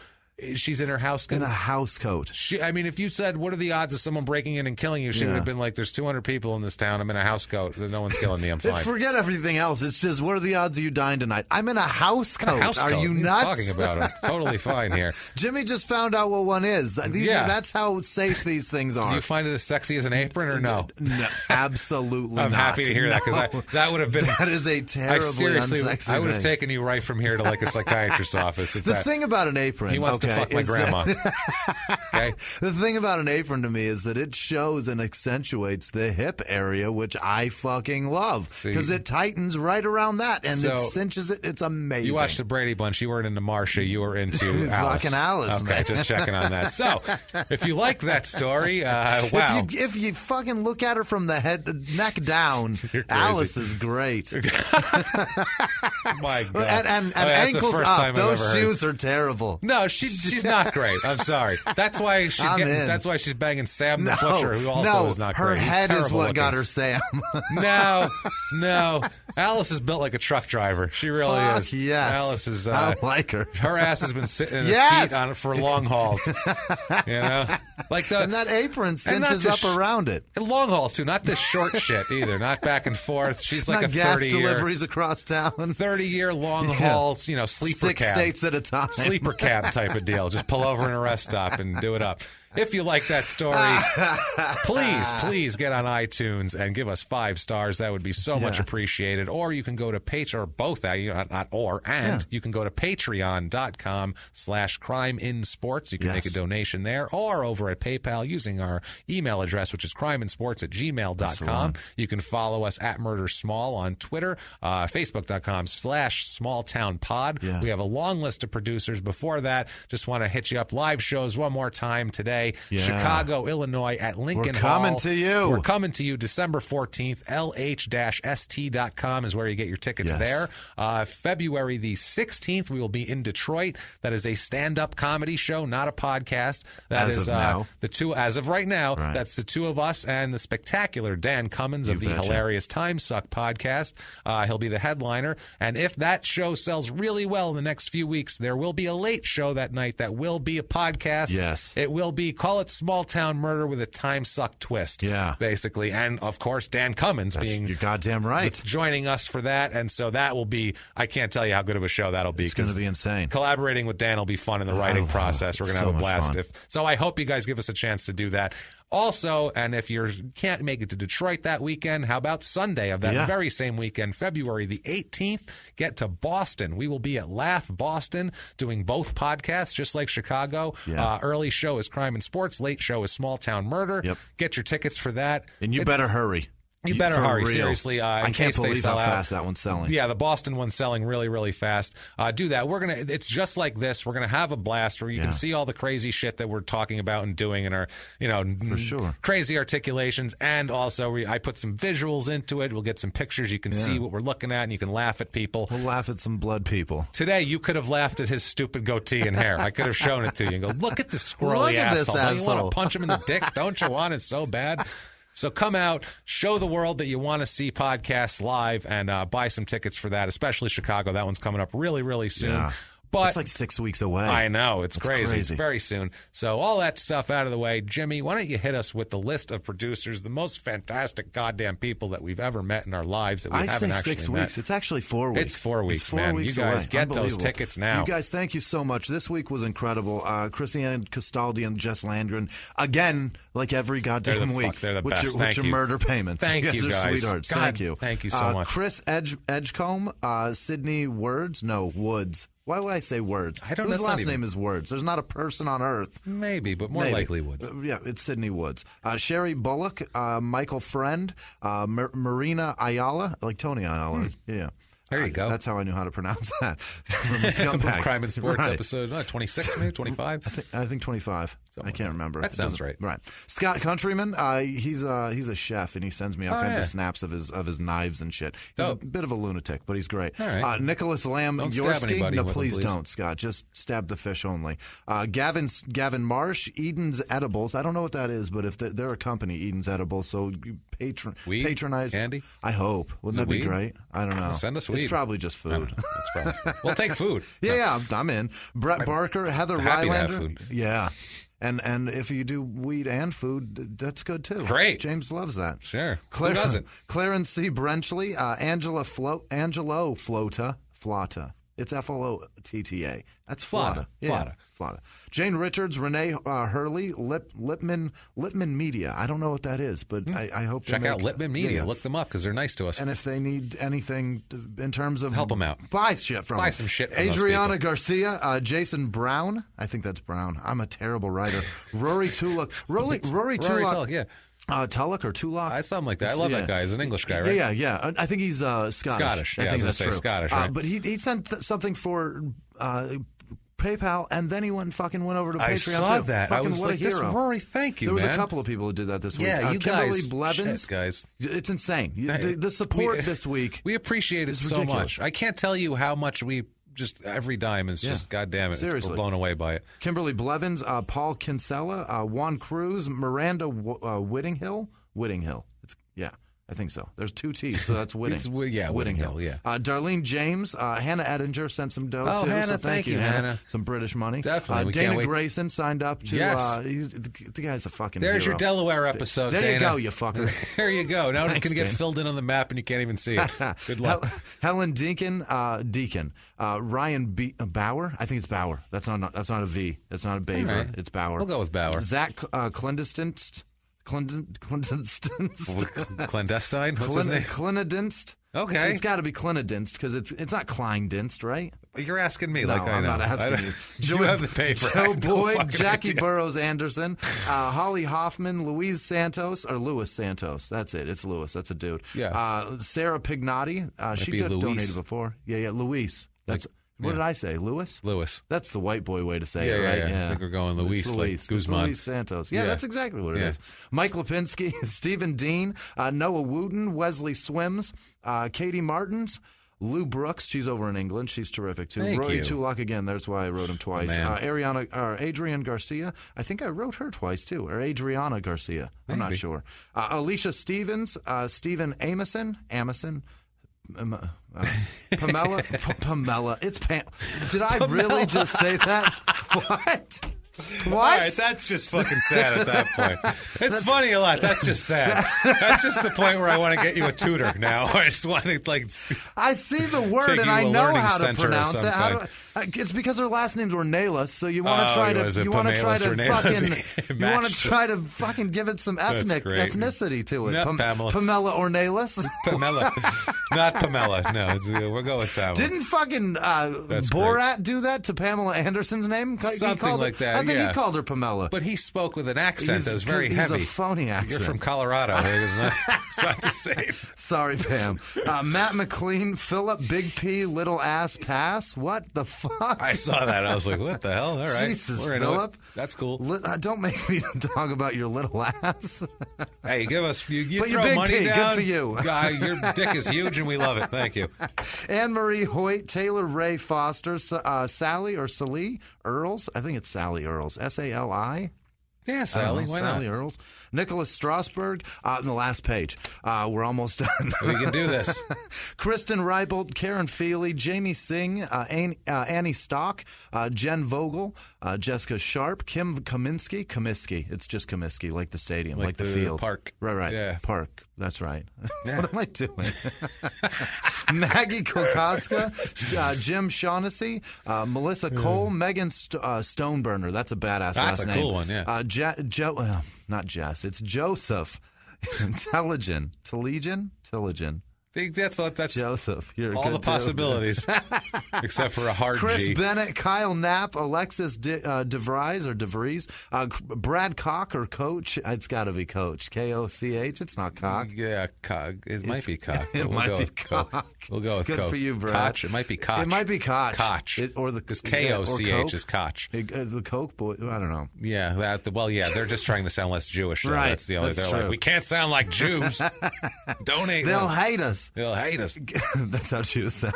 She's in her house coat. In a house coat. If you said, what are the odds of someone breaking in and killing you? She would have been like, there's 200 people in this town. I'm in a house coat. No one's killing me. I'm fine. Forget everything else. It's just, what are the odds of you dying tonight? I'm in a house coat. Are you nuts? What are you talking about? I'm totally fine here. Jimmy just found out what one is. That's how safe these things are. Do you find it as sexy as an apron or no? No, absolutely I'm not. happy to hear that because that would have been... That is a terribly unsexy I would have taken you right from here to like a psychiatrist's office. The thing about an apron... He wants to fuck my grandma. Okay. The thing about an apron to me is that it shows and accentuates the hip area, which I fucking love because it tightens right around that and it cinches it. It's amazing. You watched the Brady Bunch. You weren't into Marsha. You were into Alice. Fucking Alice. Okay, man. just checking on that. So, if you like that story, wow. If you fucking look at her from the neck down, Alice is great. My God. And ankles up. Those shoes are terrible. No, she's not great. I'm sorry. That's why she's banging Sam the Butcher, who also is not great. Her head is what looking. got her Sam. No. Alice is built like a truck driver. She really is. Yes. Alice is. I like her. Her ass has been sitting in a seat on it for long hauls. And that apron cinches up around it. And long hauls too. Not this short shit either. Not back and forth. She's like not a gas 30-year deliveries across town. 30-year long haul. Sleeper 6 cab. states at a time. Sleeper cab type of deal. Just pull over in a rest stop and do it up. If you like that story, please get on iTunes and give us 5 stars. That would be so much appreciated. Or you can go to you can go to patreon.com/crimeinsports. You can make a donation there or over at PayPal using our email address, which is crimeinsports@gmail.com. You can follow us at MurderSmall on Twitter, Facebook.com/smalltownpod. We have a long list of producers. Before that, just want to hit you up. Live shows one more time today. Day. Yeah. Chicago, Illinois at Lincoln Hall. We're coming to you. We're coming to you December 14th. LH-ST.com is where you get your tickets there. February the 16th, we will be in Detroit. That is a stand-up comedy show, not a podcast. That is the two, as of right now, that's the two of us and the spectacular Dan Cummins of the hilarious Time Suck podcast. He'll be the headliner. And if that show sells really well in the next few weeks, there will be a late show that night that will be a podcast. Yes. It will be, call it Small Town Murder with a Time Suck twist. Yeah. Basically. And, of course, Dan Cummins being... You're goddamn right. Joining us for that. And so that will be... I can't tell you how good of a show that'll be. It's going to be insane. Collaborating with Dan will be fun in the writing process. We're going to have a blast. Fun. So I hope you guys give us a chance to do that. Also, and if you can't make it to Detroit that weekend, how about Sunday of that very same weekend, February the 18th, get to Boston. We will be at Laugh Boston doing both podcasts, just like Chicago. Early show is Crime and Sports. Late show is Small Town Murder. Yep. Get your tickets for that. And you better hurry. You better hurry, real. seriously. I can't believe how fast that one's selling. Yeah, the Boston one's selling really, really fast. Do that. It's just like this. We're gonna have a blast where you can see all the crazy shit that we're talking about and doing, and our, for sure, crazy articulations. And also, I put some visuals into it. We'll get some pictures. You can see what we're looking at, and you can laugh at people. We'll laugh at some blood people. Today, you could have laughed at his stupid goatee and hair. I could have shown it to you and go, look at this squirrely asshole. Don't you want to punch him in the dick? Don't you want it so bad? So come out, show the world that you want to see podcasts live, and buy some tickets for that, especially Chicago. That one's coming up really, really soon. Yeah. But it's like 6 weeks away. I know. It's crazy. It's very soon. So all that stuff out of the way. Jimmy, why don't you hit us with the list of producers, the most fantastic goddamn people that we've ever met in our lives that we haven't actually 6 met. weeks. It's actually 4 weeks. It's 4 weeks, man. You guys get those tickets now. You guys, thank you so much. This week was incredible. Christiane Castaldi and Jess Landgren, again, like every goddamn week. They're the best. Thank you. With your murder payments. Thank you, guys. Sweethearts. God, thank you. Thank you so much. Chris Edgecombe, Sydney Woods. Why would I say Words? I don't know. His last name is Words. There's not a person on earth. Maybe, but more likely Woods. Yeah, it's Sydney Woods. Sherry Bullock, Michael Friend, Marina Ayala, like Tony Ayala. Yeah. There you go. That's how I knew how to pronounce that. From Crime and Sports episode 26, maybe 25. I think 25. I can't remember. That sounds right. Right. Scott Countryman, he's a chef, and he sends me all kinds of snaps of his knives and shit. He's a bit of a lunatic, but he's great. All right. Nicholas Lamb Yorski. No, please don't, Scott. Just stab the fish only. Gavin Marsh, Eden's Edibles. I don't know what that is, but if they're a company, Eden's Edibles, so patronize. Candy? I hope. Wouldn't that be great? I don't know. Send us weed. It's probably just food. We'll take food. Yeah, I'm in. Brett Barker, Heather happy Rylander. To have food. Yeah. And if you do weed and food, that's good too. Great. James loves that. Sure. Who doesn't? Clarence C. Brenchley, Angelo Flota. It's Flotta. That's Flotta. Flotta. Jane Richards, Renee Hurley, Lipman Media. I don't know what that is, but I hope check out Lipman Media. Look them up because they're nice to us. And if they need anything in terms of help them out, buy shit from them. Buy some shit from Adriana Garcia, Jason Brown. I think that's Brown. I'm a terrible writer. Rory Tulloch. Rory Tulloch. Yeah. Tulloch or Tulloch? Something like that. I love that guy. He's an English guy, right? Yeah. I think he's Scottish. Yeah, I think that's true. Scottish, right? But he sent something for PayPal, and then he went over to Patreon. I saw that. I was like, this Rory, thank you, There was man. a couple of people who did that this week. Yeah, you Kimberly guys. Blevins. Shit, guys. It's insane. The support this week. We appreciate it so much. I can't tell you how much we... Just every dime is just, goddamn it. Seriously. We're blown away by it. Kimberly Blevins, Paul Kinsella, Juan Cruz, Miranda Whittinghill. I think so. There's 2 T's, so that's Whitting. Whittinghill, yeah. Darlene James, Hannah Edinger sent some dough, too. Hannah, so thank you, Hannah. Some British money. Definitely. Dana Grayson signed up to... Yes. The guy's a fucking There's hero. your Delaware episode, There Dana. you go, you fucker. There you go. Now it's going to get Dana. filled in on the map and you can't even see it. Good luck. Helen Deacon, Ryan Bauer. I think it's Bauer. That's not a V. That's not a Baver. Right. It's Bauer. We'll go with Bauer. Zach Clandestinst. Clandestine? What's his name? Clinadinst. Okay. It's got to be Clinadinst because it's not Kleindinst, right? You're asking me No, like I know. I'm not asking you. You have the paper. Joe Boyd, fucking Jackie idea. Burrows Anderson, Holly Hoffman, Louis Santos. That's it. It's Louis. That's a dude. Yeah. Sarah Pignotti. She be Louise. donated before. Yeah. Louise. What did I say? Lewis? Lewis. That's the white boy way to say it, right? Yeah. I think we're going Luis, like Guzman. Luis Santos. Yeah, that's exactly what it is. Mike Lipinski, Stephen Dean, Noah Wooten, Wesley Swims, Katie Martins, Lou Brooks. She's over in England. She's terrific, too. Thank Roy you. Tulloch, again, that's why I wrote him twice. Adrian Garcia. I think I wrote her twice, too. Or Adriana Garcia. I'm not sure. Alicia Stevens, Stephen Amison. Pamela. It's Pam. Did I really just say that? What? What? All right, that's just fucking sad at that point. It's funny a lot. That's just sad. That's just the point where I want to get you a tutor now. I just want to, like... I see the word and I know how to pronounce it. It's because her last names were Nayless, so you want to try to fucking give it some ethnicity to it. No, Pamela. Pamela or Nayless? Pamela. Not Pamela. No, we'll go with Pamela. Didn't fucking Borat do that to Pamela Anderson's name? Something like that. I think he called her Pamela. But he spoke with an accent that was very heavy. He's a phony accent. You're from Colorado. It's not the same. Sorry, Pam. Matt McLean, Philip, Big P, Little Ass Pass. What the fuck? I saw that. I was like, what the hell? All right. Jesus, Philip. That's cool. Don't make me talk about your little ass. Hey, give us... You but throw Big money P, down. good for you. Your dick is huge, and we love it. Thank you. Anne-Marie Hoyt, Taylor Ray Foster, Sally or Sally Earls. I think it's Sally Earls. S-A-L-I. Yeah, Sally. Why Sally not? Earls. Nicholas Strasberg. On the last page. We're almost done. We can do this. Kristen Reibold, Karen Feely, Jamie Singh, Annie Stock, Jen Vogel, Jessica Sharp, Kim Comiskey. It's just Comiskey, like the stadium, like the field. Park. Right. Yeah. Park. That's right. Yeah. What am I doing? Maggie Kokoska, Jim Shaughnessy, Melissa Cole, Megan Stoneburner. That's a badass last name. That's a cool one, yeah. Not Jess. It's Joseph. Telligen. That's Joseph. You're all good the possibilities, except for a hard Chris G. Bennett, Kyle Knapp, Alexis DeVries, Brad Koch or Coach. It's got to be Coach. K-O-C-H. It's not Cock. Yeah, Cock. It might be Cock. It might be Cock. We'll go with Good Coach. for you, Brad. Koch. It might be Koch. It might be Koch. Koch. Because K-O-C-H is Koch. The Coke boy. I don't know. Yeah. They're just trying to sound less Jewish. Right. That's the only. That's they're true. like, we can't sound like Jews. Donate. They'll hate us. They'll hate us. That's how Jews sound.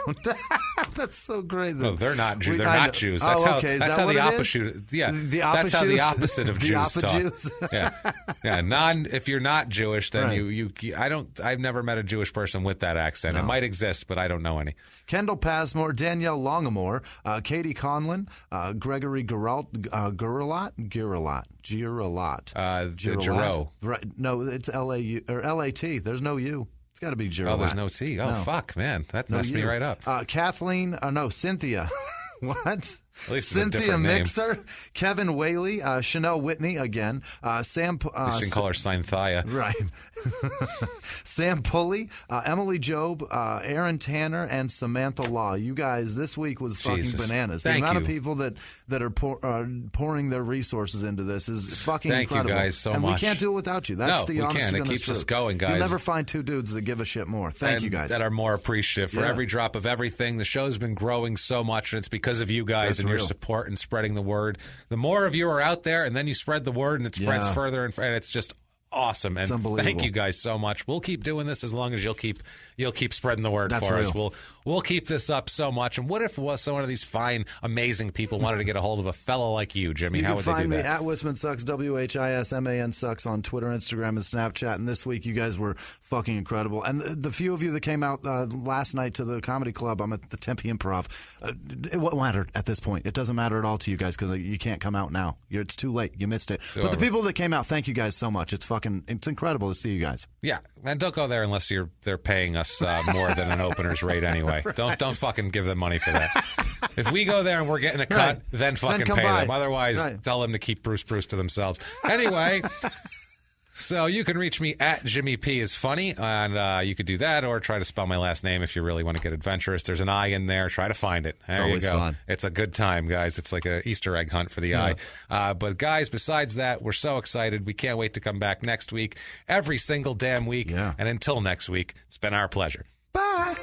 That's so great. No, they're not Jews. They're not Jews. That's That's how the opposite. Yeah, that's how the opposite of Jews talk. Jews? Yeah. If you're not Jewish, then right. I've never met a Jewish person with that accent. No. It might exist, but I don't know any. Kendall Passmore, Danielle Longamore, Katie Conlon, Gregory Girolat. Right? No, it's L-A-U or L-A-T. There's no U. It's got to be Girolat. Oh, there's no T. Oh, fuck, man. That messed me right up. Cynthia. What? At least Cynthia Mixer, Kevin Whaley, Chanel Whitney again, Sam. You can call her Cynthia. Right. Sam Pulley, Emily Job, Aaron Tanner, and Samantha Law. You guys, this week was fucking bananas. The amount of people that are pouring their resources into this is fucking incredible. Thank you guys so much. And we can't do it without you. That's the honest to goodness truth. It keeps us going, guys. You'll never find two dudes that give a shit more. Thank you guys. That are more appreciative for every drop of everything. The show's been growing so much, and it's because of you guys and your support and spreading the word. The more of you are out there, and then you spread the word, and it spreads further, and it's just awesome. And thank you guys so much. We'll keep doing this as long as you'll keep spreading the word for us. We'll keep this up so much. And what if one of these fine, amazing people wanted to get a hold of a fellow like you, Jimmy? How would they do that? You can find me at Whisman Sucks, WHISMAN Sucks on Twitter, Instagram, and Snapchat. And this week, you guys were fucking incredible. And the few of you that came out last night to the comedy club, I'm at the Tempe Improv. It won't matter at this point. It doesn't matter at all to you guys because you can't come out now. It's too late. You missed it. But the people that came out, thank you guys so much. It's incredible to see you guys. Yeah, and don't go there unless they're paying us more than an opener's rate anyway. Right. Don't fucking give them money for that. If we go there and we're getting a cut, then fucking pay them. Otherwise, tell them to keep Bruce to themselves. Anyway. So you can reach me at Jimmy P is funny, and you could do that, or try to spell my last name if you really want to get adventurous. There's an I in there. Try to find it. There you go. Fun. It's a good time, guys. It's like an Easter egg hunt for the I. But guys, besides that, we're so excited. We can't wait to come back next week, every single damn week. Yeah. And until next week, it's been our pleasure. Bye.